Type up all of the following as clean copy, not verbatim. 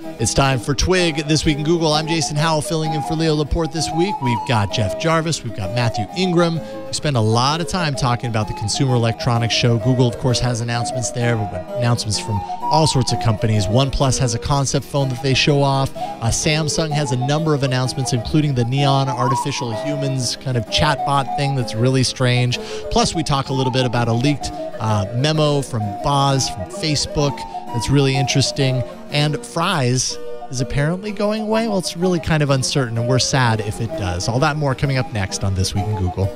It's time for Twig, This Week in Google. I'm Jason Howell, filling in for Leo Laporte this week. We've got Jeff Jarvis. We've got Mathew Ingram. We spend a lot of time talking about the Consumer Electronics Show. Google, of course, has announcements there, announcements from all sorts of companies. OnePlus has a concept phone that they show off. Samsung has a number of announcements, including the Neon Artificial Humans kind of chatbot thing that's really strange. Plus, we talk a little bit about a leaked memo from Boz from Facebook that's really interesting. And Fries is apparently going away. Well, it's really kind of uncertain, and we're sad if it does. All that and more coming up next on This Week in Google.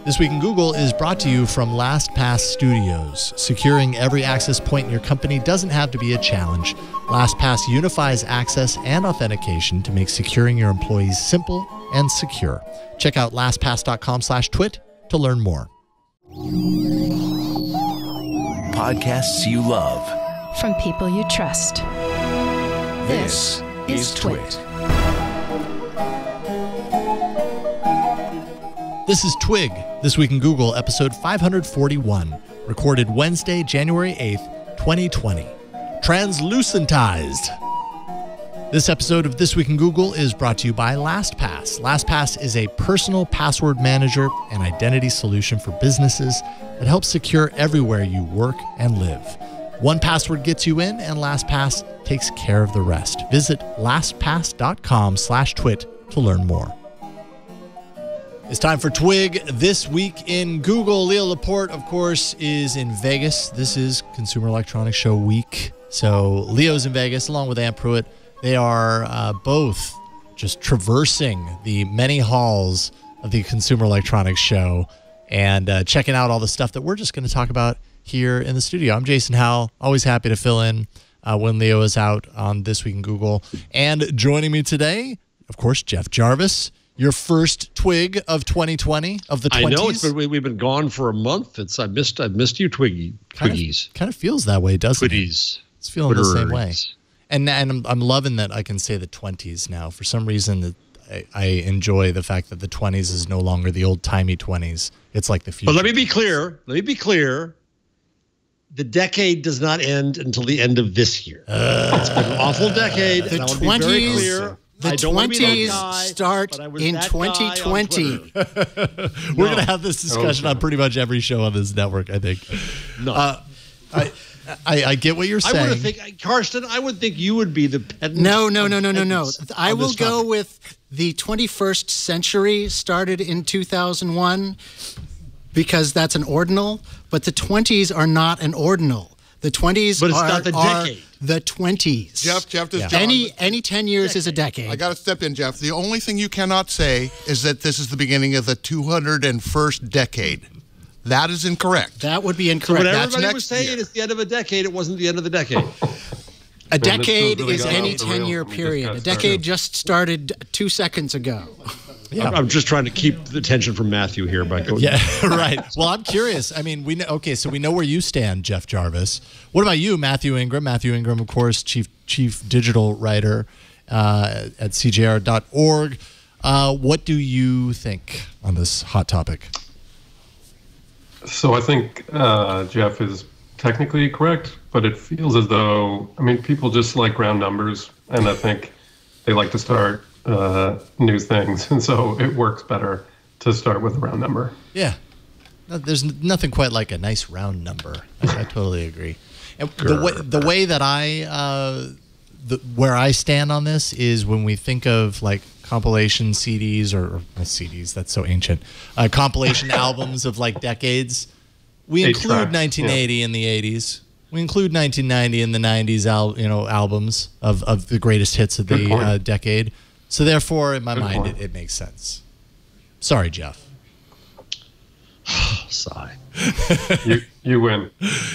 This Week in Google is brought to you from Lastpass Studios. Securing every access point in your company doesn't have to be a challenge. Lastpass unifies access and authentication to make securing your employees simple and secure. Check out lastpass.com/twit to learn more. Podcasts you love. From people you trust. This is Twit. This is Twig, This Week in Google, episode 541, recorded Wednesday, January 8th, 2020. Translucentized. This episode of This Week in Google is brought to you by Lastpass. Lastpass is a personal password manager and identity solution for businesses that helps secure everywhere you work and live. One password gets you in, and LastPass takes care of the rest. Visit lastpass.com/twit to learn more. It's time for Twig, This Week in Google. Leo Laporte, of course, is in Vegas. This is Consumer Electronics Show week. So Leo's in Vegas along with Ann Pruitt. They are both just traversing the many halls of the Consumer Electronics Show and checking out all the stuff that we're just going to talk about here in the studio. I'm Jason Howell, always happy to fill in when Leo is out on This Week in Google. And joining me today, of course, Jeff Jarvis, your first Twig of 2020, of the 20s. I know, we've been gone for a month. I missed you, Twiggies. Kind of feels that way, doesn't Twitties. it? It's feeling the same way. And I'm loving that I can say the 20s now. For some reason, I enjoy the fact that the 20s is no longer the old-timey 20s. It's like the future. But let me be clear. The decade does not end until the end of this year. It's been an awful decade. The and I want to be very clear. The 20s start in 2020. We're going to have this discussion on pretty much every show on this network, I think. No. I get what you're saying. Karsten, I would think you would be the pedant. No. I will go with the 21st century started in 2001 because that's an ordinal, but the 20s are not an ordinal. The 20s not the decade. The 20s. Jeff, this John. Any 10 years is a decade. I got to step in, Jeff. The only thing you cannot say is that this is the beginning of the 201st decade. That is incorrect. That would be incorrect. So when everybody was saying it's the end of a decade, it wasn't the end of the decade. A decade is any 10-year period. A decade just started 2 seconds ago. Yeah. I'm just trying to keep the tension from Mathew here by going. Yeah, right. Well, I'm curious. I mean, so we know where you stand, Jeff Jarvis. What about you, Mathew Ingram? Mathew Ingram, of course, chief digital writer at cjr.org. What do you think on this hot topic? So I think Jeff is technically correct, but it feels as though, people just like round numbers, and I think they like to start new things, and so it works better to start with a round number. Yeah. There's nothing quite like a nice round number. I totally agree. And the way that where I stand on this is when we think of like compilation CDs or CDs, that's so ancient, compilation albums of like decades, we include 1980 in the 80s. We include 1990 in the 90s albums of the greatest hits of the decade. So therefore, in my mind, it makes sense. Sorry, Jeff. Sigh. You win.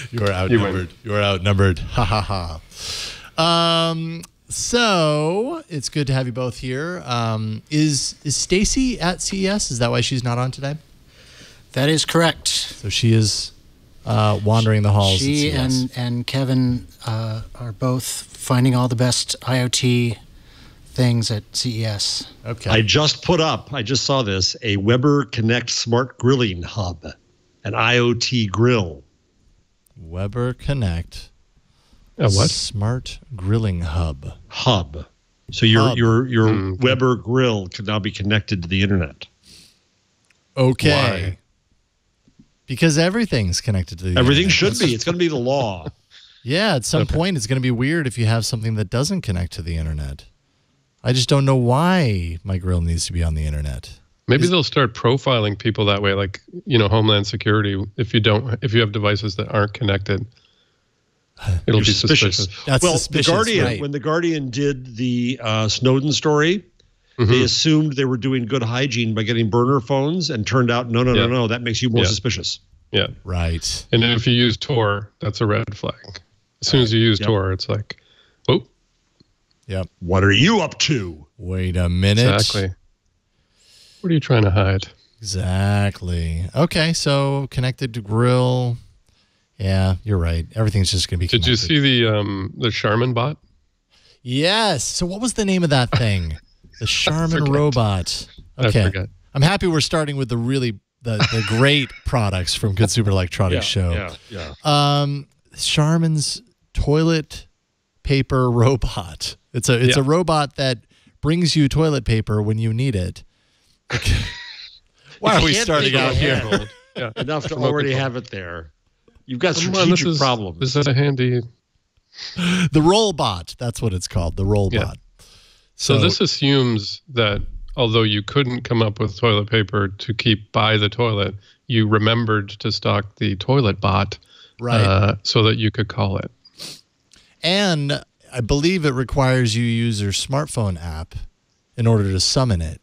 You are outnumbered. You are outnumbered. Ha ha ha. So it's good to have you both here. Is Stacy at CES? Is that why she's not on today? That is correct. So she is wandering the halls. She at CES. and Kevin are both finding all the best IoT things at CES. Okay. I just saw this, a Weber Connect smart grilling hub, an IoT grill. Weber Connect A what? Smart grilling hub. So your Weber grill can now be connected to the internet. Okay. Why? Because everything's connected to the Everything internet. should be. It's going to be the law. Yeah, at some point it's going to be weird if you have something that doesn't connect to the internet. I just don't know why my grill needs to be on the internet. Maybe they'll start profiling people that way, like, Homeland Security. If you have devices that aren't connected, it'll be suspicious. That's suspicious, the Guardian, right. when the Guardian did the Snowden story, they assumed they were doing good hygiene by getting burner phones, and turned out no, that makes you more suspicious. Yeah, right. And then if you use Tor, that's a red flag. As soon as you use Tor, it's like, oh, yep. What are you up to? Wait a minute. Exactly. What are you trying to hide? Exactly. Okay, so connected to grill. Yeah, you're right. Everything's just going to be connected. Did you see the Charmin bot? Yes. So what was the name of that thing? The Charmin robot. Okay. I forgot. I'm happy we're starting with the great products from Consumer Electronics Show. Yeah. Charmin's toilet paper robot. It's a robot that brings you toilet paper when you need it. Okay. Why are we starting out here? Yeah. Enough to already have it there. You've got strategic problems. This is a handy. The Rollbot. That's what it's called. The Rollbot. Yeah. So this assumes that although you couldn't come up with toilet paper to keep by the toilet, you remembered to stock the toilet bot, right, so that you could call it. And I believe it requires you use your smartphone app in order to summon it.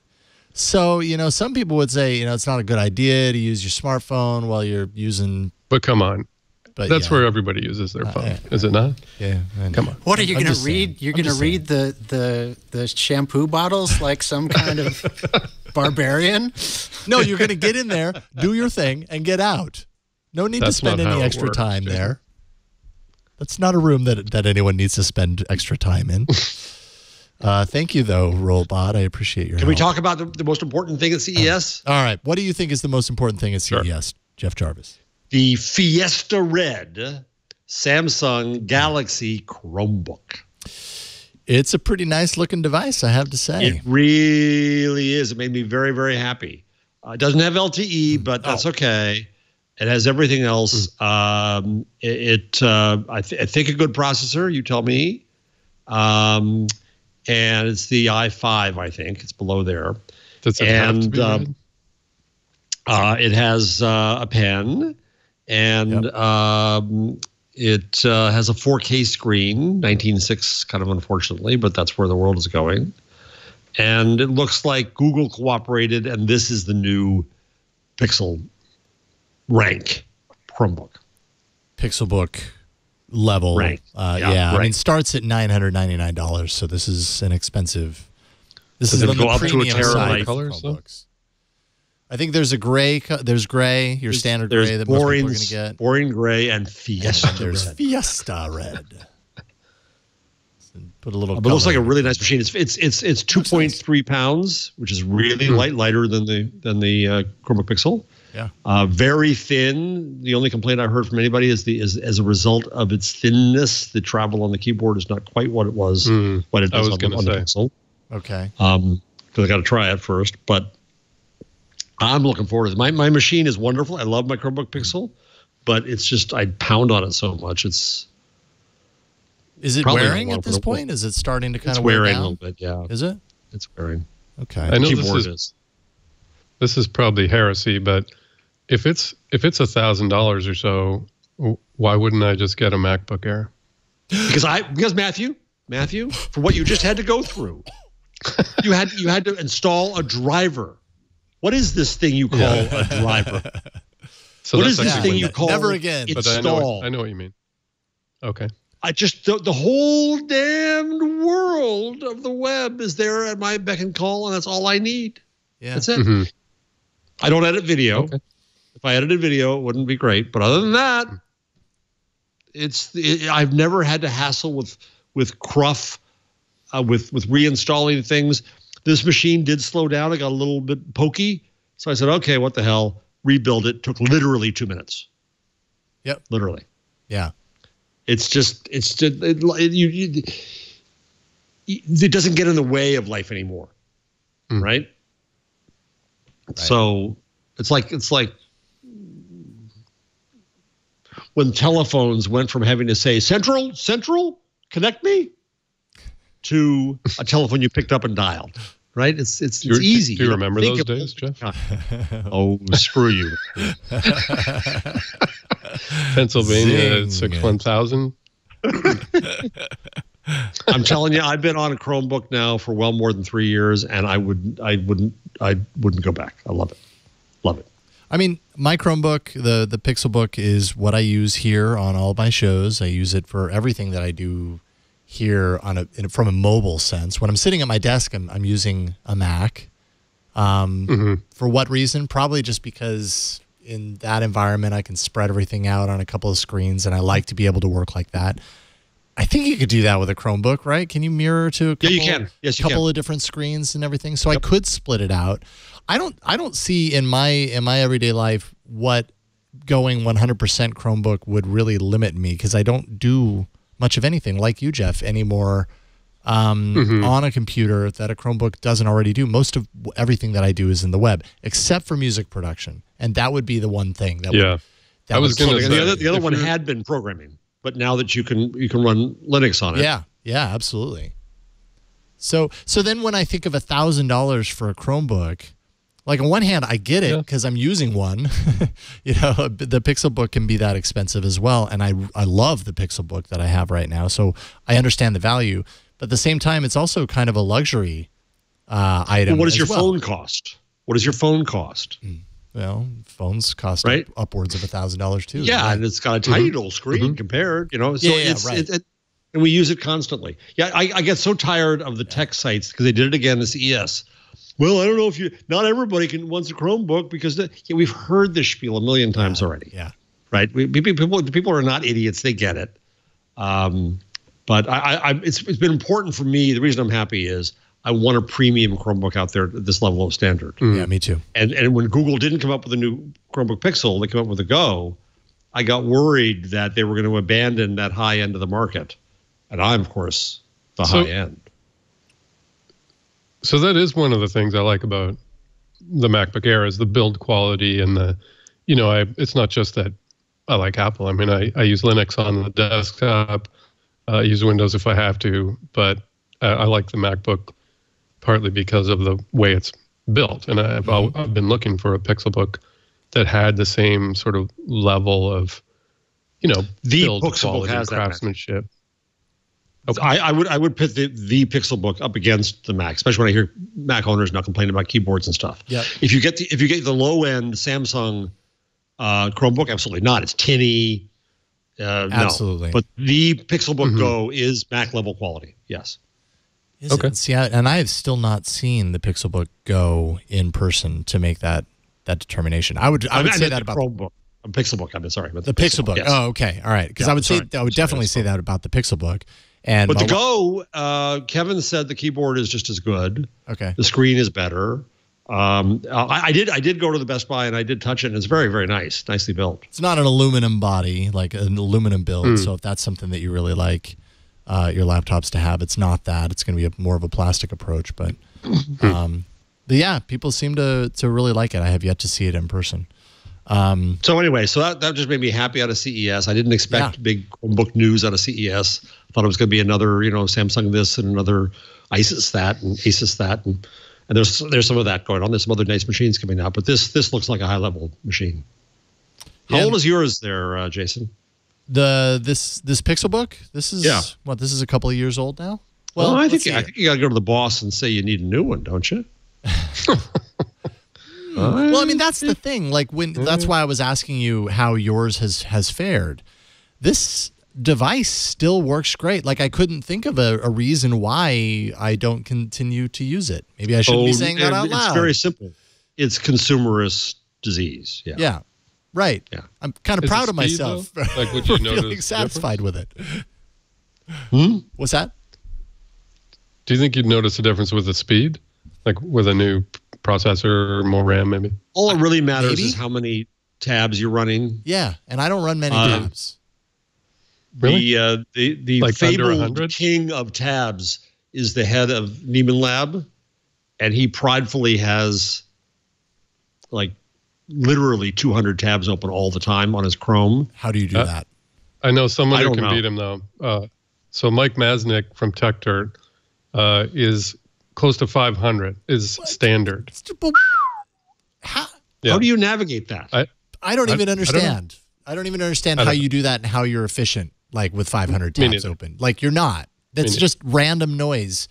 So, some people would say, it's not a good idea to use your smartphone while you're using. But come on. But that's where everybody uses their phone, is it not? Yeah. Come on. What are you going to read? You're going to read the shampoo bottles like some kind of barbarian? No, you're going to get in there, do your thing, and get out. No need to spend any extra time there. That's not a room that anyone needs to spend extra time in. Thank you, though, Rollbot. I appreciate your help. Can we talk about the most important thing at CES? All right. What do you think is the most important thing at CES, Jeff Jarvis? The Fiesta Red Samsung Galaxy Chromebook. It's a pretty nice looking device, I have to say. It really is. It made me very, very happy. It doesn't have LTE, but that's okay. It has everything else. I think a good processor, you tell me. And it's the i5, I think. It's below there. Does it have to be red? It has a pen, and it has a 4K screen, 19.6, kind of unfortunately, but that's where the world is going. And it looks like Google cooperated, and this is the new Pixel rank Chromebook. Pixelbook level. Rank. I mean, starts at $999, so this is inexpensive. This is it'll on go the up to a premium side of colors, Chromebooks. I think there's a gray. There's gray, your standard gray that most people are going to get. Boring gray and Fiesta And there's Red. Fiesta Red. Put a little. But it looks like a really nice machine. It's 2.3 pounds, which is really lighter than the Chromebook Pixel. Yeah. Very thin. The only complaint I heard from anybody is as a result of its thinness, the travel on the keyboard is not quite what it was. What it does on the Pixel. Okay. Because I got to try it first, but I'm looking forward to it. My machine is wonderful. I love my Chromebook Pixel, but it's just I pound on it so much. Is it wearing at this point? Is it starting to kind of wear down? A little bit, yeah. Is it? It's wearing. Okay. I know Keyboard this is probably heresy, but if it's $1,000 or so, why wouldn't I just get a MacBook Air? Because Matthew, for what you just had to go through, you had to install a driver. What is this thing you call a driver? So what is this thing you call never again? install? But I know what you mean. Okay. The whole damned world of the web is there at my beck and call, and that's all I need. Yeah. That's it. I don't edit video. Okay. If I edited video, it wouldn't be great. But other than that, I've never had to hassle with cruff, with reinstalling things. This machine did slow down. It got a little bit pokey. So I said, okay, what the hell? Rebuild it. Took literally 2 minutes. Yep. Literally. Yeah. It doesn't get in the way of life anymore, right? So it's like when telephones went from having to say central, connect me, to a telephone you picked up and dialed. Right? It's easy. Do you remember those days, Jeff? Oh, screw you. Pennsylvania 61000. I'm telling you, I've been on a Chromebook now for well more than 3 years, and I wouldn't go back. I love it. Love it. I mean, my Chromebook, the Pixelbook, is what I use here on all my shows. I use it for everything that I do here from a mobile sense. When I'm sitting at my desk, I'm using a Mac. For what reason? Probably just because in that environment I can spread everything out on a couple of screens, and I like to be able to work like that. I think you could do that with a Chromebook, right? Can you mirror to a couple, you can. Yes, you couple can. of different screens and everything? So I could split it out. I don't see in my everyday life what going 100% Chromebook would really limit me, because I don't do much of anything like you, Jeff, anymore on a computer that a Chromebook doesn't already do. Most of everything that I do is in the web, except for music production, and that would be the one thing that I was going to say the other one had been programming, but now that you can run Linux on it. Yeah, absolutely. So then when I think of $1,000 for a Chromebook, like on one hand, I get it because I'm using one. The Pixelbook can be that expensive as well, and I love the Pixelbook that I have right now, so I understand the value. But at the same time, it's also kind of a luxury item. Well, what does your phone cost? What does your phone cost? Well, phones cost upwards of $1,000 too. Yeah, right? and it's got a tiny little screen compared. So and we use it constantly. Yeah, I get so tired of the tech sites because they did it again this CES. Well, I don't know if not everybody wants a Chromebook because we've heard this spiel a million times already. Yeah. Right. People are not idiots. They get it. But it's been important for me. The reason I'm happy is I want a premium Chromebook out there at this level of standard. Yeah, me too. And when Google didn't come up with a new Chromebook Pixel, they came up with a Go. I got worried that they were going to abandon that high end of the market. And I'm, of course, the high end. So that is one of the things I like about the MacBook Air is the build quality and it's not just that I like Apple. I mean, I use Linux on the desktop. I use Windows if I have to, but I like the MacBook partly because of the way it's built. And I've been looking for a Pixelbook that had the same sort of level of, the build Pixelbook quality, craftsmanship. I would put the Pixelbook up against the Mac, especially when I hear Mac owners now complaining about keyboards and stuff. Yeah. If you get the low end Samsung Chromebook, absolutely not. It's tinny. Absolutely. No. But the Pixelbook Go is Mac level quality. Yes. See, I have still not seen the Pixelbook Go in person to make that determination. I would say that about Chromebook. A Pixelbook. I'm sorry, but the Pixelbook. Yes. Oh, okay, all right. Because I would definitely say that about the Pixelbook. But the Go, Kevin said the keyboard is just as good. Okay. The screen is better. I did go to the Best Buy and I did touch it, and it's very, very nice, nicely built. It's not an aluminum body, like an aluminum build. So if that's something that you really like your laptops to have, it's not that. It's going to be more of a plastic approach. But yeah, people seem to really like it. I have yet to see it in person. So anyway, that just made me happy out of CES. I didn't expect big Chromebook news out of CES. I thought it was going to be another, Samsung this and another Asus that, and there's some of that going on. There's some other nice machines coming out, but this looks like a high level machine. How old is yours there, Jason? This Pixelbook? This is this is a couple of years old now? Well, I think you got to go to the boss and say you need a new one, don't you? Well, I mean, that's the thing. Like that's why I was asking you how yours has fared. This device still works great. Like I couldn't think of a reason why I don't continue to use it. Maybe I shouldn't be saying that out loud. It's very simple. It's consumerist disease. Yeah. Yeah. Right. Yeah. I'm kind of proud of myself. Like, would you notice feeling satisfied with it? What's that? Do you think you'd notice a difference with the speed? Like with a new processor or more RAM, maybe? All it really matters is how many tabs you're running. Yeah, and I don't run many tabs. Really? The Like under fabled 100? king of tabs is the head of Neiman Lab, and he pridefully has like literally 200 tabs open all the time on his Chrome. How do you do that? I know someone who don't can know. beat him though. So Mike Masnick from Tech Dirt is close to 500 is standard. How, How do you navigate that? I don't even understand. I I don't even understand how you do that and how you're efficient, like with 500 Me tabs neither. open. Like you're not. That's just random noise.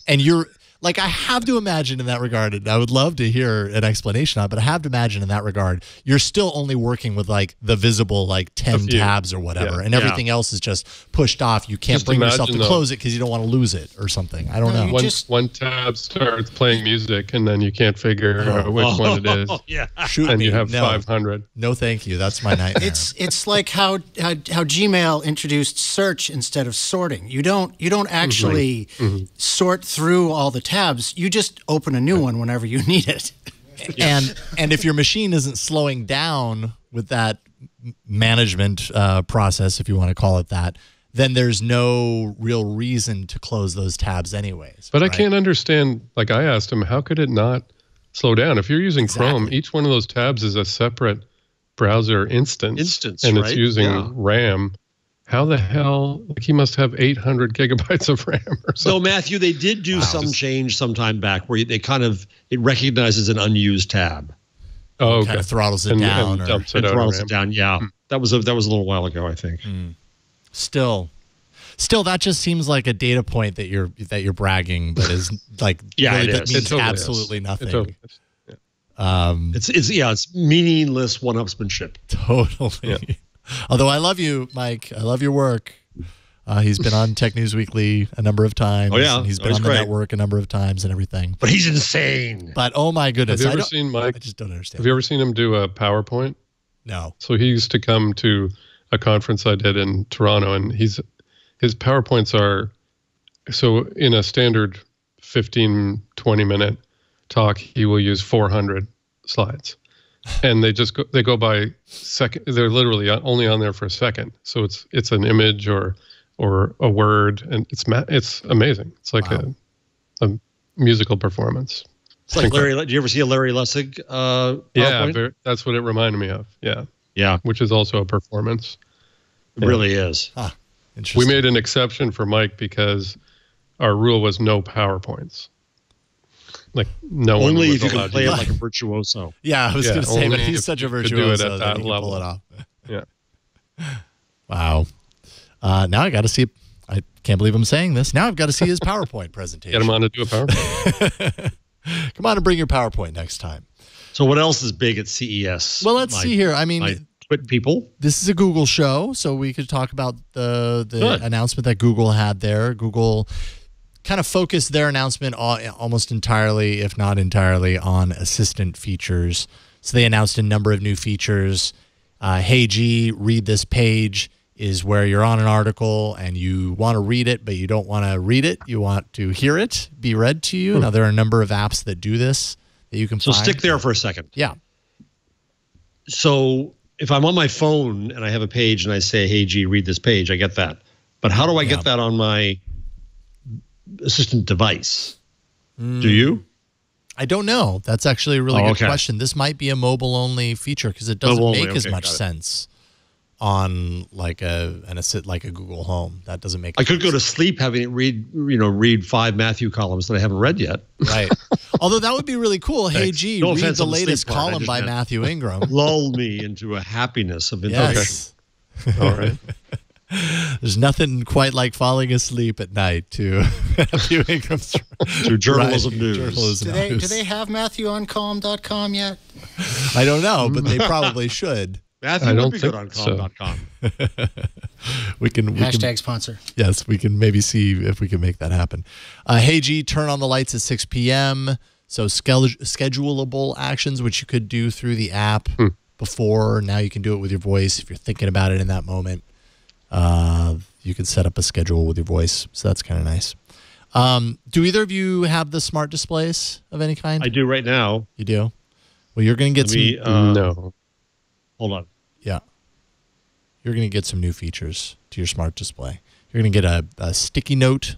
And you're like, I have to imagine in that regard, and I would love to hear an explanation on it, but I have to imagine in that regard, you're still only working with like the visible like 10 tabs or whatever, and everything else is just pushed off. You can't Just bring yourself to imagine, close it because you don't want to lose it or something. I don't know. One tab starts playing music, and then you can't figure out which one it is. Yeah. Shoot And me. you have No. 500. No, thank you. That's my nightmare. It's like how Gmail introduced search instead of sorting. You don't actually sort through all the tabs. You just open a new one whenever you need it. And if your machine isn't slowing down with that management process, if you want to call it that, then there's no real reason to close those tabs anyways. But right? I can't understand. Like I asked him, how could it not slow down? If you're using Chrome, each one of those tabs is a separate browser instance, and it's using RAM. How the hell? Like he must have 800 gigabytes of RAM or something. So Matthew, they did do some change sometime back where they it recognizes an unused tab. Oh, okay. Kind of throttles it down. And dumps it And out throttles of it down. Yeah, that was a little while ago, I think. Still, that just seems like a data point that you're bragging, but is like really it that is. means It totally absolutely is. nothing. It totally is. It's meaningless one-upsmanship. Totally. Although I love you, Mike. I love your work. He's been on Tech News Weekly a number of times. Oh, yeah. And he's been He's on the great. network a number of times and everything. But he's insane. But oh my goodness. Have you ever seen Mike? I just don't understand. Have you ever seen him do a PowerPoint? No. So he used to come to a conference I did in Toronto, and his PowerPoints are, so in a standard 15, 20-minute talk, he will use 400 slides. And they go by second. They're literally only on there for a second. So it's an image or a word, and it's amazing. It's like a musical performance. It's like Larry. Do you ever see a Larry Lessig? Yeah, that's what it reminded me of. Yeah, which is also a performance. It really is. Interesting. We made an exception for Mike because our rule was no PowerPoints. Like no one Only was if you can allowed play to it use like a virtuoso. Yeah, I was going to say, but only he's if such a you could do it virtuoso at that that he can pull level. it off. Yeah. Wow. Now I got to see. I can't believe I'm saying this. Now I've got to see his PowerPoint presentation. Get him on to do a PowerPoint. Come on and bring your PowerPoint next time. So what else is big at CES? Well, let's see here. I mean, Twit people. this is a Google show, so we could talk about the announcement that Google had there. Google kind of focused their announcement almost entirely, if not entirely, on assistant features. So they announced a number of new features. Hey G, read this page is where you're on an article and you want to read it, but you don't want to read it. You want to hear it be read to you. Now, there are a number of apps that do this that you can So find. stick there for a second. Yeah. So if I'm on my phone and I have a page and I say, hey, G, read this page, I get that. But how do I get that on my assistant device? Do you? I don't know. That's actually a really good okay. question. This might be a mobile-only feature because it doesn't Mobile only, make as okay, much got it. sense on like a Google Home. That doesn't make. I could go to sleep having it read 5 Matthew columns that I haven't read yet. Right. Although that would be really cool. Hey, Thanks. G, No read offense the on the sleep latest part. I column just by meant- Matthew Ingram. Lull me into a happiness of information. Yes. All right. There's nothing quite like falling asleep at night to Matthew Ingram's To journalism news. Journalism Do news. they have Matthew on calm.com yet? I don't know, but they probably should. Matthew I would don't be good think on com.com. We can Hashtag sponsor. Yes, we can maybe see if we can make that happen. Hey G, turn on the lights at 6 p.m. So schedulable actions, which you could do through the app before. Now you can do it with your voice if you're thinking about it in that moment. You can set up a schedule with your voice, so that's kind of nice. Do either of you have the smart displays of any kind? I do right now. You do? Well, you're going to get some. No. Hold on. Yeah. you're going to get some new features to your smart display. You're going to get a sticky note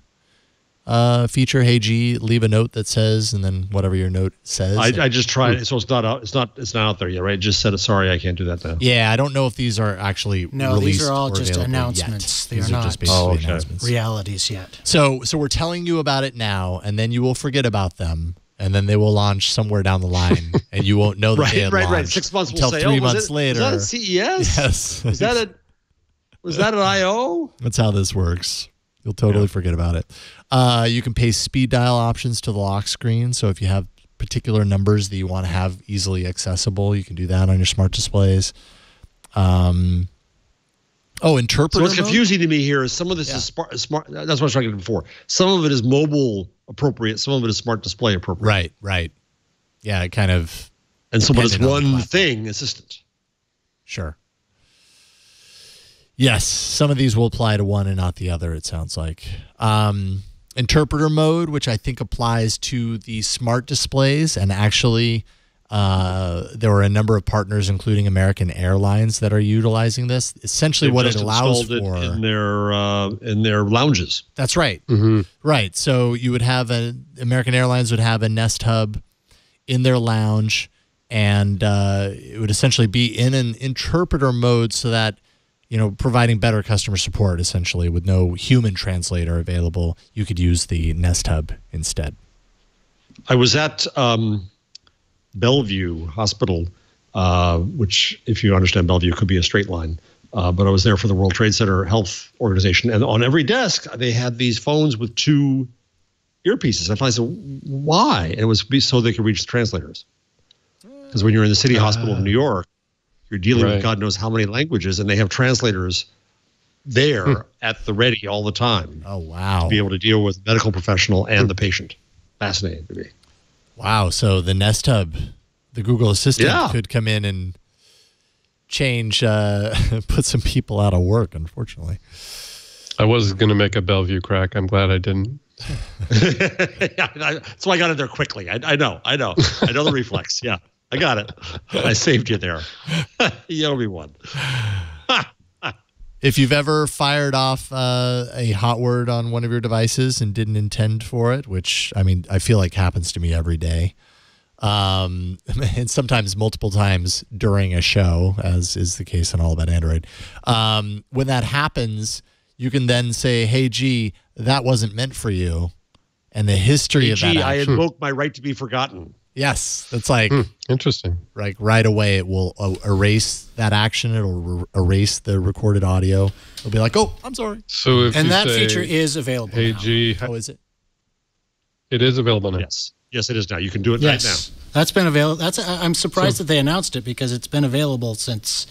feature. Hey G, leave a note that says, and then whatever your note says. I just tried it, so it's not out. It's not out there yet, right? It just said, sorry, I can't do that now. Yeah, I don't know if these are actually no. released These are all or just available announcements. Yet. They are not just basically announcements. realities yet. So we're telling you about it now, and then you will forget about them, and then they will launch somewhere down the line, and you won't know that they had launched. 6 months until we'll say, 3 months later. Was that at CES? Yes. Was that an I/O? That's how this works. You'll totally forget about it. You can pay speed dial options to the lock screen. So if you have particular numbers that you want to have easily accessible, you can do that on your smart displays. Interpreter So what's mode? confusing to me here is some of this is smart. That's what I was talking about before. Some of it is mobile appropriate. Some of it is smart display appropriate. Right. Yeah, it kind of. And so, but it's dependent on one thing, assistant. Sure. Yes, some of these will apply to one and not the other, it sounds like. Interpreter mode, which I think applies to the smart displays, and actually there were a number of partners, including American Airlines, that are utilizing this. Essentially, what it allows for in their lounges. That's right. Right. So you would have American Airlines would have a Nest Hub in their lounge, and it would essentially be in an interpreter mode, so that providing better customer support, essentially, with no human translator available, you could use the Nest Hub instead. I was at Bellevue Hospital, which, if you understand Bellevue, could be a straight line. But I was there for the World Trade Center Health Organization, and on every desk, they had these phones with 2 earpieces. I said, why? And it was so they could reach the translators. Because when you're in the City Hospital of New York, you're dealing with God knows how many languages, and they have translators there at the ready all the time. Oh, wow. To be able to deal with the medical professional and the patient. Fascinating to me. Wow. So the Nest Hub, the Google Assistant, could come in and change, put some people out of work, unfortunately. I was going to make a Bellevue crack. I'm glad I didn't. So I got it there quickly. I know the reflex. Yeah. I got it. I saved you there. You owe me one. If you've ever fired off a hot word on one of your devices and didn't intend for it, which, I feel like happens to me every day, and sometimes multiple times during a show, as is the case on All About Android, when that happens, you can then say, hey, G, that wasn't meant for you. And the history of that. I invoke my right to be forgotten. Yes, that's like interesting. Like right away, it will erase that action. It'll erase the recorded audio. It'll be like, "Oh, I'm sorry." So, if and you that say, feature is available. Hey, now. G, oh, is it? It is available now. Yes, it is now. You can do it right now. That's been available. I'm surprised that they announced it, because it's been available since,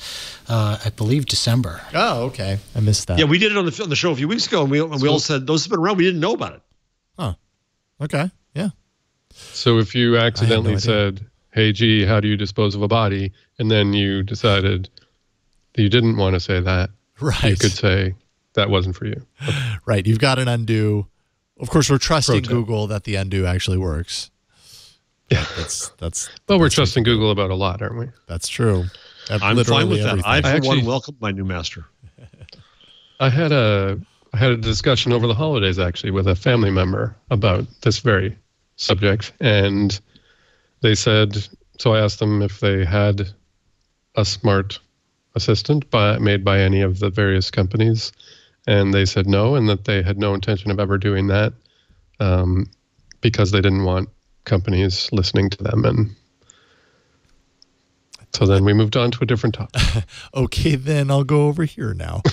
I believe, December. Oh, okay. I missed that. Yeah, we did it on the show a few weeks ago, and we all said those have been around. We didn't know about it. Huh. Okay. Yeah. So if you accidentally said, hey, G, how do you dispose of a body? And then you decided that you didn't want to say that. Right. You could say that wasn't for you. Okay. Right. You've got an undo. Of course, we're trusting Google that the undo actually works. Yeah. But we're trusting Google about a lot, aren't we? That's true. I'm fine with that. I, for one, welcome my new master. I had a discussion over the holidays, actually, with a family member about this very subject, and they said, so I asked them if they had a smart assistant made by any of the various companies, and they said no, and that they had no intention of ever doing that, because they didn't want companies listening to them. And so then we moved on to a different topic. Okay, then I'll go over here now.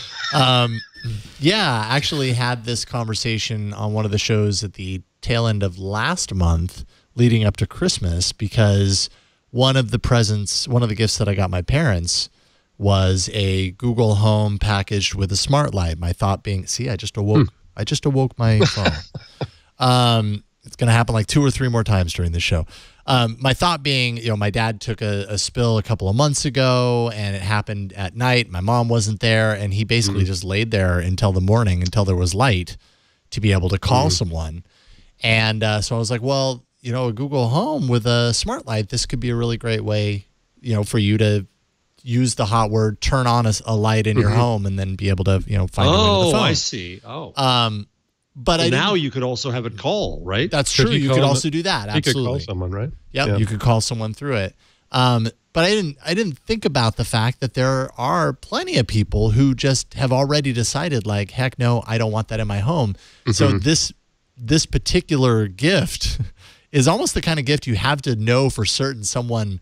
Yeah, I actually had this conversation on one of the shows at the tail end of last month leading up to Christmas, because one of the gifts that I got my parents was a Google Home packaged with a smart light. My thought being, see, I just awoke my phone. It's going to happen like 2 or 3 more times during the show. My thought being, my dad took a spill a couple of months ago, and it happened at night. My mom wasn't there, and he basically just laid there until the morning, until there was light to be able to call someone. And so I was like, well, a Google Home with a smart light, this could be a really great way, for you to use the hot word, turn on a light in your home, and then be able to find your way to the phone. I see. But now you could also have it call, right? That's true. You could also do that. Absolutely. You could call someone, right? Yep. You could call someone through it. But I didn't think about the fact that there are plenty of people who just have already decided, like, heck no, I don't want that in my home. So this particular gift is almost the kind of gift you have to know for certain someone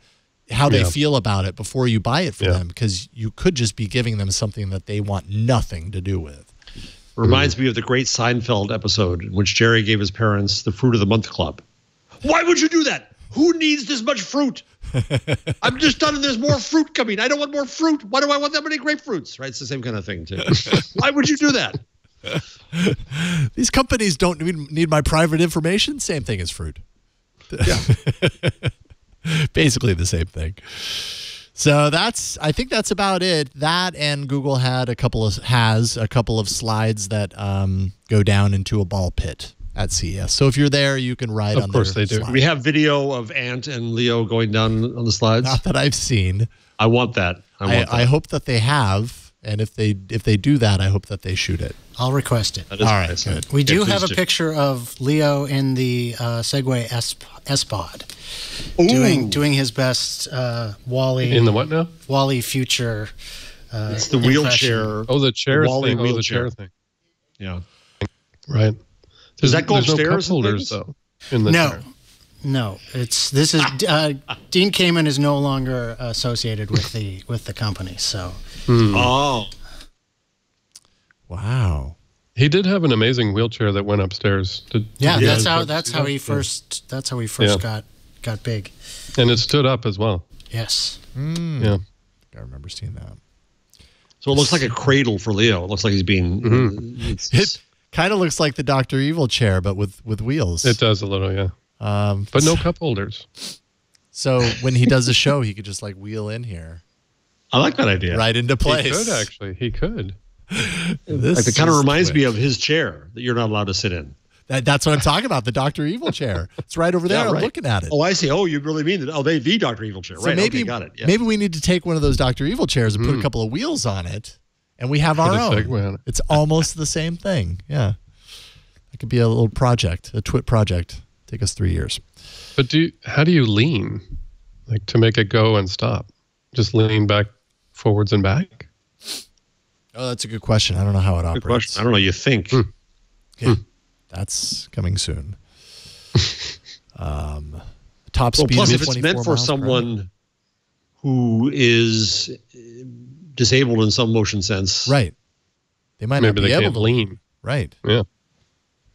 how they feel about it before you buy it for them, because you could just be giving them something that they want nothing to do with. Reminds me of the great Seinfeld episode in which Jerry gave his parents the Fruit of the Month Club. Why would you do that? Who needs this much fruit? I'm just done and there's more fruit coming. I don't want more fruit. Why do I want that many grapefruits? Right? It's the same kind of thing, too. Why would you do that? These companies don't need my private information. Same thing as fruit. Yeah. Basically the same thing. So I think that's about it. That, and Google has a couple of slides that go down into a ball pit at CES. So if you're there, you can ride on their Of course they do. slide. We have video of Ant and Leo going down on the slides. Not that I've seen. I want that. I hope that they have, and if they do that, I hope that they shoot it. I'll request it. That is All right, nice. good. We do have a please do. picture of Leo in the Segway S-Pod doing his best Wally In the what now? Wally future. It's the impression. wheelchair. Oh, the chair Wally thing. Oh, the wheelchair. chair thing. Yeah. Right. Does that go there's upstairs? No cup holders, though, in the No. chair. No, Dean Kamen is no longer associated with the company. So Oh. Wow. He did have an amazing wheelchair that went upstairs. that's how he first Yeah. got big. And it stood up as well. Yes. Yeah. I remember seeing that. So it looks like a cradle for Leo. It looks like he's being... It kind of looks like the Dr. Evil chair, but with wheels. It does a little, yeah. But no cup holders. So when he does a show, he could just like wheel in here, I like that idea. right into place. He could, actually. He could. This It kind of is reminds Twit. me of his chair that you're not allowed to sit in. That's what I'm talking about. The Dr. Evil chair. It's right over there. Yeah, I'm right. looking at it. Oh, I see. Oh, you really mean that? Oh, the Dr. Evil chair. So Right. maybe, Okay, got it. Yeah. maybe we need to take one of those Dr. Evil chairs and put a couple of wheels on it, and we have our Put a own. Segway on it. It's almost the same thing. Yeah. It could be a little project, a Twit project. Take us 3 years. But how do you lean? Like to make it go and stop? Just lean back, forwards and back? Oh, that's a good question. I don't know how it Good operates. question. I don't know. You think. Yeah, that's coming soon. Top Well, speed plus, is if it's 24 meant for miles per hour. someone who is disabled in some motion sense, Right. They might Maybe not be they able can't to lean. Right. Yeah.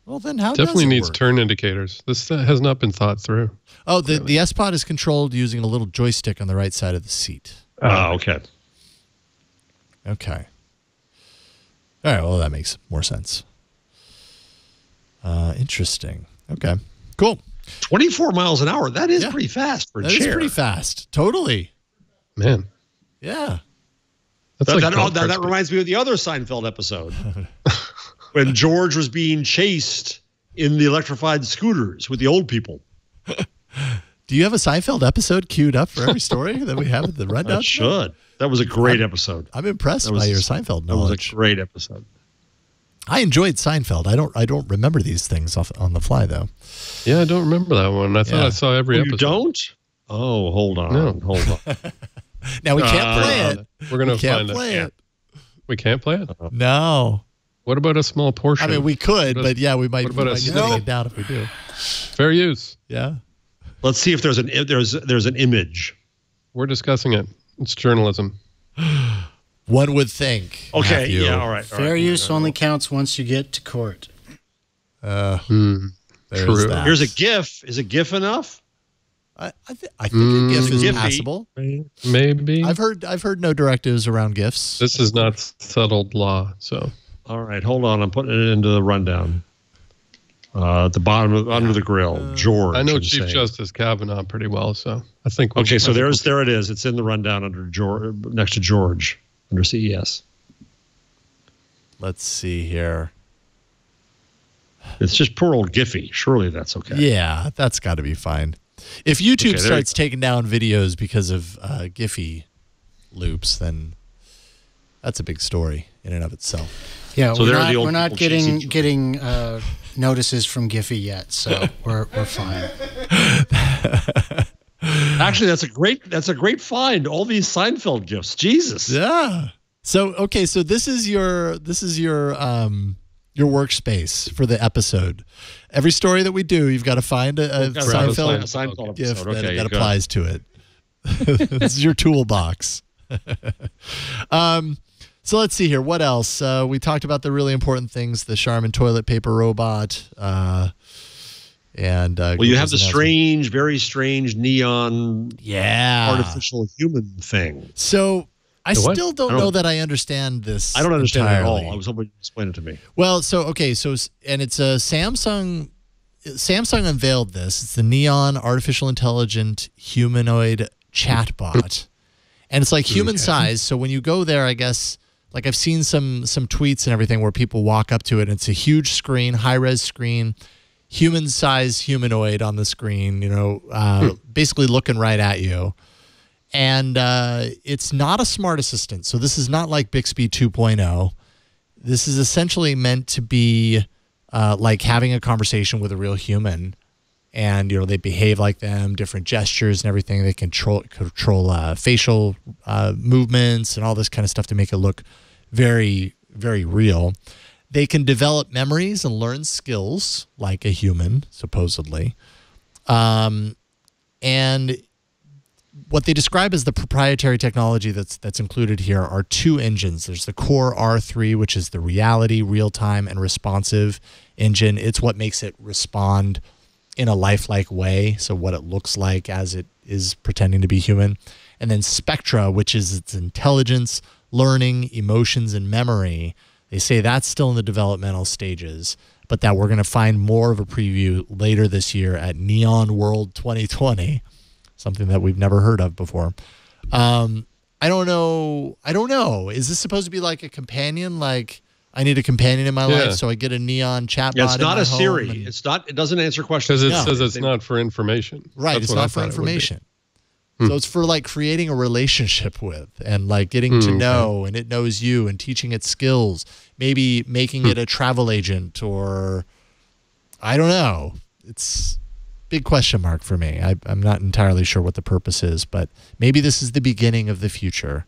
Well, then how Definitely does it needs work? turn indicators. This has not been thought through. Oh, the S-Pod is controlled using a little joystick on the right side of the seat. Oh, okay. Okay. All right. Well, that makes more sense. Interesting. Okay. Cool. 24 miles an hour. That is Yeah. pretty fast for a That chair. is pretty fast. Totally. Man. Yeah. That's That, like golf that cart speed. reminds me of the other Seinfeld episode when George was being chased in the electrified scooters with the old people. Do you have a Seinfeld episode queued up for every story that we have at the rundown? That should. That was a great episode. I'm impressed That was- by your Seinfeld That was knowledge. a great episode. I enjoyed Seinfeld. I don't remember these things on the fly though. Yeah, I don't remember that one. I thought Yeah. I saw every You episode. don't? Oh, hold on. No. Hold on. Now we can't play it. We're going We to can't find play it. it. We can't play it? No. What about a small portion? I mean, we could, What but yeah, we might what about a get snake? taken down if we do. Fair use. Yeah. Let's see if there's an image. We're discussing it. It's journalism. One would think. Okay. Matthew. Yeah. All right. Fair use only counts once you get to court. There's True. that. Here's a GIF. Is a GIF enough? I think a GIF is Giphy. passable. Maybe. I've heard no directives around GIFs. This is not settled law, so. All right. Hold on. I'm putting it into the rundown. At the bottom, under the grill, George. I know I'm Chief saying. Justice Kavanaugh pretty well, so I think. Okay, so there it is. It's in the rundown under George, next to George, under CES. Let's see here. It's just poor old Giphy. Surely that's okay. Yeah, that's got to be fine. If YouTube Okay, there starts taking down videos because of Giphy, loops, then that's a big story in and of itself. Yeah, So we're not getting notices from Giphy yet, so we're fine. Actually, that's a great find. All these Seinfeld gifts. Jesus. Yeah. So okay, so this is your workspace for the episode. Every story that we do, you've got to find a Seinfeld gift that applies to it. This is your toolbox. So let's see here. What else? We talked about the really important things: the Charmin toilet paper robot. And well, you have the very strange neon, artificial human thing. So I still don't know that I understand this. I don't understand it at entirely. all. I was hoping you'd explain it to me. Well, so okay, and it's a Samsung. Samsung unveiled this. It's the neon artificial intelligent humanoid chatbot, and it's like human size. So when you go there, I guess, like I've seen some tweets and everything where people walk up to it, and it's a huge screen, high res screen. Human-sized humanoid on the screen, basically looking right at you. And it's not a smart assistant. So this is not like Bixby 2.0. This is essentially meant to be like having a conversation with a real human. And, they behave like them, different gestures and everything. They control facial movements and all this kind of stuff to make it look very, very real. They can develop memories and learn skills like a human, supposedly. And what they describe as the proprietary technology that's included here are two engines. There's the Core R3, which is the reality, real-time, and responsive engine. It's what makes it respond in a lifelike way, so what it looks like as it is pretending to be human. And then Spectra, which is its intelligence, learning, emotions, and memory. They say that's still in the developmental stages, but that we're going to find more of a preview later this year at Neon World 2020, something that we've never heard of before. I don't know. Is this supposed to be like a companion? Like I need a companion in my life, so I get a neon chatbot. Yeah, it's not a Siri. It's not. It doesn't answer questions. Because it says it's not for information. Right. It's not for information. So it's for like creating a relationship with and like getting to know, and it knows you and teaching it skills, maybe making it a travel agent, or I don't know. It's big question mark for me. I'm not entirely sure what the purpose is, but maybe this is the beginning of the future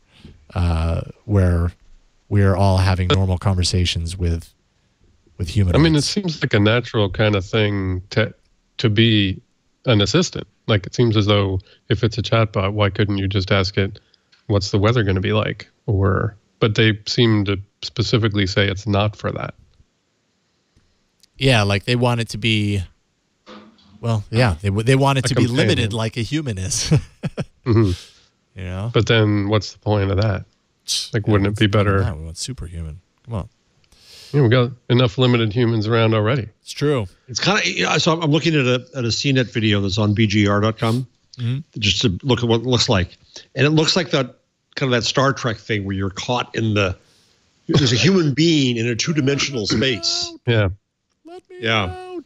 where we are all having normal conversations with humans. I mean, it seems like a natural kind of thing to be an assistant. Like it seems as though if it's a chatbot, why couldn't you just ask it, what's the weather going to be like? But they seem to specifically say it's not for that. Yeah, like they want it to be, well, yeah, they want it to be limited like a human is. But then what's the point of that? Like, wouldn't it be better? We want superhuman. Come on. Yeah, we got enough limited humans around already. It's true. It's kind of so. I'm looking at a CNET video that's on BGR.com just to look at what it looks like, and it looks like that kind of that Star Trek thing where you're caught in there's a human being in a two-dimensional space. Yeah. Let me out.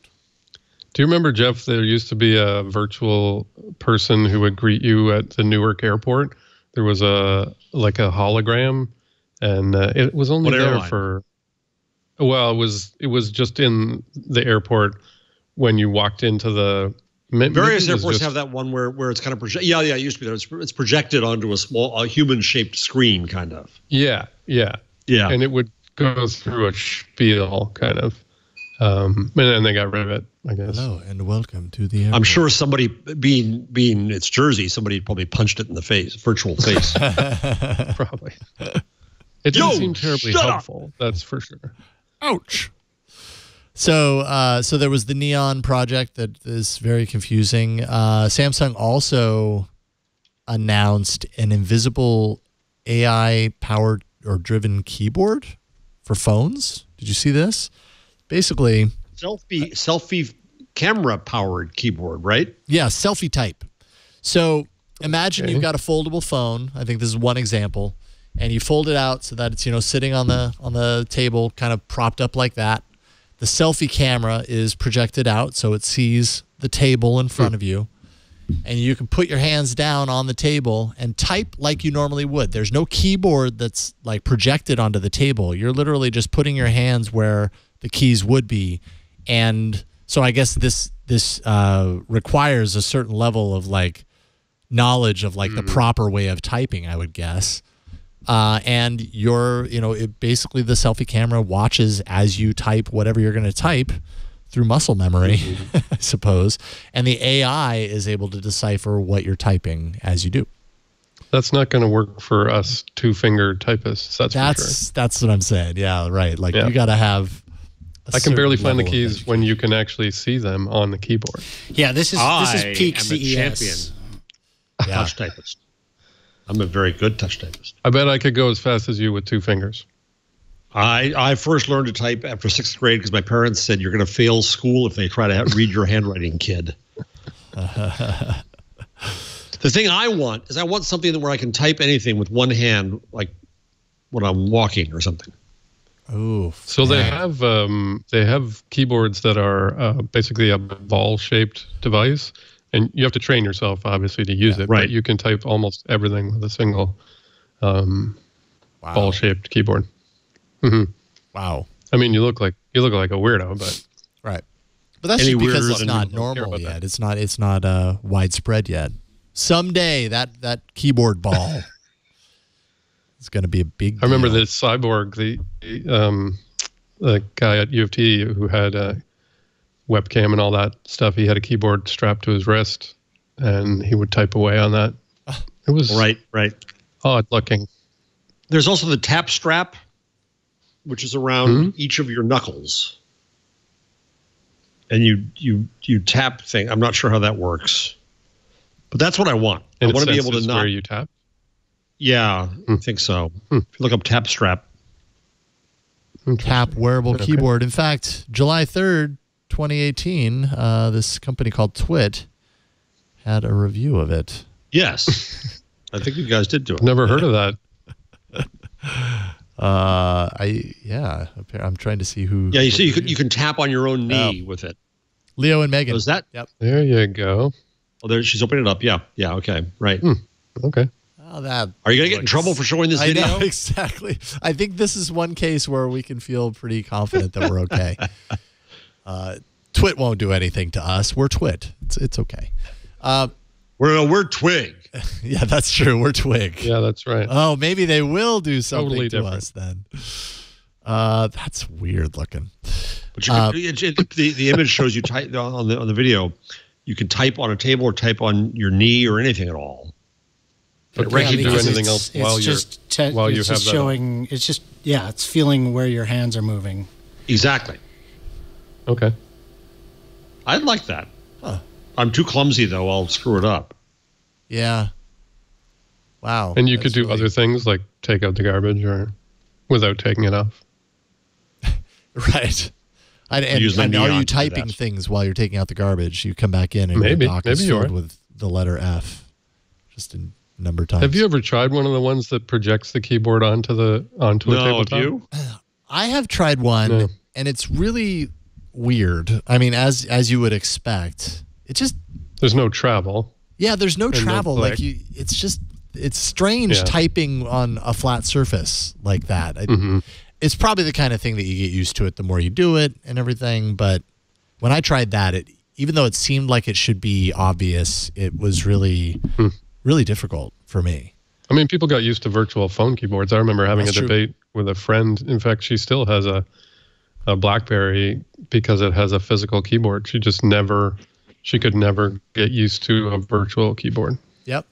Do you remember, Jeff? There used to be a virtual person who would greet you at the Newark airport. There was a hologram, and it was only there airline? for. Well, it was just in the airport when you walked into the. Various airports have that one where it's kind of projected. Yeah, it used to be there. It's projected onto a human-shaped screen, kind of. Yeah. And it would go through a spiel, kind of. And then they got rid of it, I guess. Hello and welcome to the airport. I'm sure somebody, being it's Jersey, somebody probably punched it in the face, virtual face. Probably. It didn't seem terribly helpful. That's for sure. Ouch. So there was the Neon project that is very confusing. Samsung also announced an invisible AI-powered or driven keyboard for phones. Did you see this? Basically, selfie camera-powered keyboard, right? Yeah, selfie type. So imagine you've got a foldable phone. I think this is one example. And you fold it out so that it's, sitting on the table, kind of propped up like that. The selfie camera is projected out so it sees the table in front of you. and you can put your hands down on the table and type like you normally would. There's no keyboard that's like projected onto the table. You're literally just putting your hands where the keys would be. And so I guess this requires a certain level of like knowledge of like the proper way of typing, I would guess. And basically the selfie camera watches as you type whatever you're going to type through muscle memory, I suppose. And the AI is able to decipher what you're typing as you do. That's not going to work for us two-finger typists. That's for sure. That's what I'm saying. Yeah, right. Like you got to have. I can barely find the keys when you can actually see them on the keyboard. Yeah, this is peak CES. Champion touch typist. I'm a very good touch typist. I bet I could go as fast as you with two fingers. I first learned to type after 6th grade because my parents said you're going to fail school if they try to read your handwriting, kid. The thing I want is something where I can type anything with one hand, like when I'm walking or something. Oh, so they have keyboards that are basically a ball-shaped device, and you have to train yourself obviously to use it. Right. But you can type almost everything with a single ball-shaped keyboard. Mm-hmm. Wow. I mean, you look like a weirdo, but right. But that's just because it's not normal yet. It's not widespread yet. Someday that keyboard ball is going to be a big deal. I remember this Cyborg, the guy at U of T who had a webcam and all that stuff. He had a keyboard strapped to his wrist, and he would type away on that. It was right. odd looking. There's also the tap strap, which is around each of your knuckles, and you tap thing. I'm not sure how that works, but that's what I want. And I want to be able to where you tap. Yeah, I think so. If you look up tap strap, tap wearable keyboard. In fact, July 3rd, 2018, this company called Twit had a review of it. Yes, I think you guys did do it. Never heard of that. I'm trying to see who. Yeah, you see, you can tap on your own knee with it. Leo and Megan. Was that? Yep. There you go. Oh, there she's opening it up. Yeah. Okay. Right. Okay. Oh, that. Are you gonna get in trouble for showing this video? I know, exactly. I think this is one case where we can feel pretty confident that we're okay. Twit won't do anything to us. We're Twit. It's okay. We're Twig. Yeah, that's true. We're Twig. Yeah, that's right. Oh, maybe they will do something totally to different. us then. That's weird looking. But the image shows you type on the video. You can type on a table or type on your knee or anything at all. But can you do anything else while you have that showing? It's just it's feeling where your hands are moving. Exactly. Okay. I'd like that. Huh. I'm too clumsy though. I'll screw it up. Yeah. Wow. And you could do other things like take out the garbage or without taking it off. Right. And are you typing things while you're taking out the garbage? You come back in and your dock is filled with the letter F, just in number times. Have you ever tried one of the ones that projects the keyboard onto a tabletop? Have you? I have tried one, and it's really weird. I mean, as you would expect, there's no travel. Yeah, there's no travel. No like it's strange typing on a flat surface like that. It's probably the kind of thing that you get used to it the more you do it and everything. But when I tried that, even though it seemed like it should be obvious, it was really, really difficult for me. I mean, people got used to virtual phone keyboards. I remember having a debate with a friend. In fact, she still has a BlackBerry because it has a physical keyboard. She could never get used to a virtual keyboard. Yep.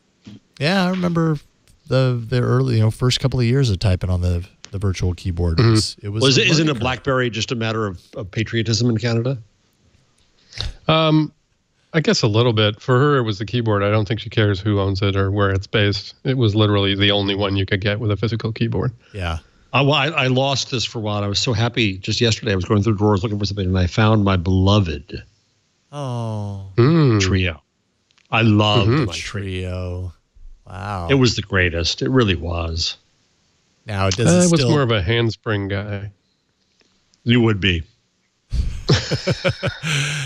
Yeah, I remember the early, first couple of years of typing on the virtual keyboard. Isn't a BlackBerry just a matter of patriotism in Canada? I guess a little bit. For her, it was the keyboard. I don't think she cares who owns it or where it's based. It was literally the only one you could get with a physical keyboard. Yeah. I lost this for a while. I was so happy. Just yesterday, I was going through drawers looking for something, and I found my beloved Trio. I loved my Trio. Wow. It was the greatest. It really was. Now, it was more of a handspring guy. You would be.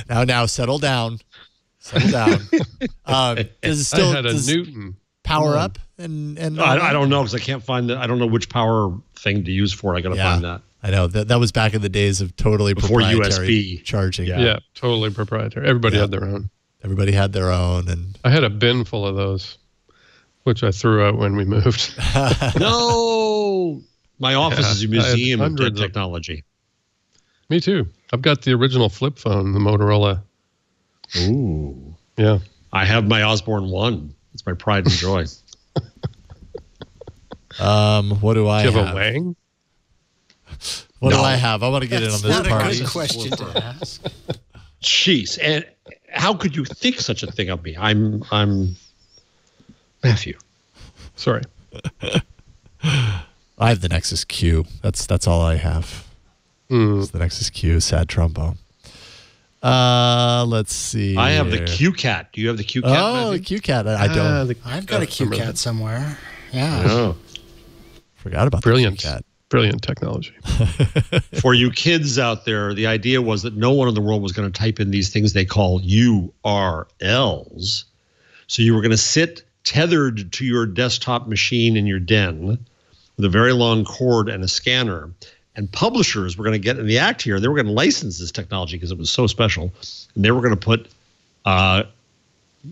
Now, settle down. Settle down. Does it still I had a Newton power up? And I don't know because I can't find I don't know which power thing to use for it. I got to find that. I know that was back in the days of totally before proprietary USB charging. Yeah, totally proprietary. Everybody had their own. Everybody had their own, and I had a bin full of those, which I threw out when we moved. No, my office is a museum of dead technology. Me too. I've got the original flip phone, the Motorola. Ooh, yeah. I have my Osborne 1. It's my pride and joy. What do I have? Do you have a Wang? What do I have? I want to get in on this That's part. not a good question to ask. Jeez, and how could you think such a thing of me? I'm Mathew. Sorry. I have the Nexus Q. That's all I have. It's the Nexus Q. Sad trombone. Let's see. I have the Q Cat. Do you have the Q Cat? Oh, the Q Cat. I don't. I've got a Q Cat somewhere. Yeah. Oh. Forgot about Brilliant. the Q Cat. Brilliant technology. For you kids out there, the idea was that no one in the world was going to type in these things they call URLs. So you were going to sit tethered to your desktop machine in your den with a very long cord and a scanner. And publishers were going to get in the act here. They were going to license this technology because it was so special. And they were going to put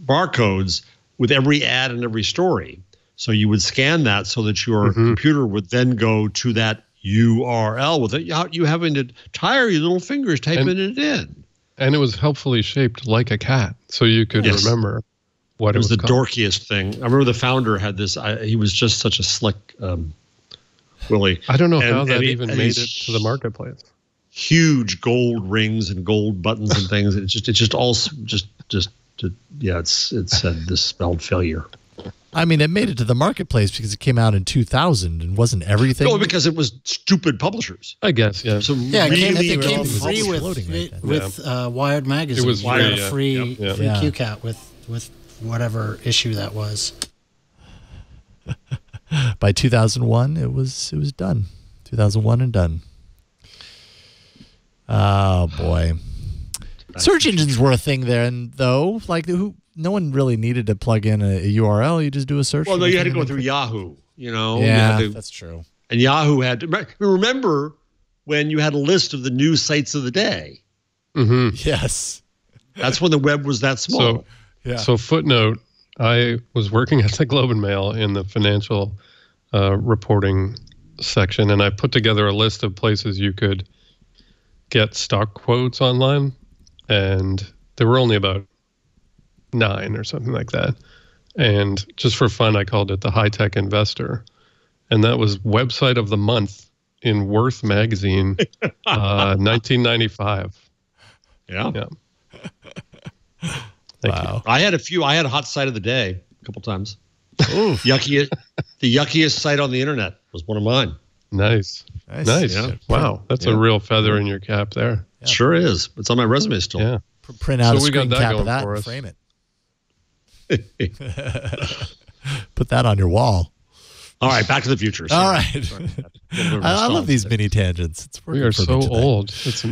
barcodes with every ad and every story. So you would scan that so that your computer would then go to that URL without you having to tire your little fingers typing it in. And it was helpfully shaped like a cat, so you could remember what it was the called. dorkiest thing. I remember the founder had this. He was just such a slick Willie. I don't know how that even made it to the marketplace. Huge gold rings and gold buttons and things. It said this spelled failure. I mean, it made it to the marketplace because it came out in 2000 and wasn't everything. No, because it was stupid publishers. I guess, yeah. So it came was free with Wired Magazine. It was you got free, a free Yeah. QCat with whatever issue that was. By 2001, it was done. 2001 and done. Oh boy, search engines were a thing then, though. Like no one really needed to plug in a URL. You just do a search. Well, no, you had to go through Yahoo. You know. Yeah, that's true. And Yahoo had to remember when you had a list of the news sites of the day. Mm-hmm. Yes, that's when the web was that small. So footnote: I was working at the Globe and Mail in the financial reporting section, and I put together a list of places you could get stock quotes online, and there were only about 9 or something like that. And just for fun, I called it the High Tech Investor, and that was website of the month in Worth magazine, 1995. Yeah. Thank wow. you. I had a hot site of the day a couple times. The yuckiest site on the internet was one of mine. Nice. Yeah. Wow, that's a real feather in your cap there. Yeah. Sure is. It's on my resume still. Yeah. Print out a we got screen that cap going of that for and us. frame it. Put that on your wall. All right, Back to the Future. All right. I love these mini tangents. It's We are so old. It's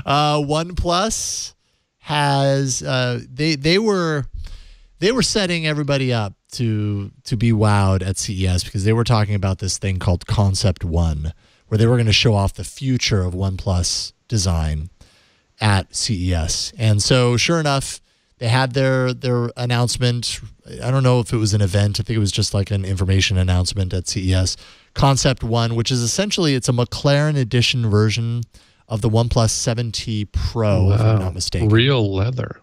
OnePlus has they were setting everybody up to be wowed at CES because they were talking about this thing called Concept One, where they were going to show off the future of OnePlus design at CES. And so sure enough, they had their announcement. I don't know if it was an event. I think it was just like an information announcement at CES. Concept One, which is essentially it's a McLaren edition version of the OnePlus 7T Pro, if I'm not mistaken. Real leather.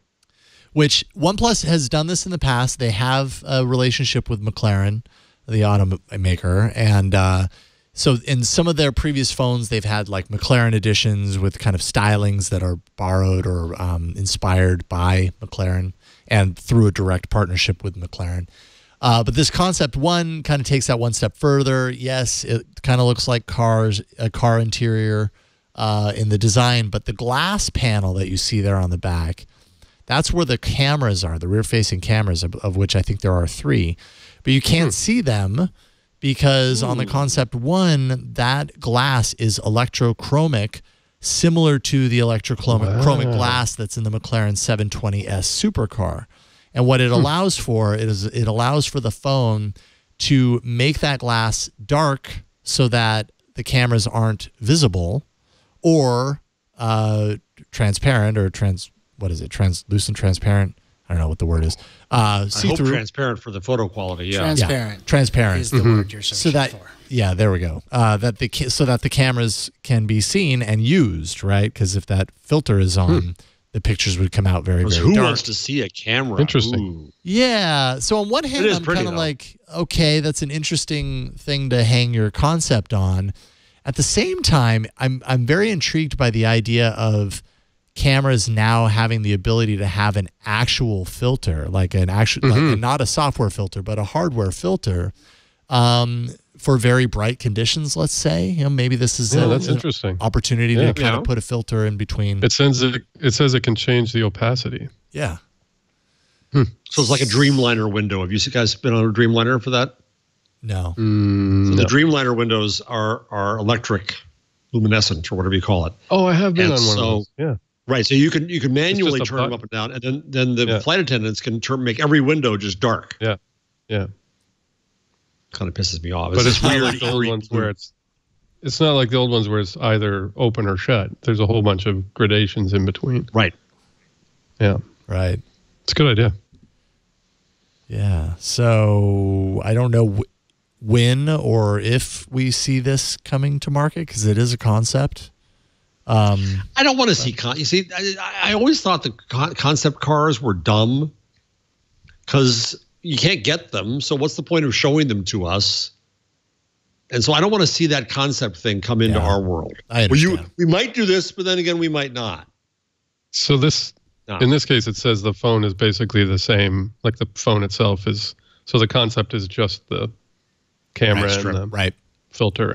Which OnePlus has done this in the past. They have a relationship with McLaren, the automaker, and so in some of their previous phones, they've had like McLaren editions with kind of stylings that are borrowed or inspired by McLaren and through a direct partnership with McLaren. But this Concept One kind of takes that one step further. Yes, it kind of looks like a car interior in the design, but the glass panel that you see there on the back, that's where the cameras are, the rear-facing cameras, of which I think there are 3. But you can't see them because on the Concept One, that glass is electrochromic similar to the electrochromic glass that's in the McLaren 720S supercar. And what it allows for is it allows for the phone to make that glass dark so that the cameras aren't visible, or transparent, or translucent, transparent. I don't know what the word is. See-through. Transparent for the photo quality. Yeah. Transparent. Yeah, transparent is the word you're searching for. Yeah, there we go. So that the cameras can be seen and used, right? Because if that filter is on, the pictures would come out very, very who dark. wants to see a camera? Interesting. Ooh. Yeah. So on one hand, I'm kind of like, okay, that's an interesting thing to hang your concept on. At the same time, I'm very intrigued by the idea of cameras now having the ability to have an actual filter, like an actual, like not a software filter, but a hardware filter, for very bright conditions. Let's say, maybe this is that's interesting opportunity to kind of put a filter in between. It says it can change the opacity. Yeah. So it's like a Dreamliner window. Have you guys been on a Dreamliner for that? No. So the Dreamliner windows are electric, luminescent, or whatever you call it. Oh, I have been on one of those. Yeah. Right. So you can manually turn them up and down, and then the flight attendants can make every window just dark. Yeah. Yeah. Kind of pisses me off. But it's not like the old ones where it's not like the old ones where it's either open or shut. There's a whole bunch of gradations in between. Right. Yeah. Right. It's a good idea. Yeah. So I don't know when or if we see this coming to market, because it is a concept. I don't want to see. You see, I always thought the concept cars were dumb because you can't get them. So what's the point of showing them to us? And so I don't want to see that concept thing come into our world. I understand. We might do this, but then again, we might not. So in this case, it says the phone is basically the same. Like the phone itself is. So the concept is just the camera and the filter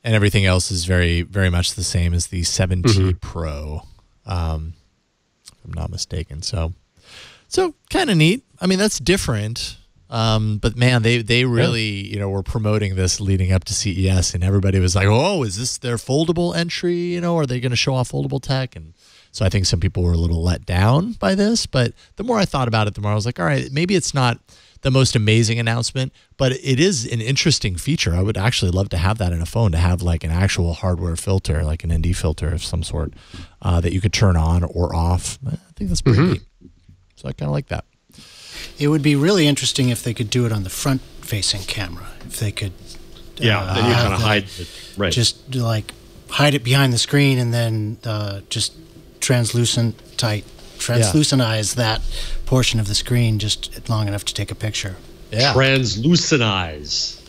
and everything else is very, very much the same as the 7T Pro, if I'm not mistaken. So kind of neat. I mean, that's different. But man, they really, were promoting this leading up to CES, and everybody was like, "Oh, is this their foldable entry? Are they going to show off foldable tech?" And so I think some people were a little let down by this. But the more I thought about it, the more I was like, all right, maybe it's not the most amazing announcement, but it is an interesting feature. I would actually love to have that in a phone, to have like an actual hardware filter, like an ND filter of some sort, that you could turn on or off. I think that's pretty neat. So I kind of like that. It would be really interesting if they could do it on the front-facing camera. If they could, then you kind of hide it, right? Just like hide it behind the screen, and then just translucentize that portion of the screen just long enough to take a picture. Yeah. Translucentize.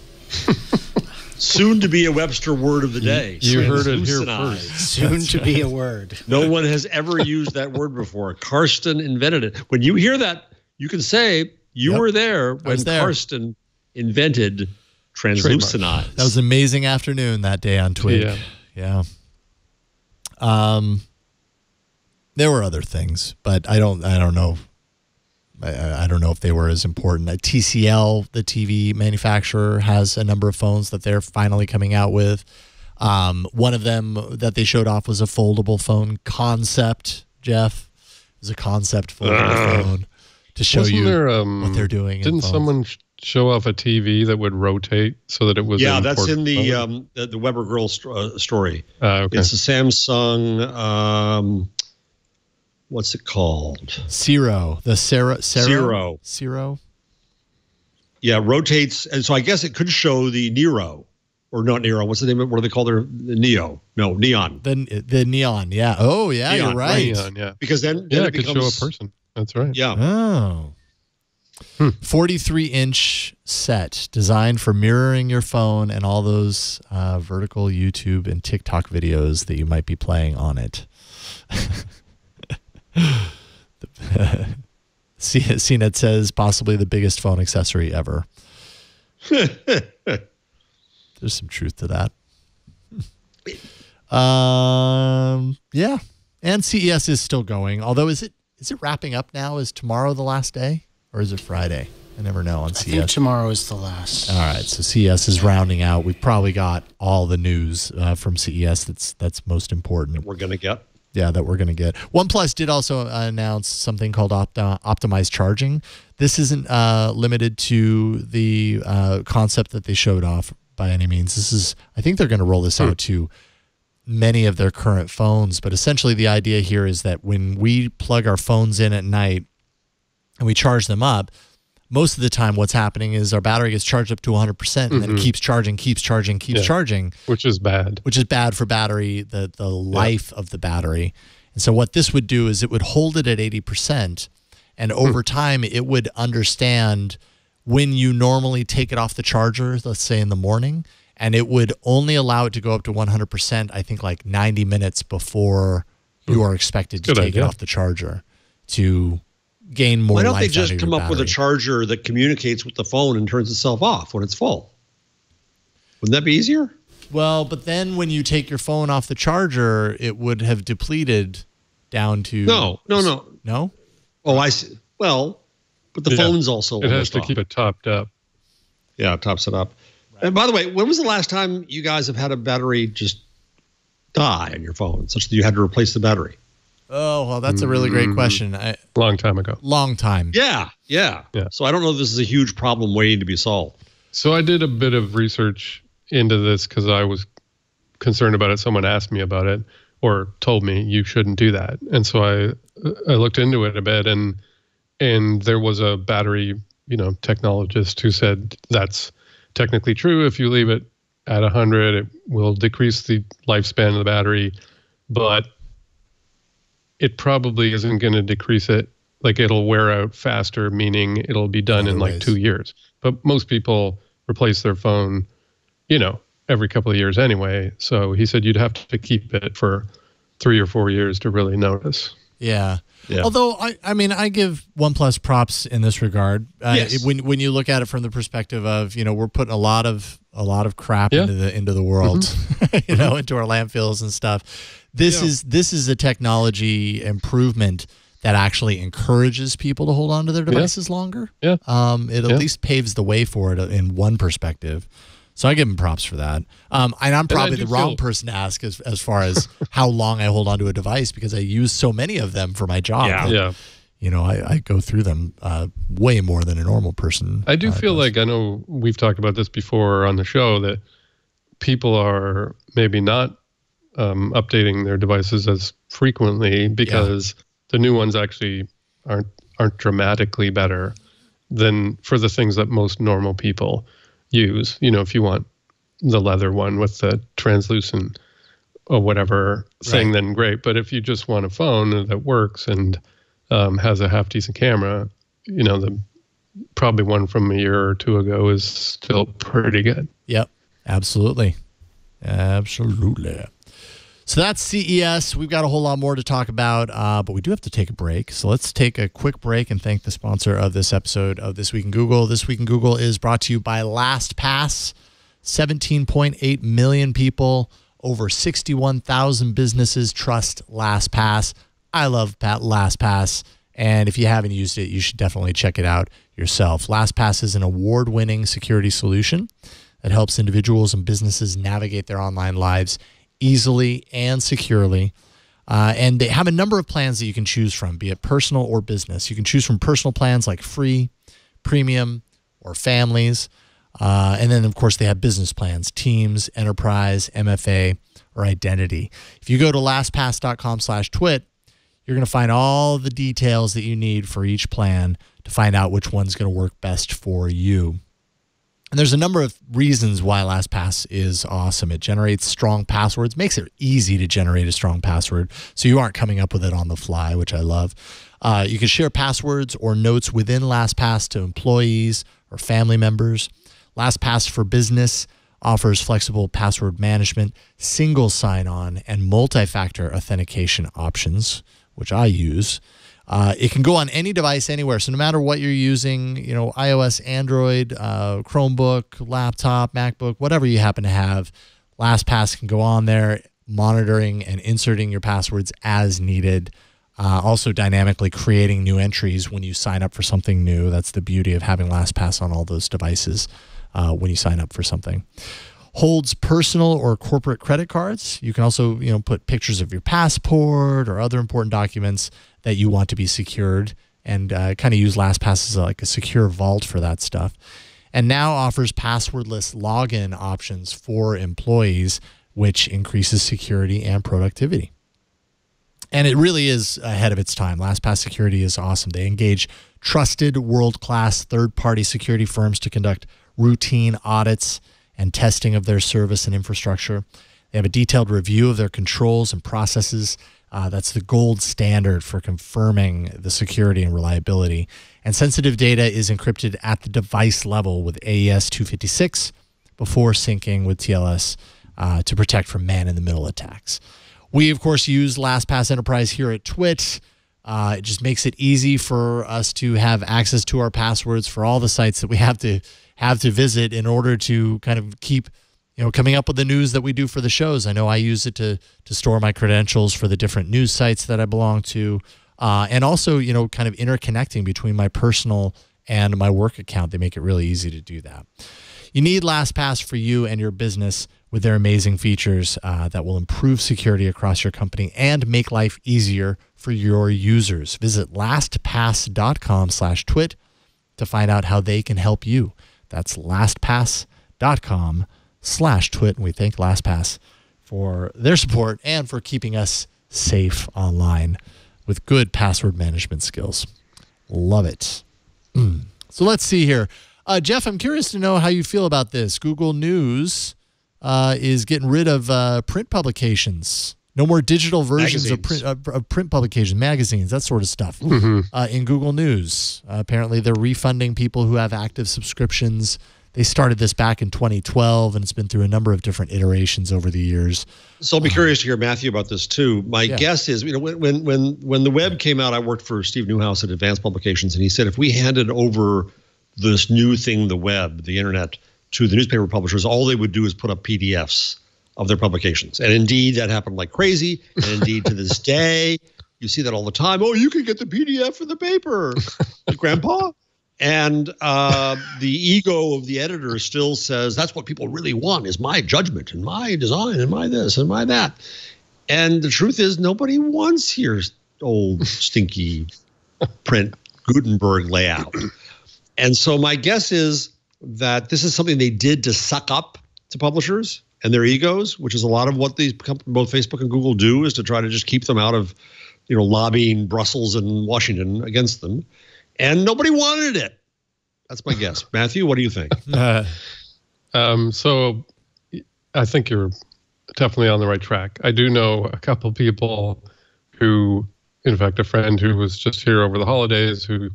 Soon to be a Webster word of the day. You heard it here first. Soon to be a word. No one has ever used that word before. Karsten invented it. When you hear that, you can say you were there when Karsten invented Translucentized. That was an amazing afternoon that day on Twit. Yeah. There were other things, but I don't know. I don't know if they were as important. TCL, the TV manufacturer, has a number of phones that they're finally coming out with. One of them that they showed off was a foldable phone concept, Jeff. It was a concept foldable phone to show you what they're doing. Didn't someone show off a TV that would rotate so that it was? Yeah, that's in the Weber Girl story. Okay. It's a Samsung. What's it called? Zero. The Zero. Zero. Yeah, rotates, and so I guess it could show the Nero, or not Nero. What's the name? What do they call their Neo? No, Neon. The Neon. Yeah. Oh, yeah. Neon, you're right. Neon, yeah. Because then it could show a person. That's right. Yeah. Oh. 43-inch set designed for mirroring your phone and all those vertical YouTube and TikTok videos that you might be playing on it. CNET says possibly the biggest phone accessory ever. There's some truth to that. Yeah. And CES is still going. Although is it wrapping up now? Is tomorrow the last day? Or is it Friday? I never know on I CES. think tomorrow is the last. All right, so CES is rounding out. We've probably got all the news from CES that's most important. We're going to get. Yeah, that we're going to get. OnePlus did also announce something called optimized charging. This isn't limited to the concept that they showed off by any means. This is, I think they're going to roll this out to many of their current phones. But essentially the idea here is that when we plug our phones in at night and we charge them up, most of the time what's happening is our battery gets charged up to 100% and then it keeps charging, charging. Which is bad. Which is bad for battery, the life of the battery. And so what this would do is it would hold it at 80%, and over time it would understand when you normally take it off the charger, let's say in the morning, and it would only allow it to go up to 100%, I think like 90 minutes before you are expected to take it off the charger to gain more life. Why don't they just out of come your up with a battery. charger that communicates with the phone and turns itself off when it's full? Wouldn't that be easier? Well, but then when you take your phone off the charger, it would have depleted down to... No. No? Oh, I see. Well, but the phone's also It has to off. keep it topped up. Yeah, it tops it up. Right. And by the way, when was the last time you guys have had a battery just die on your phone, such that you had to replace the battery? Oh, well, that's a really great question. Long time ago. Long time. Yeah. So I don't know if this is a huge problem waiting to be solved. So I did a bit of research into this because I was concerned about it. Someone asked me about it or told me you shouldn't do that. And so I looked into it a bit, and there was a battery, technologist who said that's technically true. If you leave it at 100, it will decrease the lifespan of the battery, but it probably isn't going to decrease it. Like, it'll wear out faster, meaning it'll be done in like 2 years. But most people replace their phone, every couple of years anyway. So he said you'd have to keep it for 3 or 4 years to really notice. Yeah. Although I give OnePlus props in this regard. Yes. When you look at it from the perspective of, we're putting a lot of crap into the world, into our landfills and stuff. This is a technology improvement that actually encourages people to hold on to their devices longer. Yeah. It at least paves the way for it in one perspective. So I give him props for that. And I'm probably the wrong person to ask as far as how long I hold on to a device, because I use so many of them for my job. Yeah. I go through them way more than a normal person. I do feel like, I know we've talked about this before on the show, that people are maybe not updating their devices as frequently because the new ones actually aren't dramatically better than for the things that most normal people use. If you want the leather one with the translucent or whatever thing, then great. But if you just want a phone that works and has a half decent camera, the probably one from a year or two ago is still pretty good. Yep, absolutely. So that's CES. We've got a whole lot more to talk about, but we do have to take a break. So let's take a quick break and thank the sponsor of this episode of This Week in Google. This Week in Google is brought to you by Lastpass. 17.8 million people, over 61,000 businesses trust Lastpass. I love Lastpass, and if you haven't used it, you should definitely check it out yourself. Lastpass is an award-winning security solution that helps individuals and businesses navigate their online lives easily and securely. And they have a number of plans that you can choose from, be it personal or business. You can choose from personal plans like free, premium, or families. And then, of course, they have business plans, teams, enterprise, MFA, or identity. If you go to lastpass.com/twit, you're going to find all the details that you need for each plan to find out which one's going to work best for you. And there's a number of reasons why LastPass is awesome. It generates strong passwords, makes it easy to generate a strong password, so you aren't coming up with it on the fly, which I love. You can share passwords or notes within LastPass to employees or family members. LastPass for Business offers flexible password management, single sign-on, and multi-factor authentication options, which I use. It can go on any device anywhere. So no matter what you're using, iOS, Android, Chromebook, laptop, MacBook, whatever you happen to have, LastPass can go on there, monitoring and inserting your passwords as needed. Also dynamically creating new entries when you sign up for something new. That's the beauty of having LastPass on all those devices when you sign up for something. Holds personal or corporate credit cards. You can also, put pictures of your passport or other important documents that you want to be secured, and kind of use LastPass as like a secure vault for that stuff. And now offers passwordless login options for employees, which increases security and productivity. And it really is ahead of its time. LastPass security is awesome. They engage trusted world-class third-party security firms to conduct routine audits and testing of their service and infrastructure. They have a detailed review of their controls and processes. That's the gold standard for confirming the security and reliability. And sensitive data is encrypted at the device level with AES 256 before syncing with TLS to protect from man-in-the-middle attacks. We, of course, use LastPass Enterprise here at Twit. It just makes it easy for us to have access to our passwords for all the sites that we have to visit in order to kind of keep, coming up with the news that we do for the shows. I know I use it to store my credentials for the different news sites that I belong to, and also, kind of interconnecting between my personal and my work account. They make it really easy to do that. You need LastPass for you and your business with their amazing features that will improve security across your company and make life easier for your users. Visit lastpass.com/twit to find out how they can help you. That's lastpass.com/twit. And we thank LastPass for their support and for keeping us safe online with good password management skills. Love it. So let's see here. Jeff, I'm curious to know how you feel about this. Google News is getting rid of print publications. No more digital versions of print publications, magazines, that sort of stuff in Google News. Apparently, they're refunding people who have active subscriptions. They started this back in 2012, and it's been through a number of different iterations over the years. So I'll be curious to hear Mathew about this too. My guess is, when the web came out, I worked for Steve Newhouse at Advanced Publications, and he said if we handed over this new thing, the web, the internet, to the newspaper publishers, all they would do is put up PDFs of their publications. And indeed, that happened like crazy. And indeed, to this day, you see that all the time. Oh, you can get the PDF for the paper, Grandpa. And the ego of the editor still says, that's what people really want, is my judgment and my design and my this and my that. And the truth is, nobody wants your old stinky print Gutenberg layout. And so my guess is that this is something they did to suck up to publishers and their egos, which is a lot of what these both Facebook and Google do, is to try to just keep them out of, lobbying Brussels and Washington against them. And nobody wanted it. That's my guess. Mathew, what do you think? So I think you're definitely on the right track. I do know a couple people who, in fact, a friend who was just here over the holidays who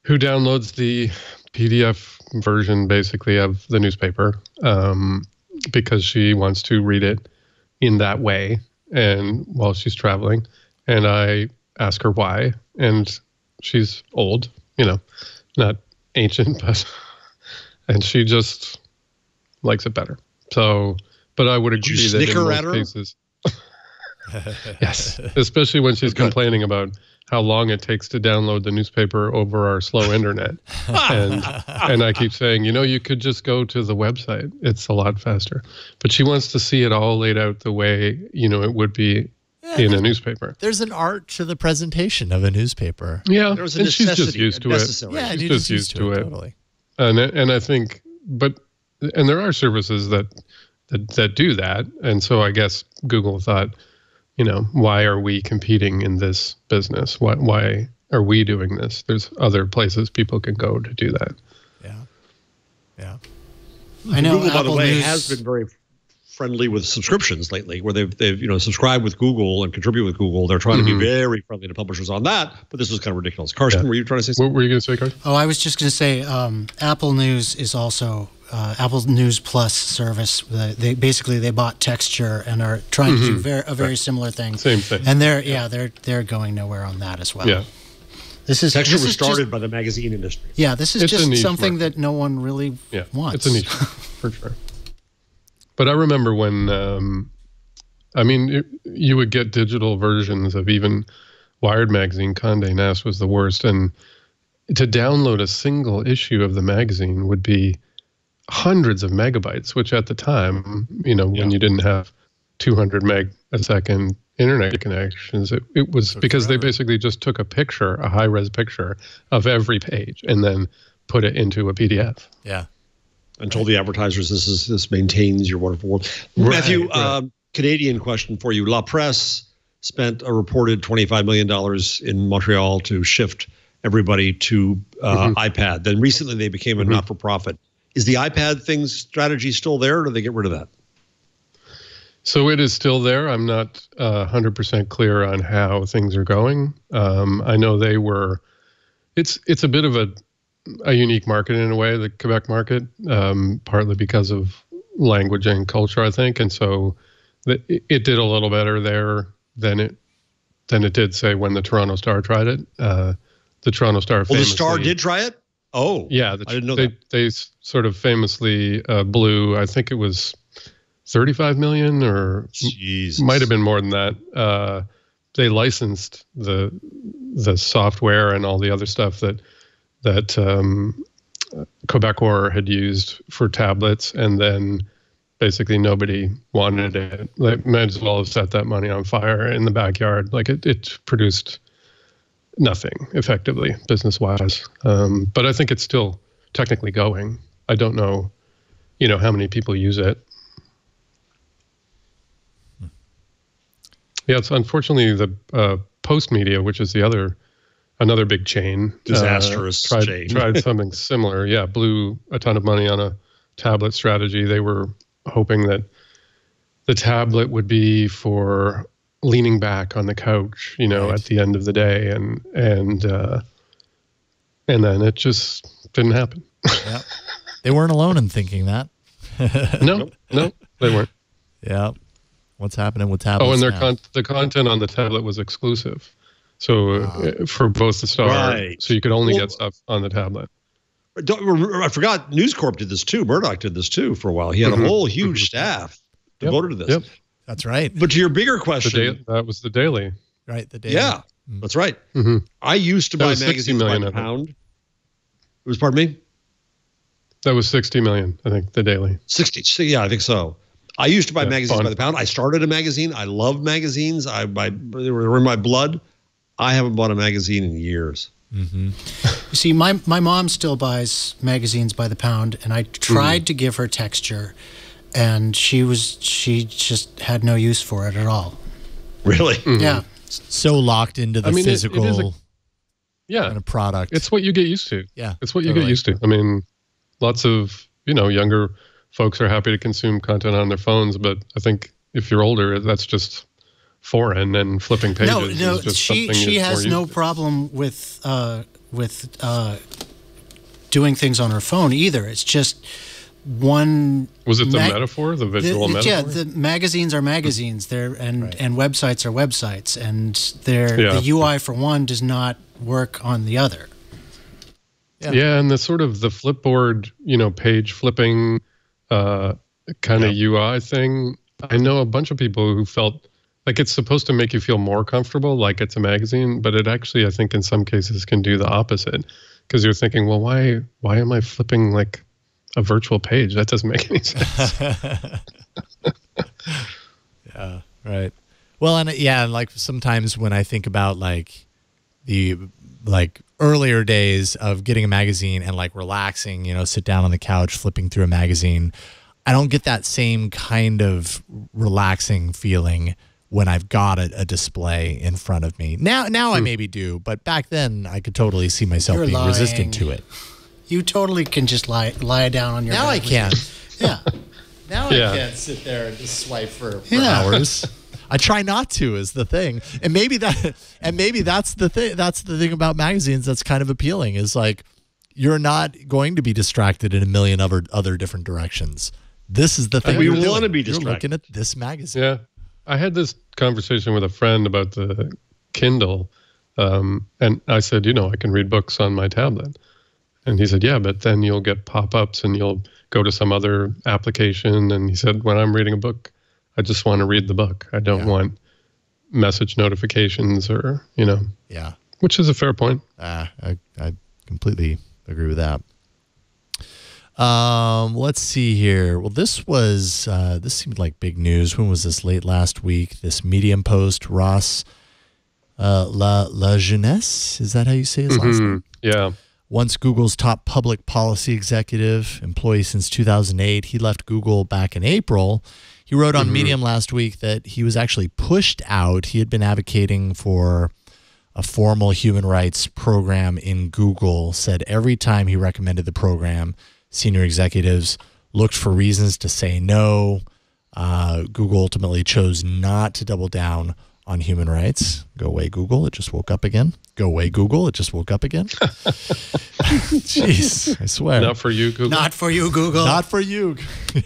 downloads the PDF version basically of the newspaper because she wants to read it in that way and while she's traveling. And I ask her why, and she's old, not ancient, and she just likes it better. So, but I would agree that in most cases, yes, especially when she's complaining about how long it takes to download the newspaper over our slow internet. And I keep saying, you could just go to the website. It's a lot faster. But she wants to see it all laid out the way, it would be in a newspaper. There's an art to the presentation of a newspaper. Yeah, There's a and she's just necessity, used to it. Yeah, she's just used to it. Totally. And I think, and there are services that do that. And so I guess Google thought, why are we competing in this business? Why are we doing this? There's other places people can go to do that. Yeah. I know Google, by the Apple way, News has been very friendly with subscriptions lately, where they've subscribed with Google and contribute with Google. They're trying to be very friendly to publishers on that, but this was kind of ridiculous. Karsten, were you trying to say something? What were you going to say, Karsten? Oh, I was just going to say Apple News is also Apple News Plus service. They bought Texture and are trying to do a very similar thing. Same thing. And they're going nowhere on that as well. Yeah. Texture was started by the magazine industry. Yeah, this is just something that no one really wants. It's a niche for sure. But I remember when, you would get digital versions of even Wired magazine, Condé Nast was the worst. And to download a single issue of the magazine would be hundreds of megabytes, which at the time, when you didn't have 200 meg a second internet connections, it was because they basically just took a high-res picture of every page and then put it into a PDF. Yeah. And told the advertisers this maintains your wonderful world. Right, Matthew, Canadian question for you. La Presse spent a reported $25 million in Montreal to shift everybody to iPad. Then recently they became a not-for-profit. Is the iPad strategy still there, or did they get rid of that? So it is still there. I'm not 100% clear on how things are going. I know they were. It's a bit of a unique market in a way, the Quebec market, partly because of language and culture, I think, and so it did a little better there than it did, say, when the Toronto Star tried it. The Toronto Star. Well, the Star did try it. Oh, yeah, I didn't know that. They sort of famously blew. I think it was 35 million, or might have been more than that. They licensed the software and all the other stuff that Quebecor had used for tablets, and then basically nobody wanted it. Like, might as well have set that money on fire in the backyard. Like it produced nothing effectively business-wise. But I think it's still technically going. I don't know, how many people use it. Yeah, it's unfortunately the Post Media, which is another big chain, disastrous chain, tried something similar. Yeah, blew a ton of money on a tablet strategy. They were hoping that the tablet would be for leaning back on the couch, at the end of the day, and then it just didn't happen. Yeah, they weren't alone in thinking that. No, they weren't. Yeah, what's happening with tablets? Oh, and the content on the tablet was exclusive, so for both the Star, right. So you could only get stuff on the tablet. I forgot News Corp did this too. Murdoch did this too for a while. He had a whole huge staff devoted to this. Yep. That's right. But to your bigger question, that was the Daily. Right, the Daily. Yeah, that's right. I used to buy magazines by the pound. It was, pardon me? That was 60 million, I think, the Daily. 60, yeah, I think so. I used to buy magazines by the pound. I started a magazine. I love magazines. They were in my blood. I haven't bought a magazine in years. You see, my mom still buys magazines by the pound, and I tried to give her Texture, and she just had no use for it at all. Really? Yeah. So locked into the physical kind of product. It's what you get used to. Yeah. It's what you get used to. I mean, lots of, younger folks are happy to consume content on their phones, but I think if you're older, that's just foreign, and flipping pages. No, is just she has no problem with doing things on her phone either. It's just one. Was it the metaphor, the visual metaphor? Yeah, the magazines are magazines. And websites are websites, and the UI for one does not work on the other. Yeah, and the sort of the Flipboard, page flipping kind of UI thing. I know a bunch of people who felt like it's supposed to make you feel more comfortable, like it's a magazine, but it actually, I think, in some cases can do the opposite, because you're thinking, well, why am I flipping like a virtual page? That doesn't make any sense. Yeah, right. Well, and like sometimes when I think about like the earlier days of getting a magazine and like relaxing, sit down on the couch, flipping through a magazine, I don't get that same kind of relaxing feeling when I've got a display in front of me. Now I maybe do, but back then I could totally see myself being resistant to it. You totally can just lie down on your Now I can. Yeah. Now I can't sit there and just swipe for hours. I try not to, is the thing. And maybe that's the thing. That's the thing about magazines that's kind of appealing, is like you're not going to be distracted in a million other different directions. This is the thing. We want to be distracted. You're looking at this magazine. Yeah. I had this conversation with a friend about the Kindle, and I said, I can read books on my tablet. And he said, yeah, but then you'll get pop-ups and you'll go to some other application. And he said, when I'm reading a book, I just want to read the book. I don't want message notifications or, Yeah. Which is a fair point. I completely agree with that. Let's see here. Well, this seemed like big news. When was this? Late last week. This Medium post, Ross La Jeunesse. Is that how you say his last name? Yeah. Once Google's top public policy executive, employee since 2008, he left Google back in April. He wrote on Medium last week that he was actually pushed out. He had been advocating for a formal human rights program in Google, said every time he recommended the program, senior executives looked for reasons to say no. Google ultimately chose not to double down on human rights. Go away, Google. It just woke up again. Go away, Google. It just woke up again. Jeez, I swear. Not for you, Google. Not for you, Google. Not for you.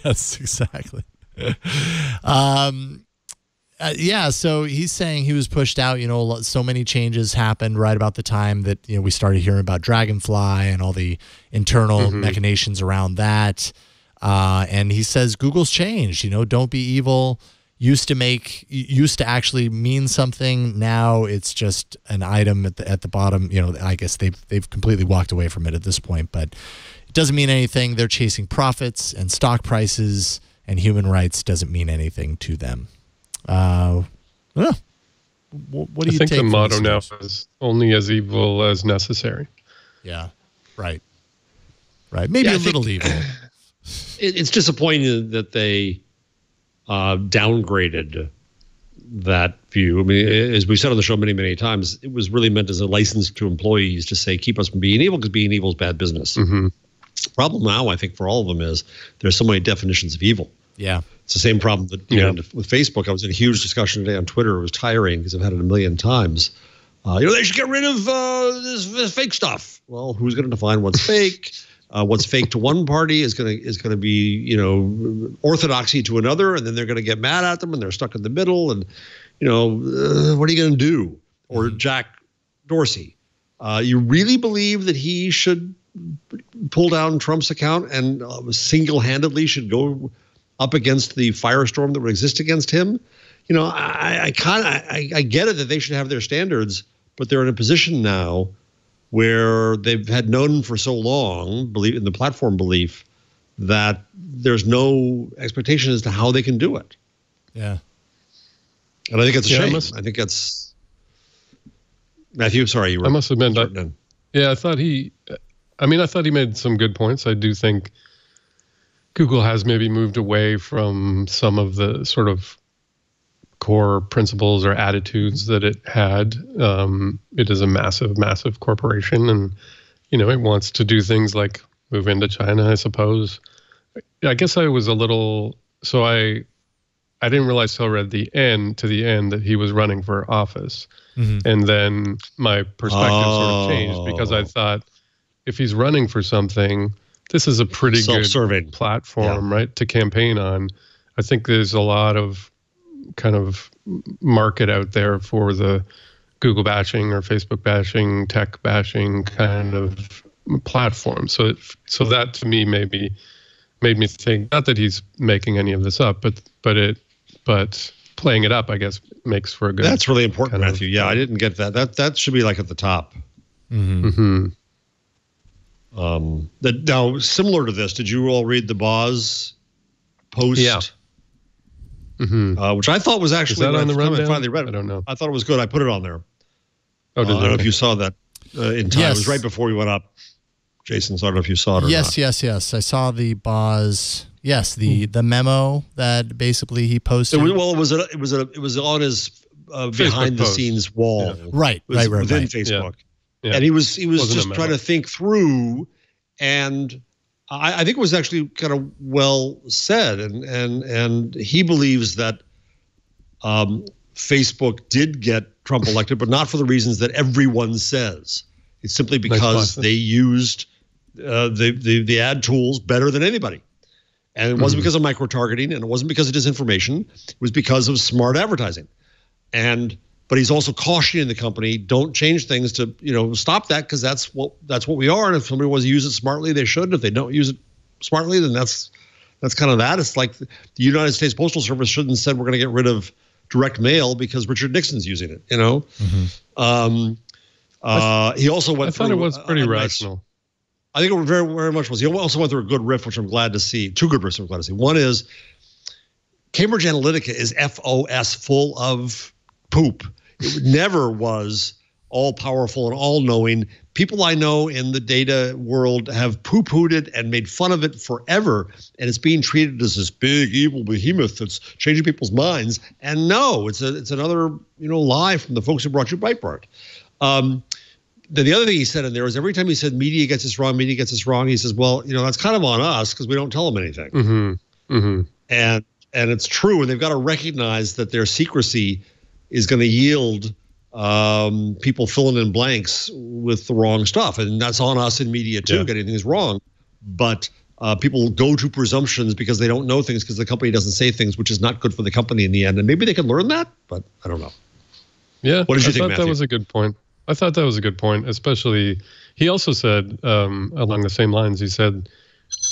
Yes, exactly. Yeah, so he's saying he was pushed out. So many changes happened right about the time that we started hearing about Dragonfly and all the internal machinations around that. And he says Google's changed. Don't be evil. Used to actually mean something. Now it's just an item at the bottom. I guess they've completely walked away from it at this point. But it doesn't mean anything. They're chasing profits and stock prices, and human rights doesn't mean anything to them. What do you think take the from motto this now news? is only as evil as necessary. Yeah, right. Maybe a little evil. It's disappointing that they downgraded that view. I mean, as we've said on the show many, many times, it was really meant as a license to employees to say, keep us from being evil, because being evil is bad business. The problem now, I think, for all of them is there's so many definitions of evil. Yeah. It's the same problem that with Facebook. I was in a huge discussion today on Twitter. It was tiring because I've had it a million times. They should get rid of this fake stuff. Well, who's going to define what's fake? What's fake to one party is going to be orthodoxy to another, and then they're going to get mad at them, and they're stuck in the middle. And what are you going to do? Or Jack Dorsey, you really believe that he should pull down Trump's account and single-handedly should go up against the firestorm that would exist against him? I get it that they should have their standards, but they're in a position now where they've had known for so long, believe in the platform belief, that there's no expectation as to how they can do it. Yeah. And I think it's a shame. I think that's Mathew. Sorry, you were. I must admit that. Yeah, I thought he made some good points. I do think Google has maybe moved away from some of the sort of core principles or attitudes that it had. It is a massive, massive corporation, and it wants to do things like move into China, I suppose. I guess I was a little I didn't realize till I read the end that he was running for office, and then my perspective sort of changed because I thought if he's running for something, this is a pretty good platform, right, to campaign on. I think there's a lot of kind of market out there for the Google bashing or Facebook bashing, tech bashing kind of platform. So that to me made me think, not that he's making any of this up, but playing it up, I guess, makes for a good. That's really important, Mathew. Yeah, I didn't get that. That should be like at the top. Now, similar to this, did you all read the Boz post? Yeah. Which I thought was actually on the rundown? I finally read it. I don't know. I thought it was good. I put it on there. Oh, did I don't know if you saw that in time. Yes. It was right before we went up, Jason. So I don't know if you saw it or not. Yes. I saw the Boz. Yes, the memo that basically he posted. It was on his behind the scenes wall. Yeah. Right. Within Facebook. Yeah. And he was just trying to think through, and I think it was actually kind of well said, and he believes that Facebook did get Trump elected, but not for the reasons that everyone says. It's simply because they used the ad tools better than anybody. And it wasn't because of micro-targeting, and it wasn't because of disinformation. It was because of smart advertising. But he's also cautioning the company, don't change things to, stop that, because that's what we are. And if somebody wants to use it smartly, they should. If they don't use it smartly, then that's kind of that. It's like the United States Postal Service shouldn't have said we're going to get rid of direct mail because Richard Nixon's using it. He also went through. I thought it was pretty rational. I think it very, very much was. He also went through a good riff, which I'm glad to see. Two good riffs I'm glad to see. One is Cambridge Analytica is FOS, full of poop. It never was all powerful and all knowing. People I know in the data world have poo-pooed it and made fun of it forever, and it's being treated as this big evil behemoth that's changing people's minds. And no, it's another lie from the folks who brought you Breitbart. Then the other thing he said in there is every time he said media gets this wrong, he says, well, that's kind of on us because we don't tell them anything. Mm-hmm. Mm-hmm. And it's true, and they've got to recognize that their secrecy is going to yield people filling in blanks with the wrong stuff. And that's on us in media too, getting things wrong. But people go to presumptions because they don't know things because the company doesn't say things, which is not good for the company in the end. And maybe they can learn that, but I don't know. Yeah, what did you think, Matthew? That was a good point. I thought that was a good point, especially he also said along the same lines, he said,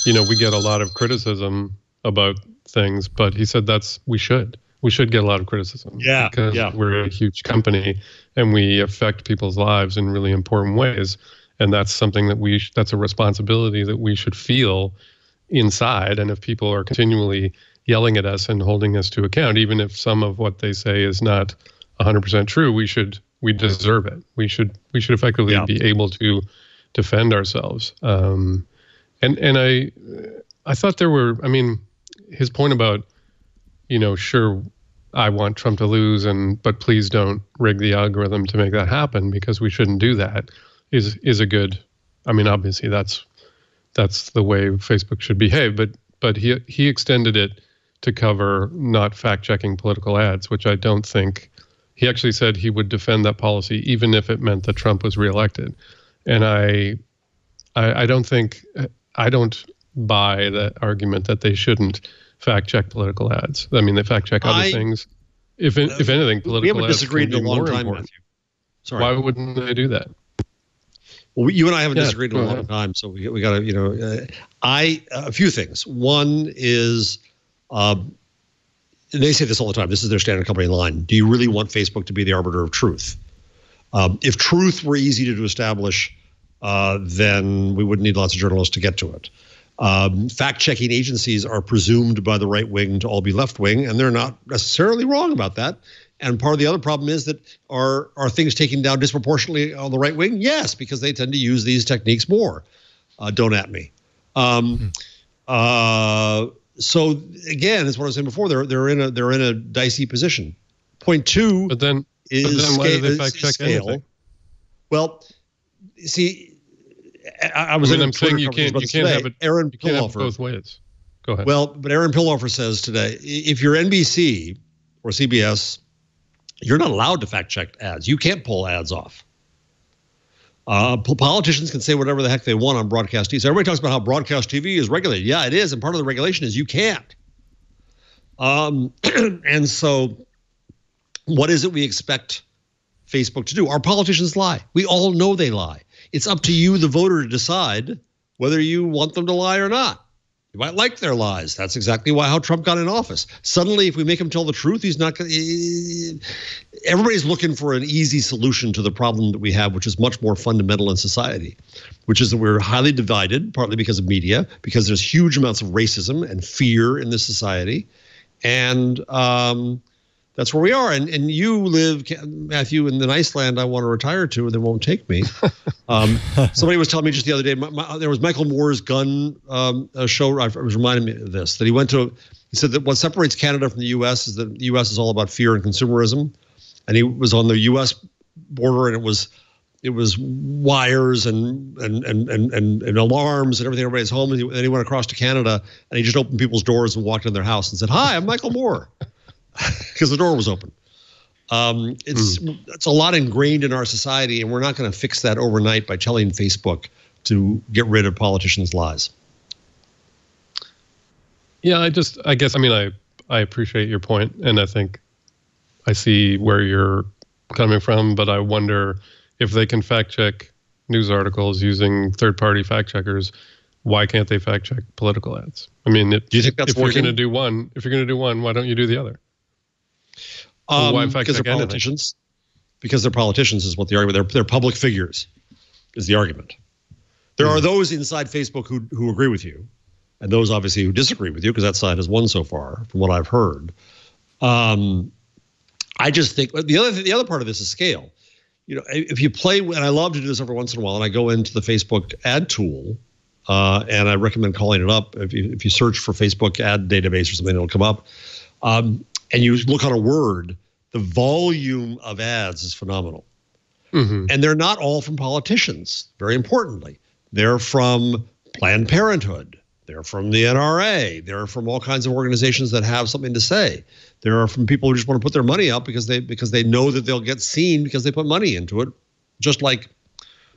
we get a lot of criticism about things, but he said we should get a lot of criticism because we're a huge company and we affect people's lives in really important ways. And that's something that that's a responsibility that we should feel inside. And if people are continually yelling at us and holding us to account, even if some of what they say is not 100% true, we deserve it. We should effectively be able to defend ourselves. And I thought his point about, sure, I want Trump to lose, but please don't rig the algorithm to make that happen because we shouldn't do that is a good. Obviously that's the way Facebook should behave. But he extended it to cover not fact checking political ads, which I don't think. He actually said he would defend that policy even if it meant that Trump was reelected. And I don't buy that argument that they shouldn't fact check political ads. They fact check other things. If anything, political ads. We haven't disagreed in a long time, Matthew. Sorry. Why wouldn't they do that? Well, you and I haven't disagreed in a long time, so we got to a few things. One is. They say this all the time. This is their standard company line. Do you really want Facebook to be the arbiter of truth? If truth were easy to establish, then we wouldn't need lots of journalists to get to it. Fact-checking agencies are presumed by the right wing to all be left wing, and they're not necessarily wrong about that. And part of the other problem is that are things taken down disproportionately on the right wing? Yes, because they tend to use these techniques more. Don't at me. So again, as what I was saying before, they're in a dicey position. Point two, but then why do they fact check anything? Well, see, I'm saying you can't have it. Aaron you can't have Pillhofer, it both ways. Go ahead. Well, but Aaron Pillhofer says today, if you're NBC or CBS, you're not allowed to fact check ads. You can't pull ads off. Politicians can say whatever the heck they want on broadcast TV. So everybody talks about how broadcast TV is regulated. Yeah, it is. And part of the regulation is you can't. And so what is it we expect Facebook to do? Our politicians lie. We all know they lie. It's up to you, the voter, to decide whether you want them to lie or not. You might like their lies. That's exactly how Trump got in office. Suddenly, if we make him tell the truth, he's not going to. Everybody's looking for an easy solution to the problem that we have, which is much more fundamental in society, which is that we're highly divided, partly because of media, because there's huge amounts of racism and fear in this society. And that's where we are. And you live, Mathew, in the nice land I want to retire to, and they won't take me. Somebody was telling me just the other day, there was Michael Moore's gun show. I was reminding me of this, that he said that what separates Canada from the U.S. is that the U.S. is all about fear and consumerism. And he was on the U.S. border, and it was wires and alarms and everything. Everybody's home. And then he went across to Canada, and he just opened people's doors and walked in their house and said, "Hi, I'm Michael Moore," because the door was open. It's a lot ingrained in our society, and we're not going to fix that overnight by telling Facebook to get rid of politicians' lies. Yeah, I appreciate your point, and I think I see where you're coming from, but I wonder if they can fact check news articles using third-party fact checkers, why can't they fact check political ads? Do you think that's if you're going to do one, why don't you do the other? Why fact because check they're anything? politicians. Because they're politicians is what the argument. They're public figures, is the argument. There are those inside Facebook who agree with you, and those obviously who disagree with you, because that side has won so far, from what I've heard. I just think the other part of this is scale. You know, if you play, and I love to do this every once in a while, and I go into the Facebook ad tool, and I recommend calling it up. If you search for Facebook ad database or something, it'll come up. And you look on a word, the volume of ads is phenomenal. And they're not all from politicians, very importantly. They're from Planned Parenthood. They're from the NRA. They're from all kinds of organizations that have something to say. They're from people who just want to put their money up because they know that they'll get seen because they put money into it. Just like,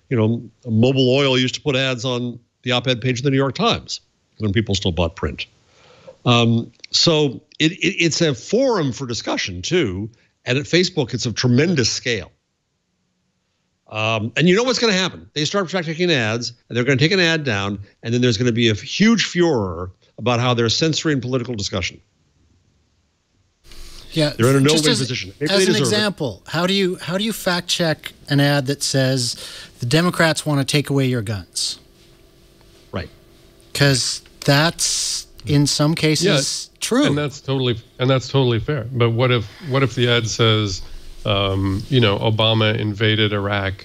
you know, Mobil Oil used to put ads on the op-ed page of the New York Times when people still bought print. So it's a forum for discussion too. And at Facebook, it's of tremendous scale. And you know what's going to happen? They start taking ads, and they're going to take an ad down, and then there's going to be a huge furor about how they're censoring political discussion. Yeah, they're in a no-win position. As an example, how do you fact check an ad that says the Democrats want to take away your guns? Right. Because that's in some cases true, and that's totally fair. But what if the ad says, you know, Obama invaded Iraq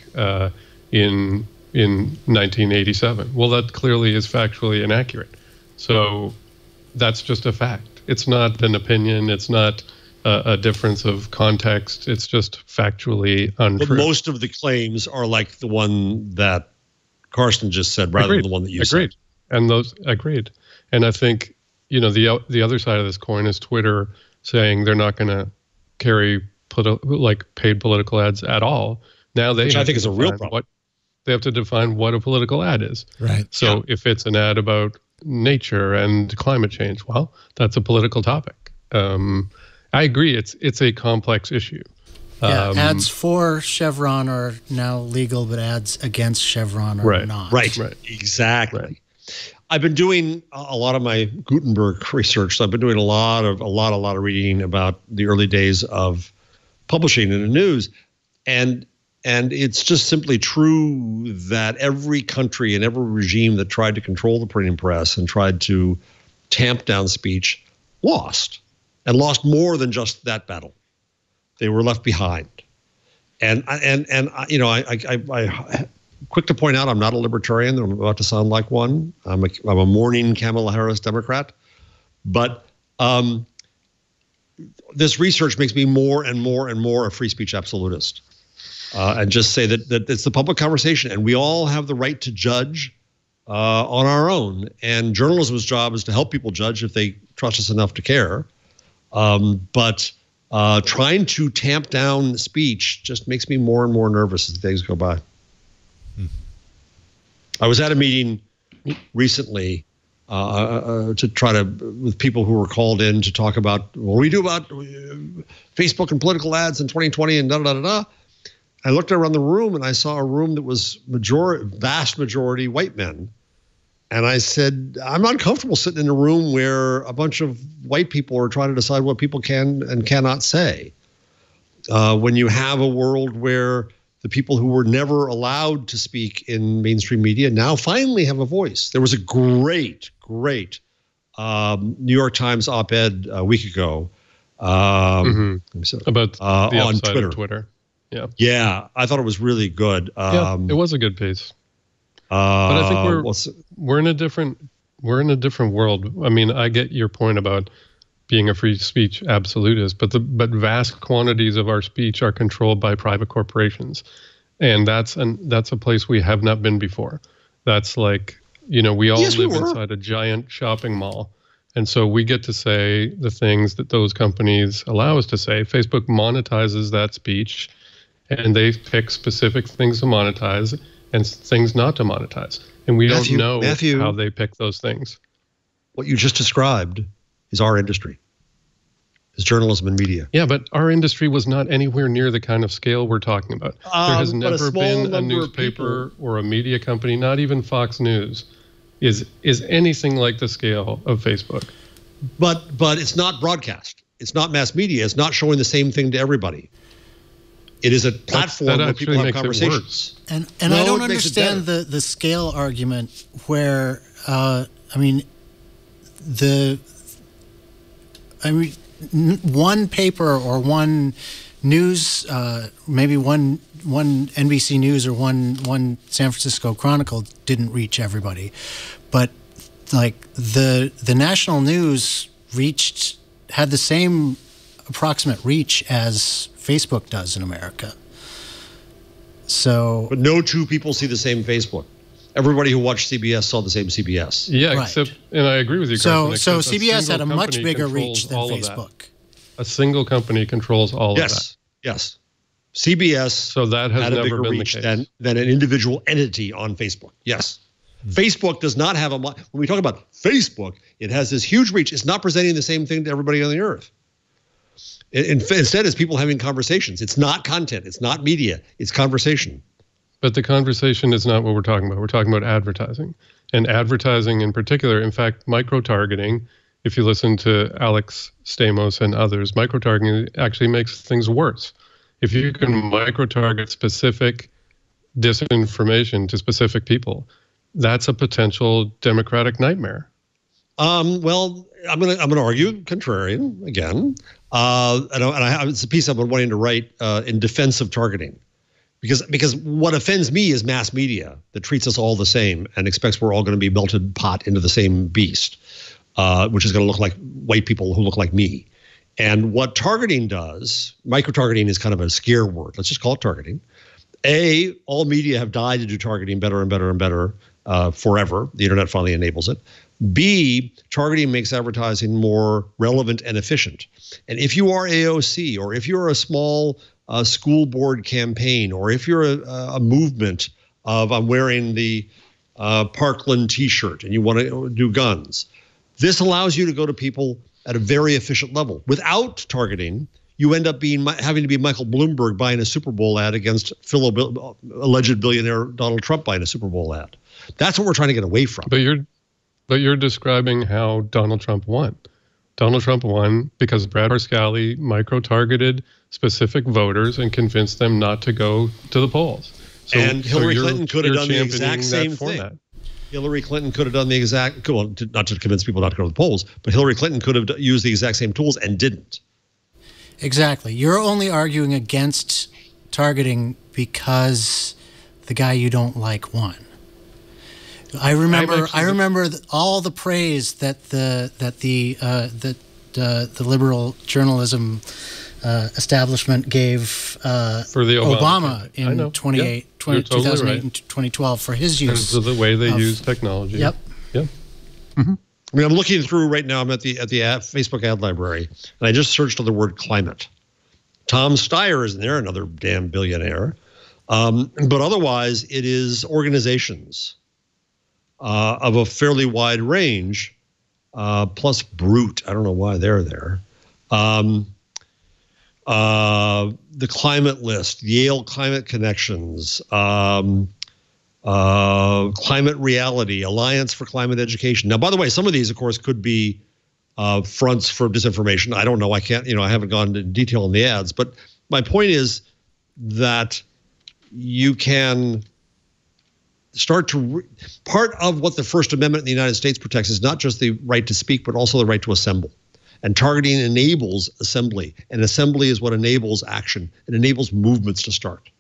in 1987? Well, that clearly is factually inaccurate. So that's just a fact. It's not an opinion. It's not a difference of context. It's just factually untrue. But most of the claims are like the one that Carsten just said, rather than the one that you said. Agreed. And I think, you know, the other side of this coin is Twitter saying they're not going to carry paid political ads at all. Now which I think is a real problem. They have to define what a political ad is. Right. So if it's an ad about nature and climate change, well, that's a political topic. I agree. It's a complex issue. Yeah, ads for Chevron are now legal, but ads against Chevron are not. Right. Exactly. Right. I've been doing a lot of my Gutenberg research. So I've been doing a lot of reading about the early days of publishing in the news, and it's just simply true that every country and every regime that tried to control the printing press and tried to tamp down speech lost more than just that battle. They were left behind, and you know, I quick to point out, I'm not a libertarian. I'm about to sound like one. I'm a mourning Kamala Harris Democrat, but this research makes me more and more a free speech absolutist, and just say that it's the public conversation, and we all have the right to judge on our own. And journalism's job is to help people judge if they trust us enough to care. But trying to tamp down speech just makes me more and more nervous as the days go by. I was at a meeting recently to try to, with people who were called in to talk about what we do about Facebook and political ads in 2020 and da-da-da-da-da. I looked around the room and I saw a room that was vast majority white men. And I said, I'm not comfortable sitting in a room where a bunch of white people are trying to decide what people can and cannot say. When you have a world where the people who were never allowed to speak in mainstream media now finally have a voice. There was a great New York Times op-ed a week ago about the on Twitter. Yeah, I thought it was really good. It was a good piece. But I think we're in a different world. I mean, I get your point about being a free speech absolutist, but vast quantities of our speech are controlled by private corporations, and that's a place we have not been before. That's like, you know, we all live inside a giant shopping mall, and so we get to say the things that those companies allow us to say. Facebook monetizes that speech, and they pick specific things to monetize and things not to monetize, and we don't know how they pick those things. What you just described is our industry, is journalism and media. Yeah, but our industry was not anywhere near the kind of scale we're talking about. There has never been a newspaper or a media company, not even Fox News, is anything like the scale of Facebook. But it's not broadcast. It's not mass media. It's not showing the same thing to everybody. It is a platform where people have conversations. And I don't understand the scale argument where, one paper or one news, maybe one NBC News or one San Francisco Chronicle didn't reach everybody, but like the national news had the same approximate reach as Facebook does in America. So, but no two people see the same Facebook. Everybody who watched CBS saw the same CBS. Yeah, right. And I agree with you, Carson. So CBS had a much bigger reach than Facebook. A single company controls all of that. Yes. CBS had a bigger reach than an individual entity on Facebook. Yes. Facebook does not have when we talk about Facebook, it has this huge reach. It's not presenting the same thing to everybody on the earth. Instead, it's people having conversations. It's not content. It's not media. It's conversation. But the conversation is not what we're talking about. We're talking about advertising. And advertising in particular, in fact, micro-targeting, if you listen to Alex Stamos and others, micro-targeting actually makes things worse. If you can micro-target specific disinformation to specific people, that's a potential democratic nightmare. Well, I'm gonna argue contrarian again. It's a piece I've been wanting to write in defense of targeting, because what offends me is mass media that treats us all the same and expects we're all going to be melted pot into the same beast, which is going to look like white people who look like me. And what targeting does, micro-targeting is kind of a scare word. Let's just call it targeting. All media have died to do targeting better and better and better forever. The internet finally enables it. B, targeting makes advertising more relevant and efficient. And if you are AOC, or if you're a small school board campaign, or if you're a movement of I'm wearing the Parkland t-shirt and you want to do guns, this allows you to go to people at a very efficient level. Without targeting, you end up having to be Michael Bloomberg buying a Super Bowl ad against alleged billionaire Donald Trump buying a Super Bowl ad. That's what we're trying to get away from. But you're describing how Donald Trump won. Donald Trump won because Brad Parscale micro-targeted specific voters and convinced them not to go to the polls. And Hillary Clinton could have done the exact same thing. Hillary Clinton could have done the exact, well, not to convince people not to go to the polls, but Hillary Clinton could have used the exact same tools and didn't. Exactly. You're only arguing against targeting because the guy you don't like won. I remember all the praise that the liberal journalism establishment gave for the Obama in 2008 and 2012 for his use. Because of the way they use technology. Yep. Mm-hmm. I mean, I'm looking through right now. I'm at the Facebook ad library, and I just searched on the word climate. Tom Steyer is in there, another damn billionaire. But otherwise, it is organizations of a fairly wide range, plus Brute. I don't know why they're there. The Climate List, Yale Climate Connections, Climate Reality, Alliance for Climate Education. Now, by the way, some of these, of course, could be fronts for disinformation. I don't know. I can't, I haven't gone into detail on the ads. But my point is that you can start to part of what the First Amendment in the United States protects is not just the right to speak, but also the right to assemble. And targeting enables assembly, and assembly is what enables action. It enables movements to start.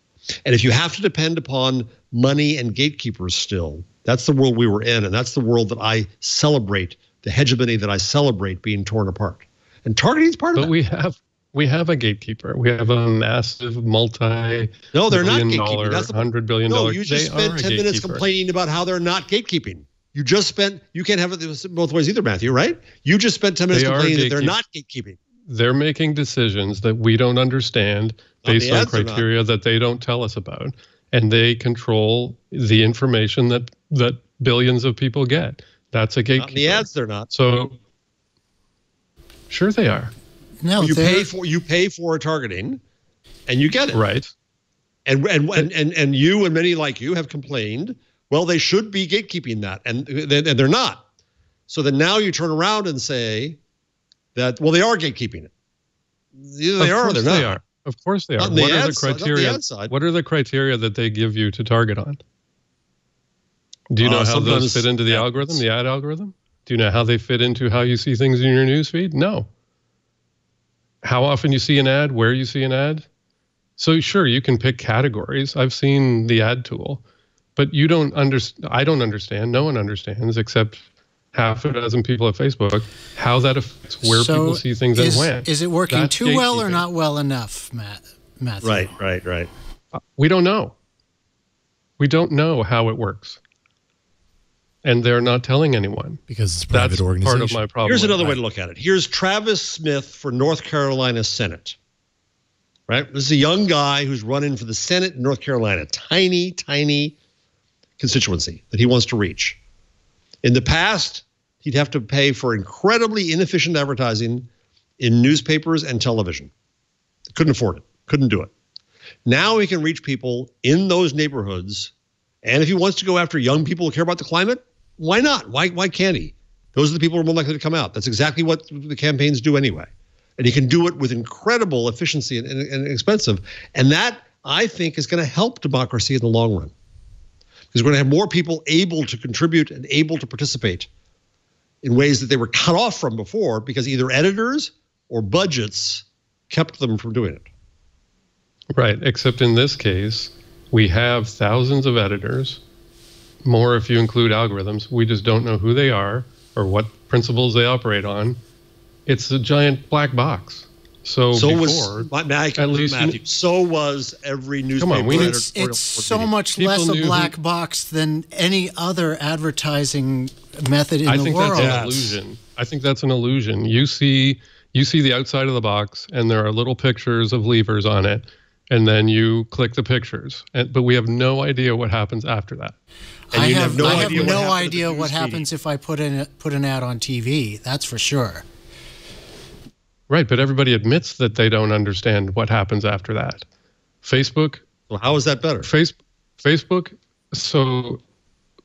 And if you have to depend upon money and gatekeepers still, that's the world we were in, and that's the world that I celebrate, the hegemony that I celebrate being torn apart. And targeting is part of that. But we have a gatekeeper. We have a massive No, they're not gatekeeping. That's $100 billion. No, you just spent 10 minutes complaining about how they're not gatekeeping. You can't have it both ways either, Matthew, right? You just spent 10 minutes complaining that they're not gatekeeping. They're making decisions that we don't understand based on criteria that they don't tell us about. And they control the information that billions of people get. That's a gatekeeper. Not in the ads, they're not. So, sure they are. No, you pay for targeting, and you get it. Right. And you and many like you have complained, well, they should be gatekeeping that, and they're not. So then now you turn around and say that, well, they are gatekeeping it. Either they are or they're not. They are. Of course they are. What are the criteria? What are the criteria that they give you to target on? Do you know how those fit into the algorithm, the ad algorithm? Do you know how they fit into how you see things in your newsfeed? No. How often you see an ad, where you see an ad? So sure, you can pick categories. I've seen the ad tool, but you don't understand. I don't understand. No one understands except half a dozen people at Facebook how that affects where people see things and when. Is it working too well or not well enough, Mathew? Right. We don't know. We don't know how it works. And they're not telling anyone. Because it's a private organization. That's part of my problem. Here's another way to look at it. Here's Travis Smith for North Carolina Senate. Right? This is a young guy who's running for the Senate in North Carolina. Tiny, tiny constituency that he wants to reach. In the past, he'd have to pay for incredibly inefficient advertising in newspapers and television. Couldn't afford it. Couldn't do it. Now he can reach people in those neighborhoods. And if he wants to go after young people who care about the climate, why not? Why can't he? Those are the people who are more likely to come out. That's exactly what the campaigns do anyway. And he can do it with incredible efficiency and expensive. And that, I think, is going to help democracy in the long run. Because we're going to have more people able to contribute and able to participate in ways that they were cut off from before because either editors or budgets kept them from doing it. Right, except in this case, we have thousands of editors, more if you include algorithms. We just don't know who they are or what principles they operate on. It's a giant black box. So was Matthew. So was every newspaper. It's so much less a black box than any other advertising method in the world. That's an illusion. I think that's an illusion. You see the outside of the box, and there are little pictures of levers on it, and then you click the pictures. But we have no idea what happens after that. And I have no idea what happens if I put an ad on TV. That's for sure. Right, but everybody admits that they don't understand what happens after that. Facebook. Well, how is that better? Facebook. So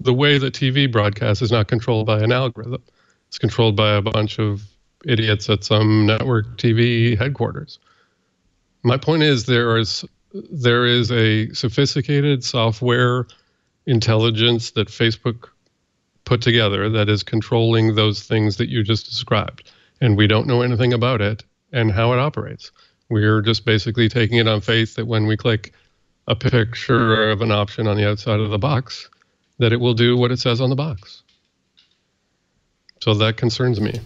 the way that TV broadcasts is not controlled by an algorithm. It's controlled by a bunch of idiots at some network TV headquarters. My point is there is a sophisticated software intelligence that Facebook put together that is controlling those things that you just described. And we don't know anything about it and how it operates. We're just basically taking it on faith that when we click a picture of an option on the outside of the box, that it will do what it says on the box. So that concerns me.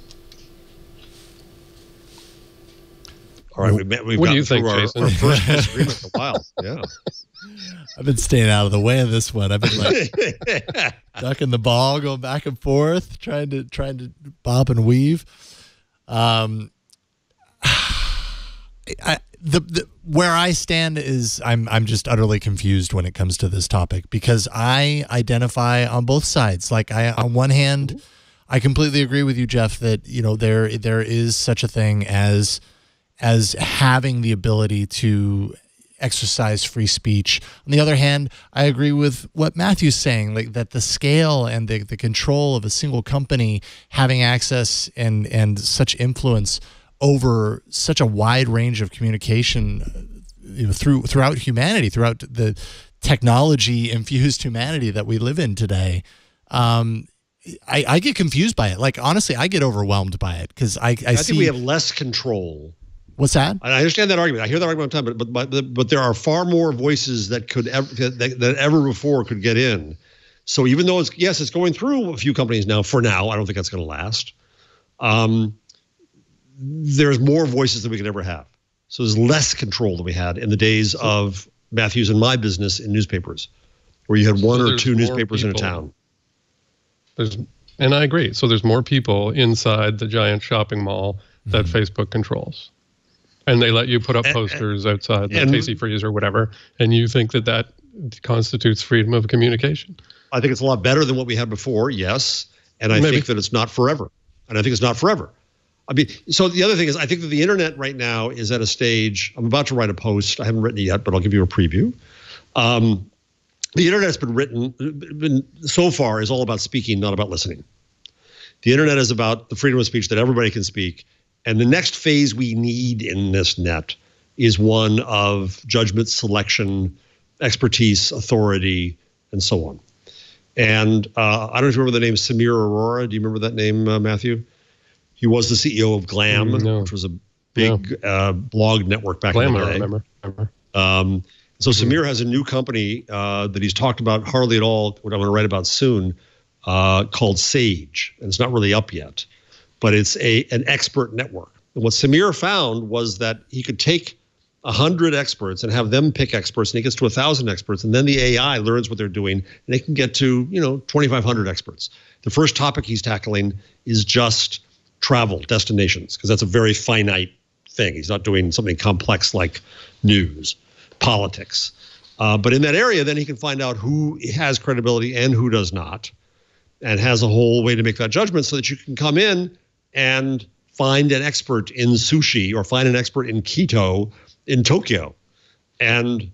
All right, we've what do you think, Jason? Our first disagreement in a while. Yeah. I've been staying out of the way of this one. I've been like ducking the ball, going back and forth, trying to bob and weave. Where I stand is I'm just utterly confused when it comes to this topic because I identify on both sides. Like on one hand, I completely agree with you, Jeff, that there is such a thing as having the ability to exercise free speech. On the other hand, I agree with what Mathew's saying, like that the scale and the control of a single company having access and such influence over such a wide range of communication throughout humanity, throughout the technology-infused humanity that we live in today. I get confused by it. Like, honestly, I get overwhelmed by it because I think we have less control. What's that? I understand that argument. I hear that argument all the time, but there are far more voices that ever before could get in. So even though it's going through a few companies now. For now, I don't think that's going to last. There's more voices than we could ever have. So there's less control than we had in the days of Mathew's and my business in newspapers, where you had one or two newspapers in a town. And I agree. So there's more people inside the giant shopping mall that Facebook controls. And they let you put up posters outside the Tasty Freeze or whatever, and you think that constitutes freedom of communication. I think it's a lot better than what we had before, yes. And I think that it's not forever. I mean, so the other thing is I think that the internet right now is at a stage, I'm about to write a post. I haven't written it yet, but I'll give you a preview. The internet's been so far is all about speaking, not about listening. The internet is about the freedom of speech that everybody can speak. And the next phase we need in this net is one of judgment, selection, expertise, authority, and so on. And I don't know if you remember the name Samir Arora. Do you remember that name, Mathew? He was the CEO of Glam, which was a big blog network back in the day. I remember. So Samir has a new company that he's talked about hardly at all, what I'm going to write about soon, called Sage. And it's not really up yet, but it's an expert network. And what Samir found was that he could take 100 experts and have them pick experts, and he gets to 1,000 experts, and then the AI learns what they're doing, and they can get to 2,500 experts. The first topic he's tackling is just travel, destinations, because that's a very finite thing. He's not doing something complex like news, politics. But in that area, then he can find out who has credibility and who does not, and has a whole way to make that judgment so that you can come in and find an expert in sushi or find an expert in keto in Tokyo, and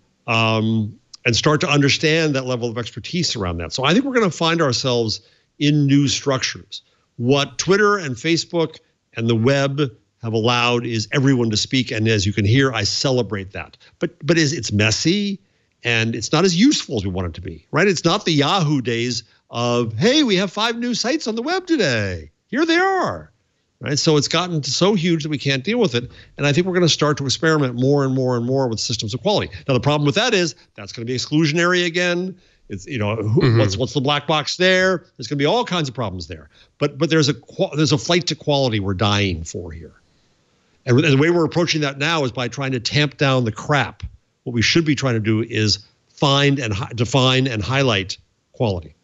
start to understand that level of expertise around that. So I think we're going to find ourselves in new structures. What Twitter and Facebook and the web have allowed is everyone to speak, and as you can hear, I celebrate that. But it's messy, and it's not as useful as we want it to be, right? It's not the Yahoo days of, hey, we have 5 new sites on the web today. Here they are. Right? So it's gotten so huge that we can't deal with it. And I think we're going to start to experiment more and more and more with systems of quality. Now, the problem with that is that's going to be exclusionary again. It's, what's the black box there? There's going to be all kinds of problems there. But there's a flight to quality we're dying for here. And the way we're approaching that now is by trying to tamp down the crap. What we should be trying to do is find and define and highlight quality.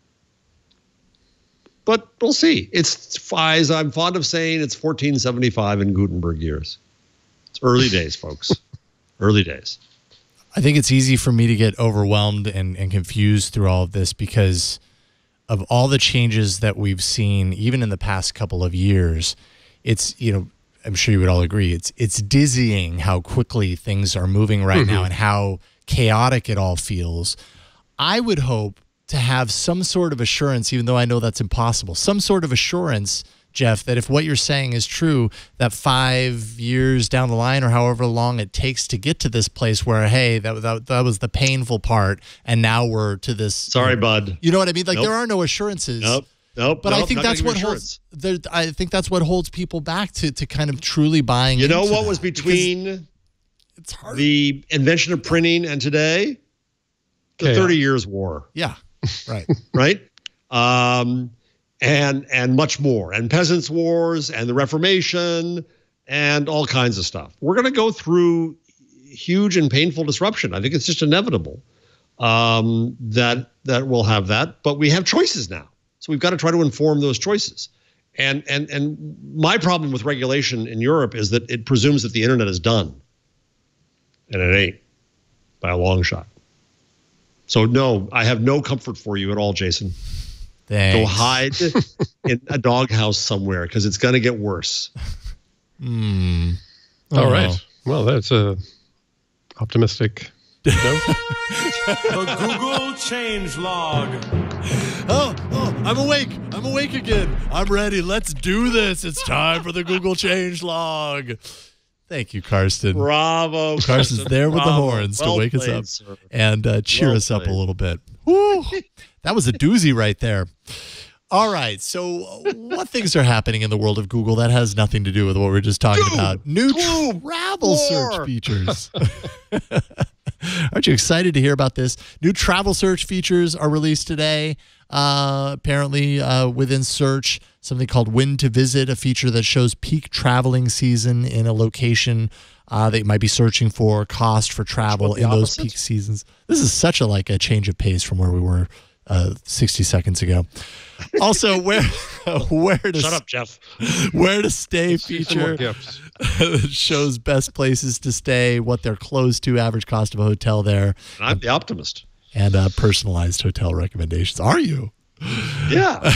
But we'll see. It's, as I'm fond of saying, it's 1475 in Gutenberg years. It's early days, folks. Early days. I think it's easy for me to get overwhelmed and confused through all of this because of all the changes that we've seen, even in the past couple of years. It's, I'm sure you would all agree, it's dizzying how quickly things are moving right now and how chaotic it all feels. I would hope to have some sort of assurance, even though I know that's impossible, some sort of assurance, Jeff, that if what you're saying is true, that 5 years down the line or however long it takes to get to this place where, hey, that was the painful part, and now we're to this. Sorry, bud. You know what I mean? Like there are no assurances. Nope. But I think that's what holds. I think that's what holds people back to kind of truly buying. You know what was between it's hard. The invention of printing and today? The 30 Years' War. Yeah. Right. Right. And much more, and peasants' wars, and the Reformation, and all kinds of stuff. We're going to go through huge and painful disruption. I think it's just inevitable that we'll have that. But we have choices now, so we've got to try to inform those choices. And my problem with regulation in Europe is that it presumes that the internet is done, and it ain't by a long shot. So no, I have no comfort for you at all, Jason. Thanks. Go hide in a doghouse somewhere because it's going to get worse. All right. Well, that's a optimistic note. The Google Changelog. Oh, I'm awake. I'm awake again. I'm ready. Let's do this. It's time for the Google Changelog. Thank you, Karsten. Bravo. Karsten's there with the horns to wake us up and cheer us up a little bit. Woo. That was a doozy right there. All right. So what things are happening in the world of Google that has nothing to do with what we were just talking about? New travel search features. Aren't you excited to hear about this? New travel search features are released today. Apparently within search, something called When to Visit, a feature that shows peak traveling season in a location that you might be searching for, cost for travel in those peak seasons. This is such a change of pace from where we were 60 seconds ago. Also, where to shut up, Jeff. Where to stay feature shows best places to stay, what they're close to, average cost of a hotel there. I'm the optimist. And personalized hotel recommendations. Are you? Yeah.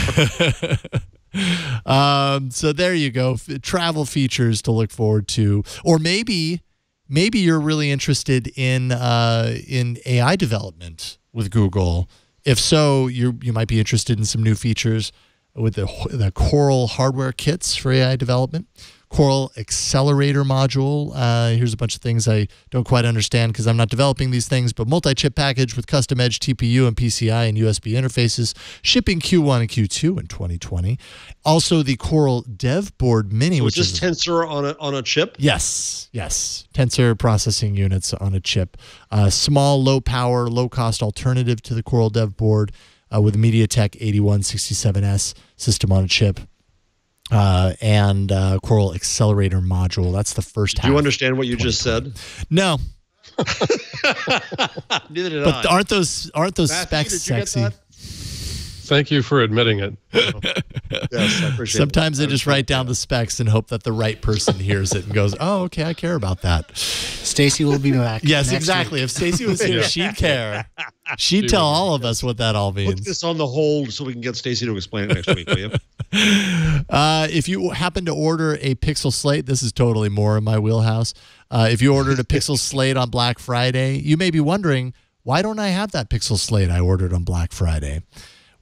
So there you go. Travel features to look forward to, or maybe you're really interested in AI development with Google. If so, you might be interested in some new features with the Coral hardware kits for AI development. Coral Accelerator module. Here's a bunch of things I don't quite understand because I'm not developing these things, but multi-chip package with custom edge TPU and PCI and USB interfaces, shipping Q1 and Q2 in 2020. Also, the Coral Dev Board Mini, which is Tensor on a chip. Yes, Tensor processing units on a chip. Small, low power, low cost alternative to the Coral Dev Board with a MediaTek 8167S system on a chip. And Coral Accelerator module. That's the first half. Do you understand what you just said? No. Neither did but I. aren't those Matthew, specs did you get sexy? that? Thank you for admitting it. Yes, I appreciate Sometimes it. I just write down the specs and hope that the right person hears it and goes, "Oh, okay, I care about that." Stacy will be back. Yes, next exactly. week. If Stacy was here, she'd care. She'd tell all of us what that all means. Put this on the hold so we can get Stacy to explain it next week, will you? If you happen to order a Pixel Slate, this is totally more in my wheelhouse. If you ordered a Pixel Slate on Black Friday, you may be wondering, why don't I have that Pixel Slate I ordered on Black Friday?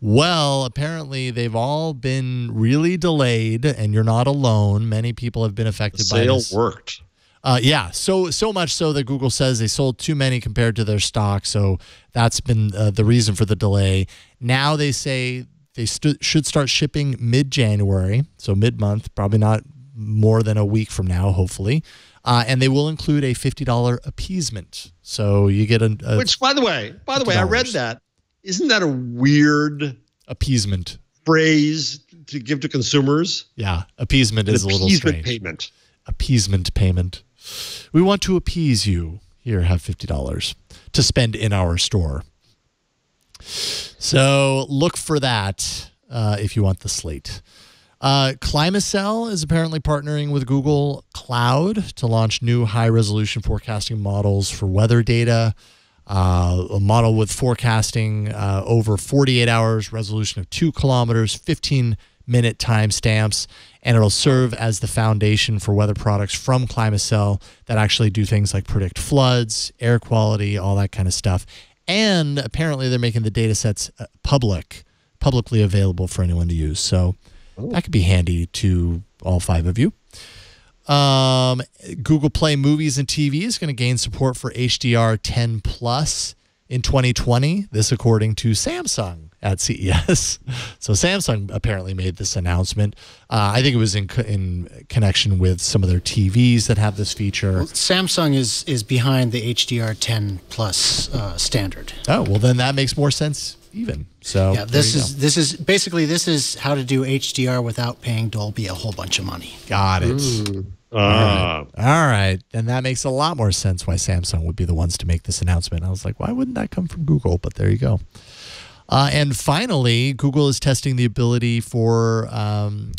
Well, apparently they've all been really delayed, and you're not alone. Many people have been affected by this. Sale worked. Yeah, so much so that Google says they sold too many compared to their stock, so that's been the reason for the delay. Now they say they should start shipping mid-January, so mid-month, probably not more than a week from now, hopefully. And they will include a $50 appeasement. So you get a Which, by the way, I read that. Isn't that a weird appeasement phrase to give to consumers? Yeah, appeasement is a little strange. Payment. Appeasement payment. We want to appease you. Here, have $50 to spend in our store. So look for that if you want the Slate. Climacell is apparently partnering with Google Cloud to launch new high-resolution forecasting models for weather data. A model with forecasting over 48 hours, resolution of 2 kilometers, 15-minute timestamps, and it'll serve as the foundation for weather products from Climacell that actually do things like predict floods, air quality, all that kind of stuff. And apparently they're making the data sets publicly available for anyone to use. So that could be handy to all 5 of you. Google Play Movies and TV is going to gain support for HDR 10 Plus in 2020. This according to Samsung at CES. So Samsung apparently made this announcement. I think it was in connection with some of their TVs that have this feature. Well, Samsung is behind the HDR 10 Plus standard. Oh, well then that makes more sense even. So yeah, this is how to do HDR without paying Dolby a whole bunch of money. Got it. All right. And that makes a lot more sense why Samsung would be the ones to make this announcement. I was like, why wouldn't that come from Google? But there you go. And finally, Google is testing the ability for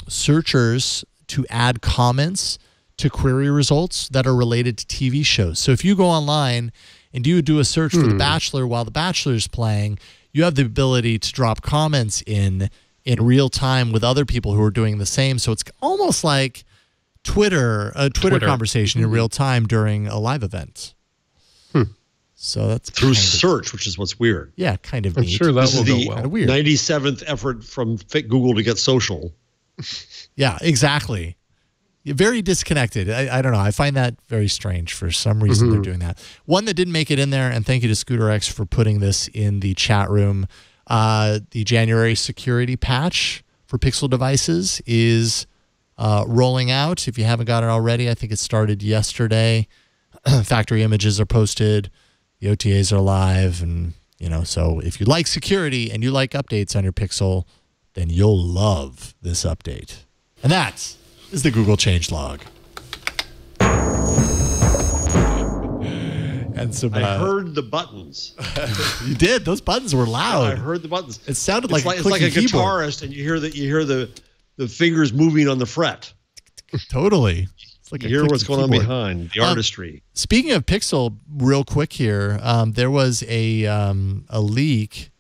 searchers to add comments to query results that are related to TV shows. So if you go online and you do a search for The Bachelor while The Bachelor is playing, you have the ability to drop comments in real time with other people who are doing the same. So it's almost like a Twitter conversation in real time during a live event. So that's through search, which is what's weird. Yeah, kind of I'm neat. sure that will go well. Kind of weird. 97th effort from Google to get social. Yeah, exactly. Very disconnected. I don't know. I find that very strange. For some reason, they're doing that. One that didn't make it in there, and thank you to ScooterX for putting this in the chat room. The January security patch for Pixel devices is rolling out. If you haven't got it already, I think it started yesterday. Factory images are posted. The OTAs are live. And, so if you like security and you like updates on your Pixel, then you'll love this update. And that is the Google Changelog. And some, I heard the buttons. You did. Those buttons were loud. I heard the buttons. It sounded it's like a guitarist, and you hear the fingers moving on the fret. Totally. It's like you hear what's going on behind the artistry. Speaking of Pixel, real quick here, there was a leak.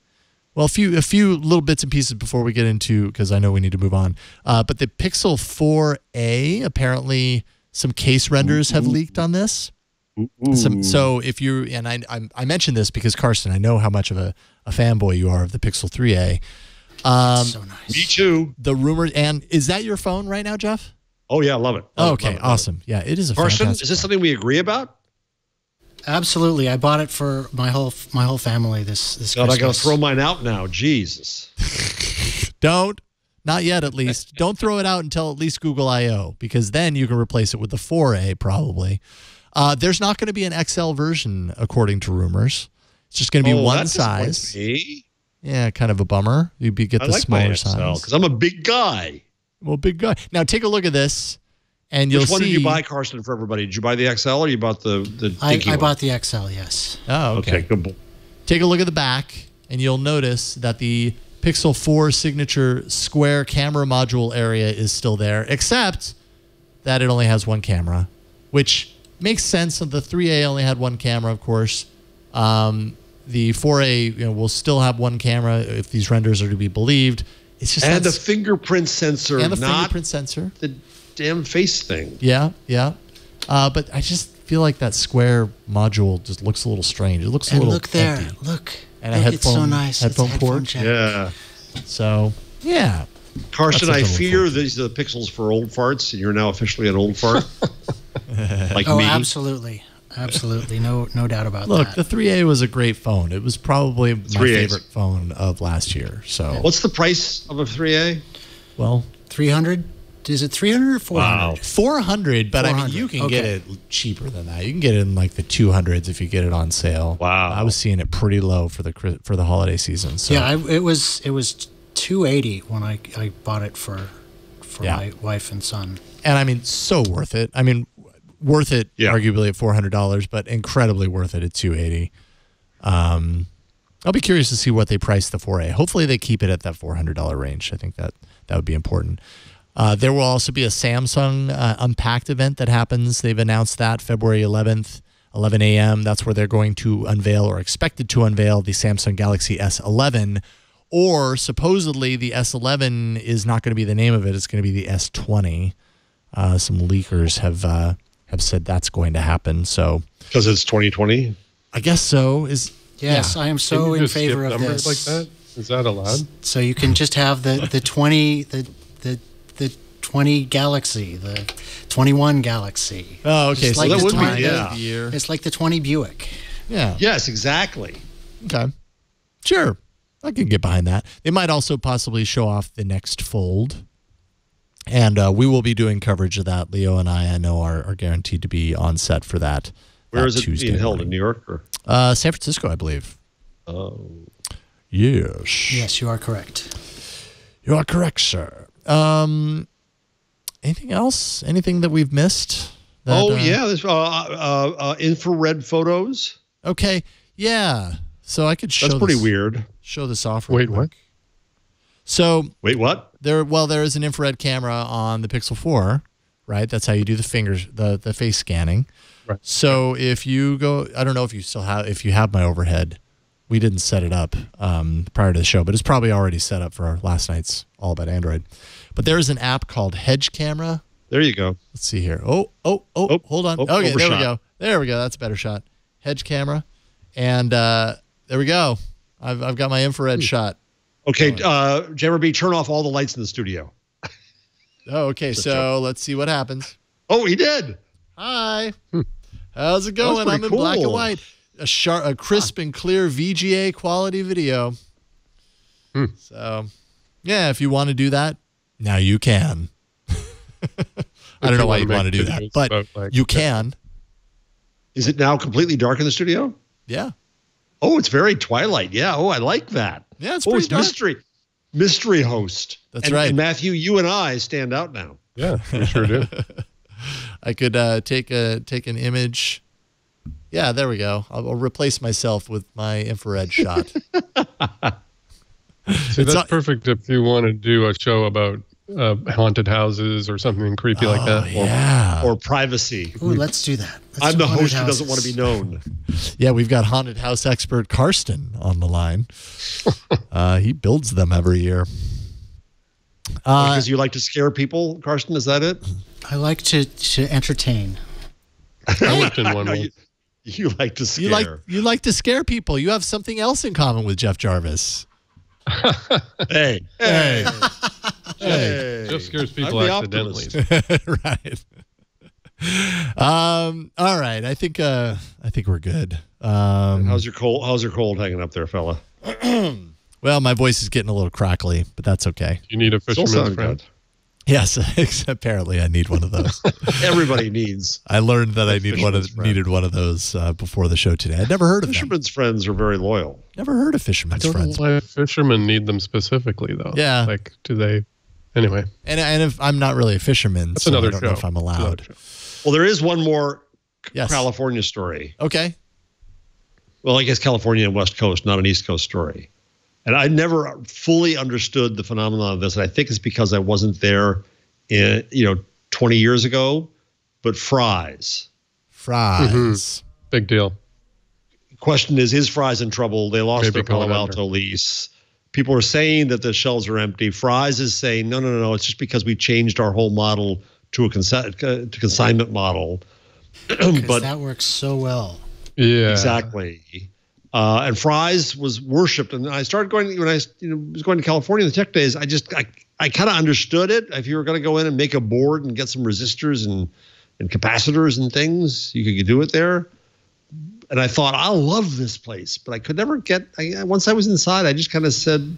Well, a few little bits and pieces before we get into, because I know we need to move on. But the Pixel 4a, apparently some case renders have leaked on this. So if you, and I mentioned this because Carson, I know how much of a fanboy you are of the Pixel 3a. So nice. Me too. The rumor, and is that your phone right now, Jeff? Oh yeah, love it. Love Okay, it, love it. awesome. Yeah, it is a Carson, fantastic is this something we agree about? Absolutely. I bought it for my whole family this God, Christmas. I got to throw mine out now. Jesus. Don't. Not yet, at least. Don't throw it out until at least Google I/O, because then you can replace it with the 4A probably. There's not going to be an XL version, according to rumors. It's just going to be one size. Yeah, kind of a bummer. You'd get the smaller size. Because I'm a big guy. Well, big guy. Now take a look at this, and you'll see. Which one did you buy, Carson, for everybody? Did you buy the XL or you bought the dinky I one? bought the XL, yes. Oh, okay. Good. Take a look at the back, and you'll notice that the Pixel 4 signature square camera module area is still there, except that it only has one camera, which makes sense. The 3A only had one camera, of course. The 4A will still have one camera if these renders are to be believed. It's just the fingerprint sensor, and the not fingerprint sensor. The damn face thing. Yeah. But I just feel like that square module just looks a little strange. It looks a little look there. empty. Look. And a headphone, it's so nice. Headphone it's port. jack. Yeah. So, yeah. Carson, That's I something to fear look forward these are the pixels for old farts, and you're now officially an old fart. Like me. Absolutely. Absolutely. No doubt about Look, that. the 3A was a great phone. It was probably my 3As. favorite phone of last year. So, What's the price of a 3A? well, 300? Is it 300 or 400? Wow. 400, but I mean, 400, you can get it cheaper than that. You can get it in like the 200s if you get it on sale. Wow. I was seeing it pretty low for the holiday season. So, Yeah, it was $280 when I bought it for my wife and son. and I mean, so worth it. I mean, worth it arguably at $400, but incredibly worth it at $280. I'll be curious to see what they price the 4A. Hopefully they keep it at that $400 range. I think that would be important. There will also be a Samsung Unpacked event that happens. They've announced that February 11th, 11 a.m. That's where they're going to unveil or expected to unveil the Samsung Galaxy S11. Or supposedly the S11 is not going to be the name of it. It's going to be the S20. Some leakers have said that's going to happen. So because it's 2020? I guess so. Yes, I am so in favor of numbers this. like that? Is that allowed? So you can just have the 20 Galaxy, the 21 Galaxy. Oh, okay. Just So like that the would 20 be yeah. the year. It's like the 20 Buick. Yeah. Yes, exactly. Okay. Sure. I can get behind that. They might also possibly show off the next Fold. And we will be doing coverage of that. Leo and I know, are guaranteed to be on set for that. Where is it Tuesday being held? morning. In New York? Or? San Francisco, I believe. Oh. Yes. Yes, you are correct. You are correct, sir. Anything else? Anything that we've missed? There's infrared photos. Okay. Yeah. So I could show That's pretty this, weird. Show this off real Wait, quick. what? So Wait, what? there is an infrared camera on the Pixel 4, right? That's how you do the fingers, the face scanning. Right. So if you go, I don't know if you have my overhead. We didn't set it up prior to the show, but it's probably already set up for our last night's All About Android. But there is an app called Hedge Camera. There you go. Let's see here. Hold on. Okay, overshot. there we go. There we go. That's a better shot. Hedge Camera. And there we go. I've got my infrared shot. Okay, JRB, turn off all the lights in the studio. Oh, okay. So let's see what happens. Oh, he did. Hi. How's it going? pretty I'm in black and cool. white. A crisp and clear VGA quality video. So, yeah, if you want to do that, now you can. I don't know why you'd want to do that, but you can. Is it now completely dark in the studio? Yeah. Oh, it's very Twilight. Yeah. Oh, I like that. Yeah, it's pretty dark. Mystery host. That's right. And Matthew, you and I stand out now. Yeah, we sure do. I could take an image. Yeah, there we go. I'll replace myself with my infrared shot. See, that's perfect if you want to do a show about haunted houses or something creepy like that. Yeah. Or privacy. Ooh, let's do that. Let's I'm do the haunted host who doesn't want houses. to be known. Yeah, we've got haunted house expert Karsten on the line. He builds them every year. Because you like to scare people, Karsten, is that it? I like to entertain. I worked in one. No, once. you like to scare. You like to scare people. You have something else in common with Jeff Jarvis. Hey. Hey, just scares people I'm the accidentally. Right. All right. I think we're good. How's your cold hanging up there, fella? Well, my voice is getting a little crackly, but that's okay. You need a fisherman's friend. Yes, apparently I need one of those. Everybody needs. I learned that I needed one of those before the show today. I'd never heard of them. Fisherman's friends are very loyal. Never heard of fisherman's friends. I don't know why fishermen need them specifically, though. Yeah. Like, do they? Anyway. And if I'm not really a fisherman, that's so another I don't know if I'm allowed. Well, there is one more California story. Okay. Well, I guess California and West Coast, not an East Coast story. And I never fully understood the phenomenon of this, and I think it's because I wasn't there, 20 years ago. But Fry's. Mm-hmm. Big deal. Question is Fry's in trouble? They lost their Palo Alto lease. People are saying that the shelves are empty. Fry's is saying, no. It's just because we changed our whole model to a consignment model. But that works so well. Yeah, exactly. And Fry's was worshipped, and I started going when I was going to California in the tech days. I kind of understood it. If you were going to go in and make a board and get some resistors and capacitors and things, you could do it there. And I thought, I love this place, but I could never get. Once I was inside, I just kind of said,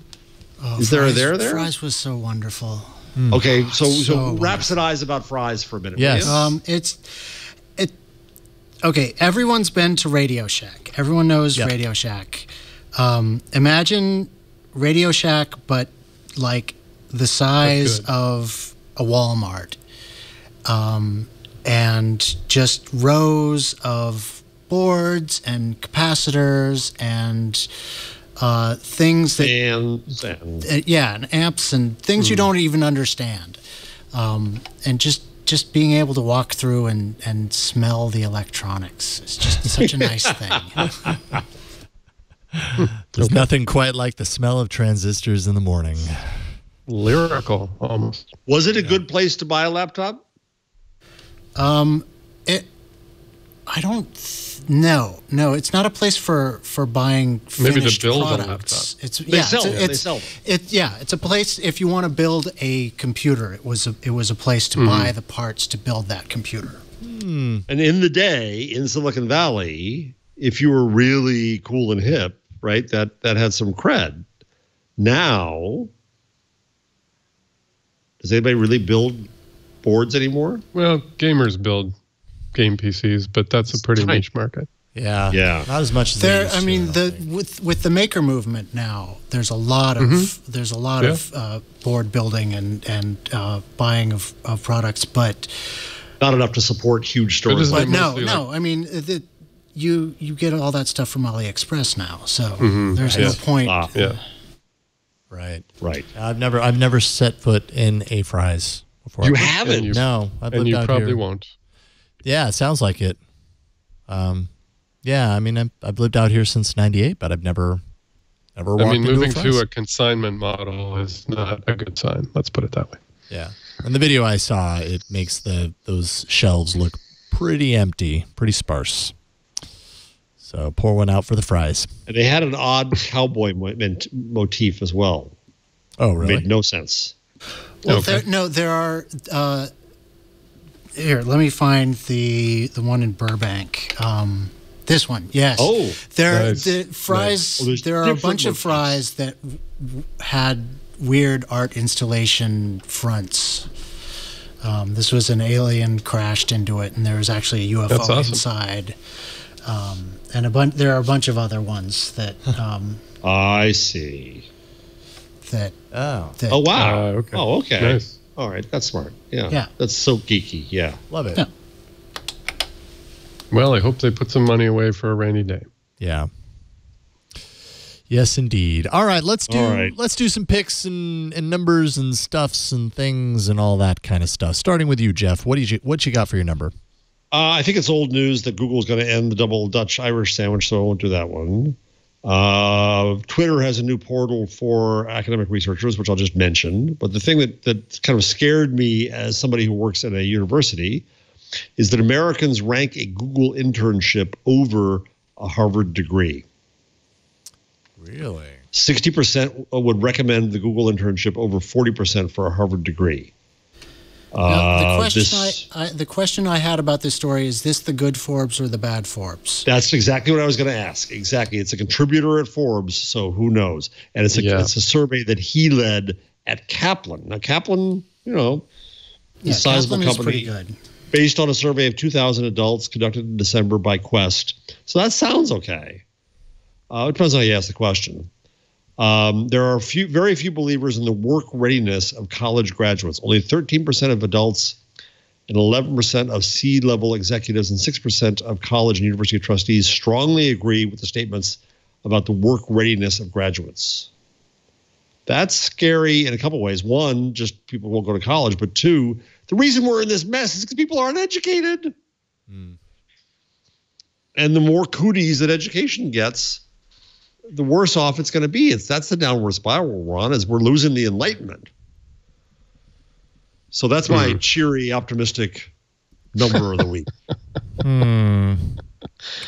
"Is there a there?" Fry's was so wonderful. Okay, so rhapsodize about Fry's for a minute. Yes. Okay, everyone's been to Radio Shack. Everyone knows Radio Shack. Imagine Radio Shack, but like the size of a Walmart. And just rows of boards and capacitors and things that... and amps and things you don't even understand. And just being able to walk through and smell the electronics is just such a nice thing. There's nothing quite like the smell of transistors in the morning. Lyrical, almost. Was it a good place to buy a laptop? I don't know. No, it's not a place for buying finished products. They sell them. It's a place if you want to build a computer. It was a place to buy the parts to build that computer. And in the day in Silicon Valley, if you were really cool and hip, right, that had some cred. Now, does anybody really build boards anymore? Well, gamers build game PCs, but that's a pretty niche market. Yeah. Not as much as there. I mean, with the maker movement now, there's a lot of board building and buying of products, but not enough to support huge stores. But no. I mean, you get all that stuff from AliExpress now, so there's no point. Right. I've never set foot in a Fry's before. You haven't? No, I've lived out probably here. Won't. Yeah, it sounds like it. I mean, I've lived out here since '98, but I've never walked into a Fry's. Moving to a consignment model is not a good sign. Let's put it that way. Yeah. In the video I saw, it makes those shelves look pretty empty, pretty sparse. So pour one out for the Fry's. And they had an odd cowboy motif as well. Oh, really? It made no sense. Well, there are... here, let me find the one in Burbank. This one, yes. Oh, the Fry's. Nice. There are a bunch of Fry's that had weird art installation fronts. This was an alien crashed into it, and there was actually a UFO inside. And there are a bunch of other ones that. I see. Wow. Okay. Oh, okay. Nice. All right, that's smart. Yeah. That's so geeky. Yeah. Love it. Yeah. Well, I hope they put some money away for a rainy day. Yeah. Yes, indeed. All right, let's do some picks and numbers and stuffs and things and all that kind of stuff. Starting with you, Jeff. What you got for your number? I think it's old news that Google's going to end the double Dutch Irish sandwich, so I won't do that one. Twitter has a new portal for academic researchers, which I'll just mention. But the thing that kind of scared me as somebody who works at a university is that Americans rank a Google internship over a Harvard degree. Really? 60% would recommend the Google internship over 40% for a Harvard degree. Now, the question I had about this story is this the good Forbes or the bad Forbes? That's exactly what I was going to ask. Exactly. It's a contributor at Forbes, so who knows? And it's a survey that he led at Kaplan. Now, Kaplan, a sizable Kaplan company. is pretty good. Based on a survey of 2,000 adults conducted in December by Quest. So that sounds okay. It depends on how you ask the question. There are very few believers in the work readiness of college graduates. Only 13% of adults and 11% of C-level executives and 6% of college and university trustees strongly agree with the statements about the work readiness of graduates. That's scary in a couple ways. One, just people won't go to college. But two, the reason we're in this mess is because people aren't educated. And the more cooties that education gets, the worse off it's going to be. That's the downward spiral we're on, as we're losing the Enlightenment. So that's my cheery, optimistic number of the week.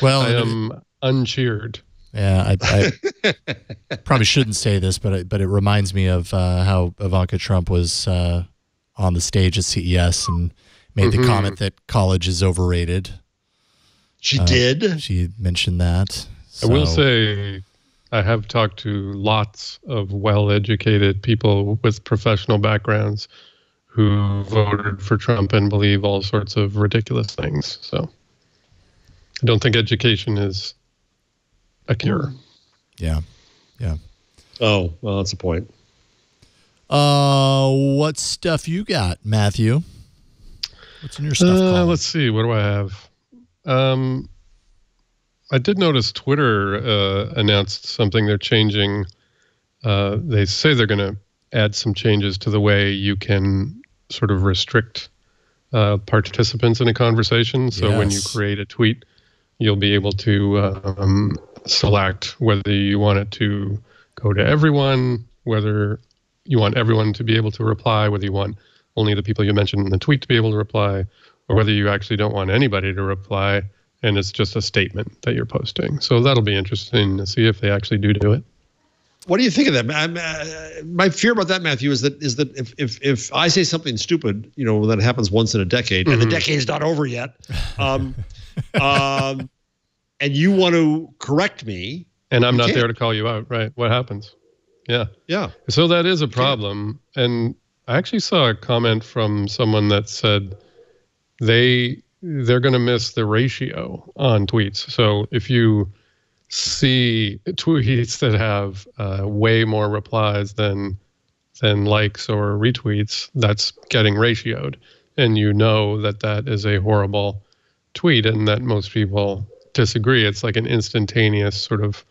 Well, I am uncheered. Yeah, I probably shouldn't say this, but it reminds me of how Ivanka Trump was on the stage at CES and made the comment that college is overrated. She did? She mentioned that. So. I will say I have talked to lots of well-educated people with professional backgrounds who voted for Trump and believe all sorts of ridiculous things. So I don't think education is a cure. Yeah. Oh, well, that's the point. What stuff you got, Matthew? What's in your stuff column? Let's see. What do I have? I did notice Twitter announced something they're changing. They say they're going to add some changes to the way you can sort of restrict participants in a conversation. So when you create a tweet, you'll be able to select whether you want it to go to everyone, whether you want everyone to be able to reply, whether you want only the people you mentioned in the tweet to be able to reply, or whether you actually don't want anybody to reply. And it's just a statement that you're posting. So that'll be interesting to see if they actually do it. What do you think of that? My fear about that, Matthew, is that if I say something stupid, that happens once in a decade, and the decade's not over yet, and you want to correct me, and I'm not there to call you out, right? What happens? Yeah. So that is a problem. And I actually saw a comment from someone that said they're going to miss the ratio on tweets. So if you see tweets that have way more replies than likes or retweets, that's getting ratioed. And that is a horrible tweet and that most people disagree. It's like an instantaneous sort of,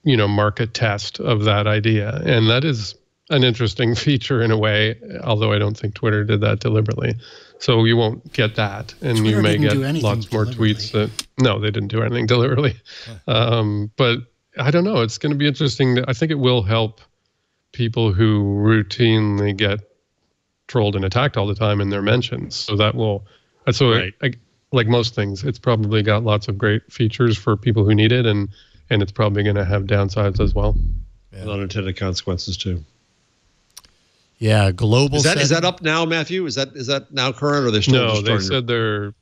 market test of that idea. And that is an interesting feature in a way, although I don't think Twitter did that deliberately. So you won't get that, and Twitter you may get lots more tweets no, they didn't do anything deliberately. But I don't know. It's going to be interesting. I think it will help people who routinely get trolled and attacked all the time in their mentions. So that will. Like most things, it's probably got lots of great features for people who need it, and it's probably going to have downsides as well. Yeah. Unintended consequences too. Yeah, global. Is that up now, Matthew? Is that now current, or they're still? No, they said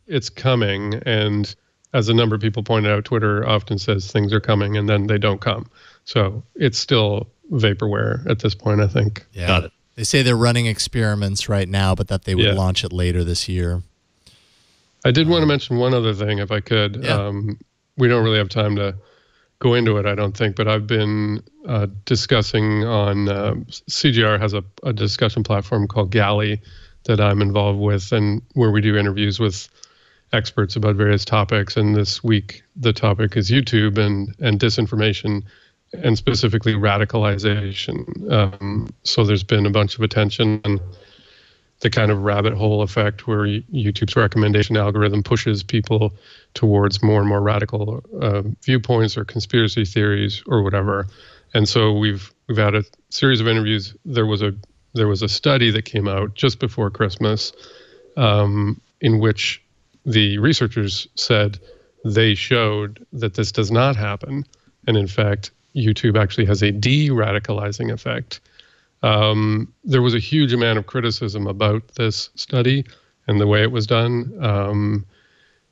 it's coming, and as a number of people pointed out, Twitter often says things are coming, and then they don't come. So it's still vaporware at this point, I think. Yeah. Got it. They say they're running experiments right now, but that they would launch it later this year. I did want to mention one other thing, if I could. Yeah. We don't really have time to go into it, I don't think, but I've been discussing on CGR has a discussion platform called Galley that I'm involved with, and where we do interviews with experts about various topics. And this week, the topic is YouTube and disinformation, and specifically radicalization. So there's been a bunch of attention on the kind of rabbit hole effect where YouTube's recommendation algorithm pushes people towards more and more radical viewpoints or conspiracy theories or whatever. And so we've had a series of interviews. There was a study that came out just before Christmas in which the researchers said they showed that this does not happen. And in fact, YouTube actually has a de-radicalizing effect. There was a huge amount of criticism about this study and the way it was done.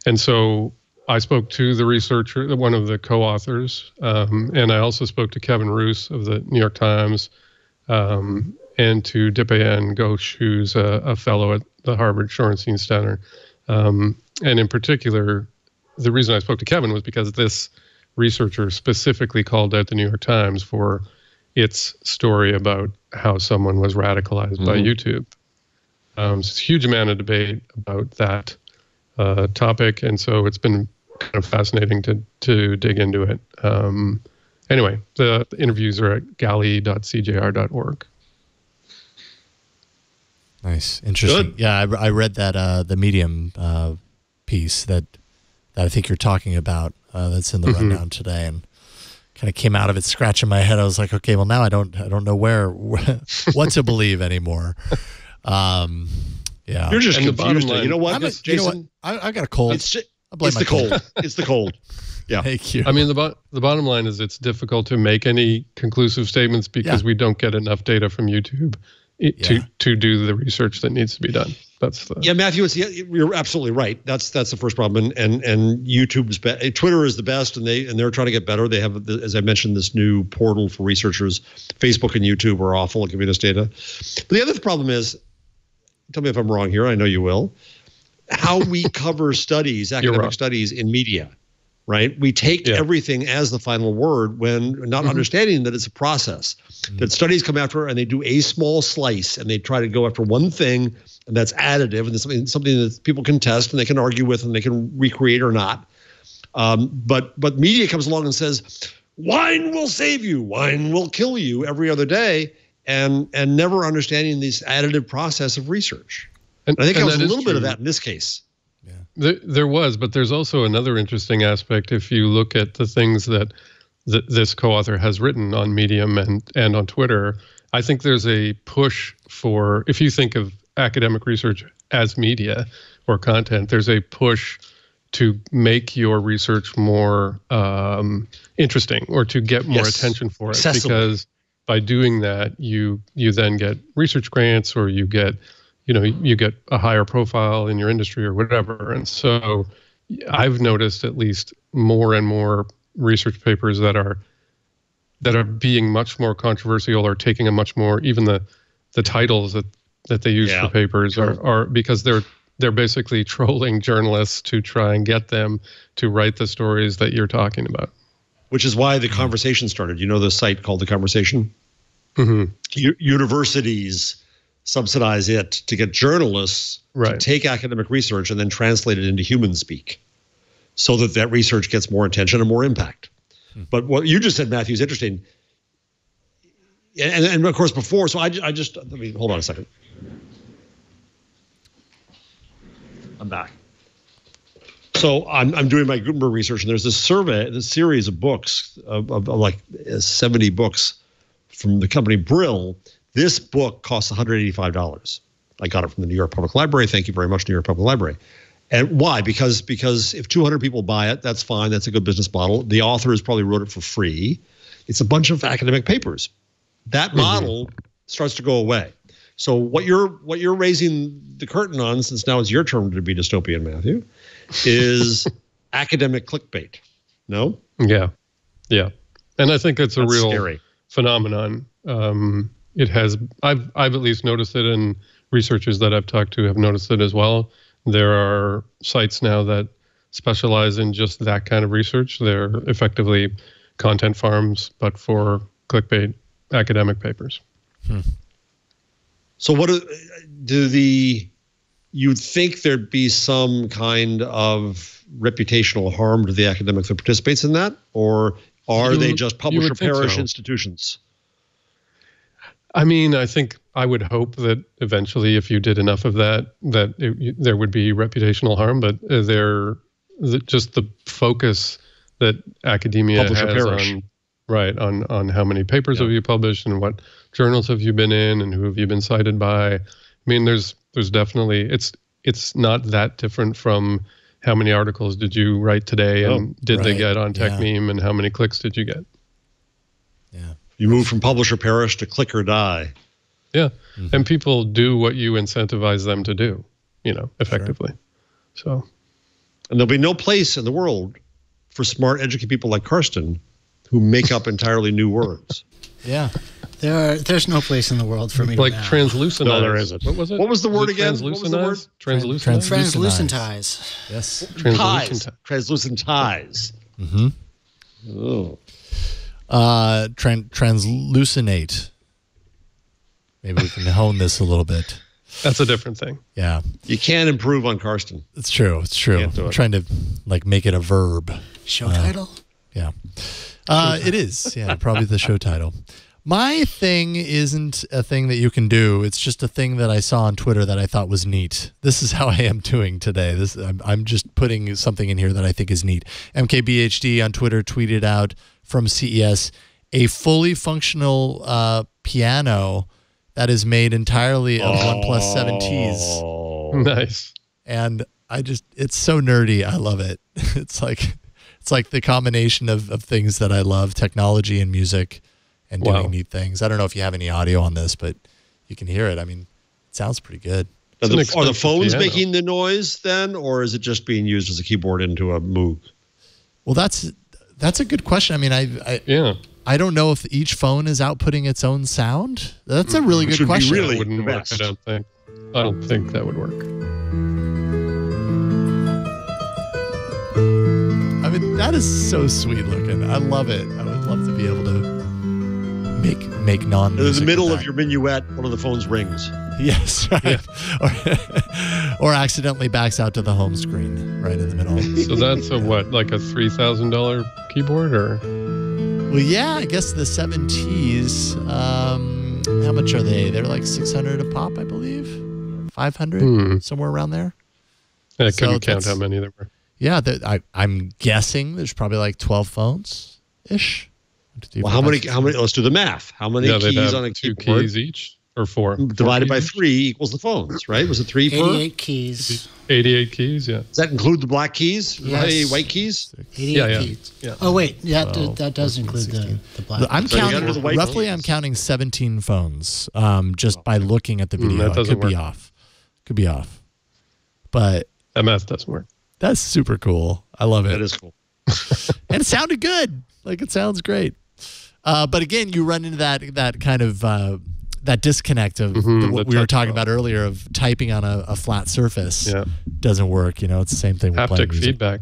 And so I spoke to the researcher, one of the co-authors, and I also spoke to Kevin Roos of the New York Times, and to Dipayan Ghosh, who's a fellow at the Harvard Shorenstein Center. And in particular, the reason I spoke to Kevin was because this researcher specifically called out the New York Times for its story about how someone was radicalized by YouTube. So it's a huge amount of debate about that topic, and so it's been kind of fascinating to dig into it. Anyway, the interviews are at gali.cjr.org. Nice, interesting. Good. Yeah, I read that the Medium piece that I think you're talking about. That's in the rundown today, and kind of came out of it scratching my head. I was like, okay, well now I don't know what to believe anymore. Yeah, you're just confused. You know what, Jason? You know what? I got a cold. It's the cold. It's the cold. Yeah. Thank you. I mean, the bottom line is it's difficult to make any conclusive statements because we don't get enough data from YouTube to do the research that needs to be done. That's the Mathew. You're absolutely right. That's the first problem. And YouTube's Twitter is the best, and they're trying to get better. They have, as I mentioned, this new portal for researchers. Facebook and YouTube are awful at giving us data. But the other problem is, tell me if I'm wrong here. I know you will. How we cover studies, academic studies in media, right? We take everything as the final word when not understanding that it's a process. That studies come after and they do a small slice and they try to go after one thing, and that's additive, and it's something that people can test and they can argue with and they can recreate or not. But media comes along and says, wine will save you, wine will kill you every other day, and never understanding this additive process of research. And I think there was a little bit of that in this case. Yeah. There was, but there's also another interesting aspect. If you look at the things that this co-author has written on Medium and on Twitter, I think there's a push for, if you think of academic research as media or content, there's a push to make your research more interesting or to get more attention for it. Accessible. Because by doing that, you then get research grants, or you get a higher profile in your industry or whatever. And so I've noticed at least more and more research papers that are being much more controversial, or taking a much more, even the titles that they use for papers are because they're basically trolling journalists to try and get them to write the stories that you're talking about. Which is why the conversation started. You know the site called The Conversation? Universities subsidize it to get journalists to take academic research and then translate it into human speak, so that research gets more attention and more impact. But what you just said, Mathew, is interesting. And of course before, so I just, let me, hold on a second. I'm back. So I'm doing my Gutenberg research, and there's this series of books, of like 70 books from the company Brill. This book costs $185. I got it from the New York Public Library. Thank you very much, New York Public Library. And why? Because if 200 people buy it, that's fine. That's a good business model. The author has probably wrote it for free. It's a bunch of academic papers. That model starts to go away. So what you're raising the curtain on, since now it's your turn to be dystopian, Mathew, is academic clickbait. No? Yeah. And I think it's a real scary phenomenon. It has. I've at least noticed it, and researchers that I've talked to have noticed it as well. There are sites now that specialize in just that kind of research. They're effectively content farms, but for clickbait academic papers. So what you'd think there'd be some kind of reputational harm to the academic that participates in that, or are they just publisher parish institutions? I mean, I would hope that eventually, if you did enough of that, there would be reputational harm. But just the focus that academia has on how many papers have you published, and what journals have you been in, and who have you been cited by. I mean, there's definitely, it's not that different from how many articles did you write today, and did they get on TechMeme, and how many clicks did you get? Yeah. You move from publish or perish to click or die. Yeah. And people do what you incentivize them to do, effectively. Sure. So. And there'll be no place in the world for smart, educated people like Karsten who make up entirely new words. Yeah. There's no place in the world for me like to translucentized. No, there isn't. What was it? What was the word again? What was the word? Translucentized. Translucentize. Yes. Translucentize. Oh. Translucinate. Maybe we can hone this a little bit. That's a different thing. Yeah. You can't improve on Karsten. It's true. It's true. I'm trying to make it a verb. Show title? Yeah. It is. Yeah, probably the show title. My thing isn't a thing that you can do. It's just a thing that I saw on Twitter that I thought was neat. This is how I am doing today. I'm just putting something in here that I think is neat. MKBHD on Twitter tweeted out from CES a fully functional piano that is made entirely of OnePlus 7Ts. Nice. And it's so nerdy. I love it. It's like the combination of things that I love, technology and music and doing neat things. I don't know if you have any audio on this, but you can hear it. I mean, it sounds pretty good. Are the phones making the noise then, or is it just being used as a keyboard into a Moog? Well, that's a good question. I mean, I don't know if each phone is outputting its own sound. That's a really good question. Really wouldn't work, I don't think that would work. I mean, that is so sweet looking. I love it. I would love to be able to make non-music. In the middle of your minuet, one of the phones rings. Yes, right. Yeah. Or accidentally backs out to the home screen right in the middle. So that's like a $3,000 keyboard, or? Well, yeah, I guess the 7Ts. How much are they? They're like $600 a pop, I believe. 500, somewhere around there. I couldn't count how many there were. Yeah, I'm guessing there's probably like 12 phones ish. Well, how many? Let's do the math. How many keys on a keyboard? 2 keys each, or 4? Divided by 3 equals the phones, right? Was it 3 per? 88 keys. 88 keys, yeah. Does that include the black keys? Yes. White keys? 88 keys. Yeah. Oh, wait. Yeah, that does include the black. I'm counting 17 phones just by looking at the video. That it could be off. Could be off. But that math doesn't work. That's super cool. I love it. That is cool. And it sounded good. Like, it sounds great. But again, you run into that kind of that disconnect of what we were talking about earlier of typing on a flat surface. Yeah. Doesn't work. It's the same thing with playing music. Feedback.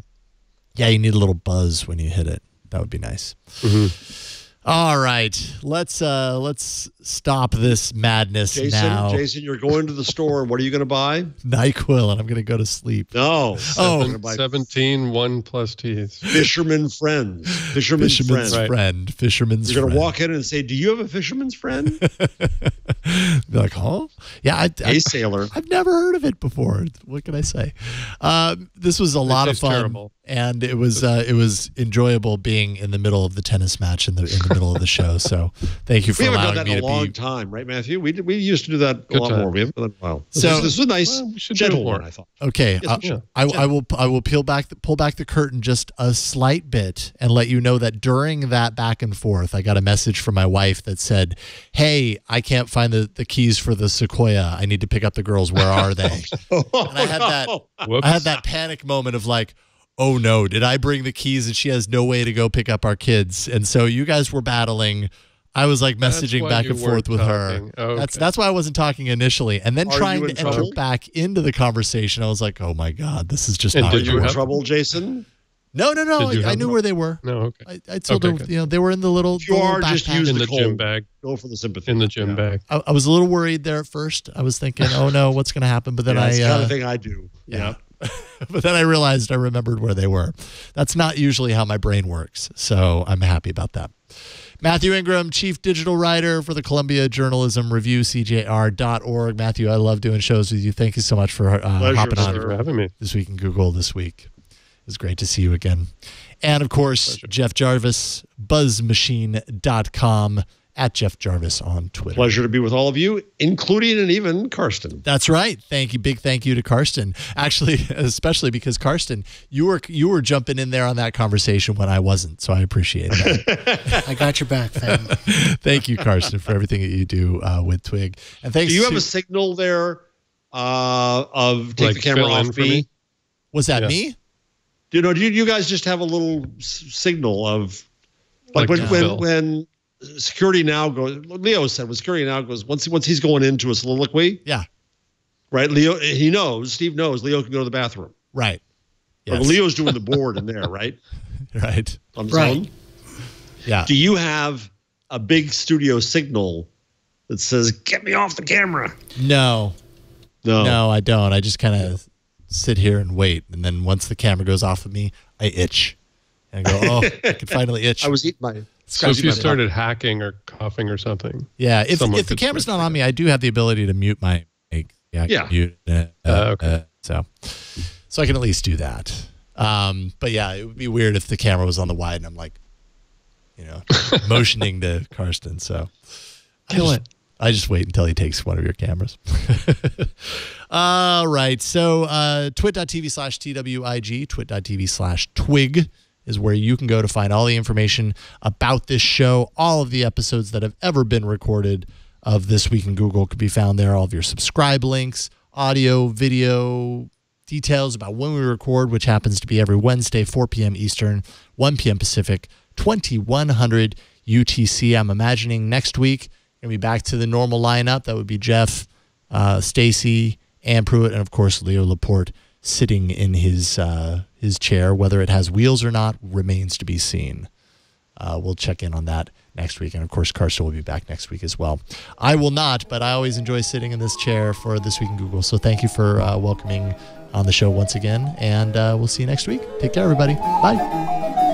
Yeah, you need a little buzz when you hit it. That would be nice. All right, let's stop this madness now. Jason, you're going to the store. What are you going to buy? NyQuil, and I'm going to go to sleep. No. 17 OnePlus Ts. Fisherman friends. Fisherman's friend. Fisherman's You're going to friend. walk in and say, "Do you have a fisherman's friend?" Be like, huh? Yeah, a sailor. I've never heard of it before. What can I say? This was a lot of fun, terrible. And it was enjoyable being in the middle of the tennis match in the middle of the show. So thank you for allowing me to be. We haven't done that in a long time, right, Matthew? We used to do that a lot more. We haven't done that in a while. So this was a nice, gentle one, I thought. Okay, I will pull back the curtain just a slight bit and let you know that during that back and forth, I got a message from my wife that said, "Hey, I can't find the keys for the Sequoia. I need to pick up the girls. Where are they?" And I had that panic moment of like, oh no, did I bring the keys and she has no way to go pick up our kids? And so you guys were battling. I was like messaging back and forth with her. Okay. That's why I wasn't talking initially. And then trying to enter back into the conversation, I was like, oh my God, this is just not Did you have trouble, Jason? No. I knew where they were. No, okay. I told her, they were in the little You are just use in the gym bag. Go for the sympathy. In the gym bag. I was a little worried there at first. I was thinking, oh no, what's going to happen? But then that's the kind of thing I do. Yeah. But then I realized I remembered where they were. That's not usually how my brain works. So I'm happy about that. Mathew Ingram, Chief Digital Writer for the Columbia Journalism Review, CJR.org. Mathew, I love doing shows with you. Thank you so much for hopping on for having me. This Week in Google this week. It was great to see you again. And, of course, Jeff Jarvis, buzzmachine.com, at Jeff Jarvis on Twitter. Pleasure to be with all of you, including and even Karsten. That's right. Thank you. Big thank you to Karsten. Actually, especially because Karsten, you were jumping in there on that conversation when I wasn't, so I appreciate that. I got your back, fam. Thank you, Karsten, for everything that you do with Twig. And thanks. Do you have a signal there of take the camera off me? Was that me? Do you guys just have a little signal of when security now goes? Leo said when security now goes once he's going into a soliloquy. Yeah. Right. Steve knows Leo can go to the bathroom. Right. Yes. Leo's doing the board in there, right? Right. On his own. Yeah. Do you have a big studio signal that says "Get me off the camera"? No, I don't. I just kind of sit here and wait, and then once the camera goes off of me, I itch, and I go, "Oh, I can finally itch." I was eating my. So if you started hacking or coughing or something, if the camera's not on me, I do have the ability to mute my. Mute. Okay. So I can at least do that. But yeah, it would be weird if the camera was on the wide and I'm like, motioning to Karsten. So I just wait until he takes one of your cameras. All right. So twit.tv/TWIG, twit.tv/twig is where you can go to find all the information about this show. All of the episodes that have ever been recorded of This Week in Google could be found there. All of your subscribe links, audio, video, details about when we record, which happens to be every Wednesday, 4 p.m. Eastern, 1 p.m. Pacific, 2100 UTC. I'm imagining next week going to be back to the normal lineup. That would be Jeff, Stacy, Ann Pruitt, and of course Leo Laporte sitting in his chair. Whether it has wheels or not remains to be seen. We'll check in on that next week. And of course, Karsten will be back next week as well. I will not, but I always enjoy sitting in this chair for This Week in Google. So thank you for welcoming on the show once again. And we'll see you next week. Take care, everybody. Bye.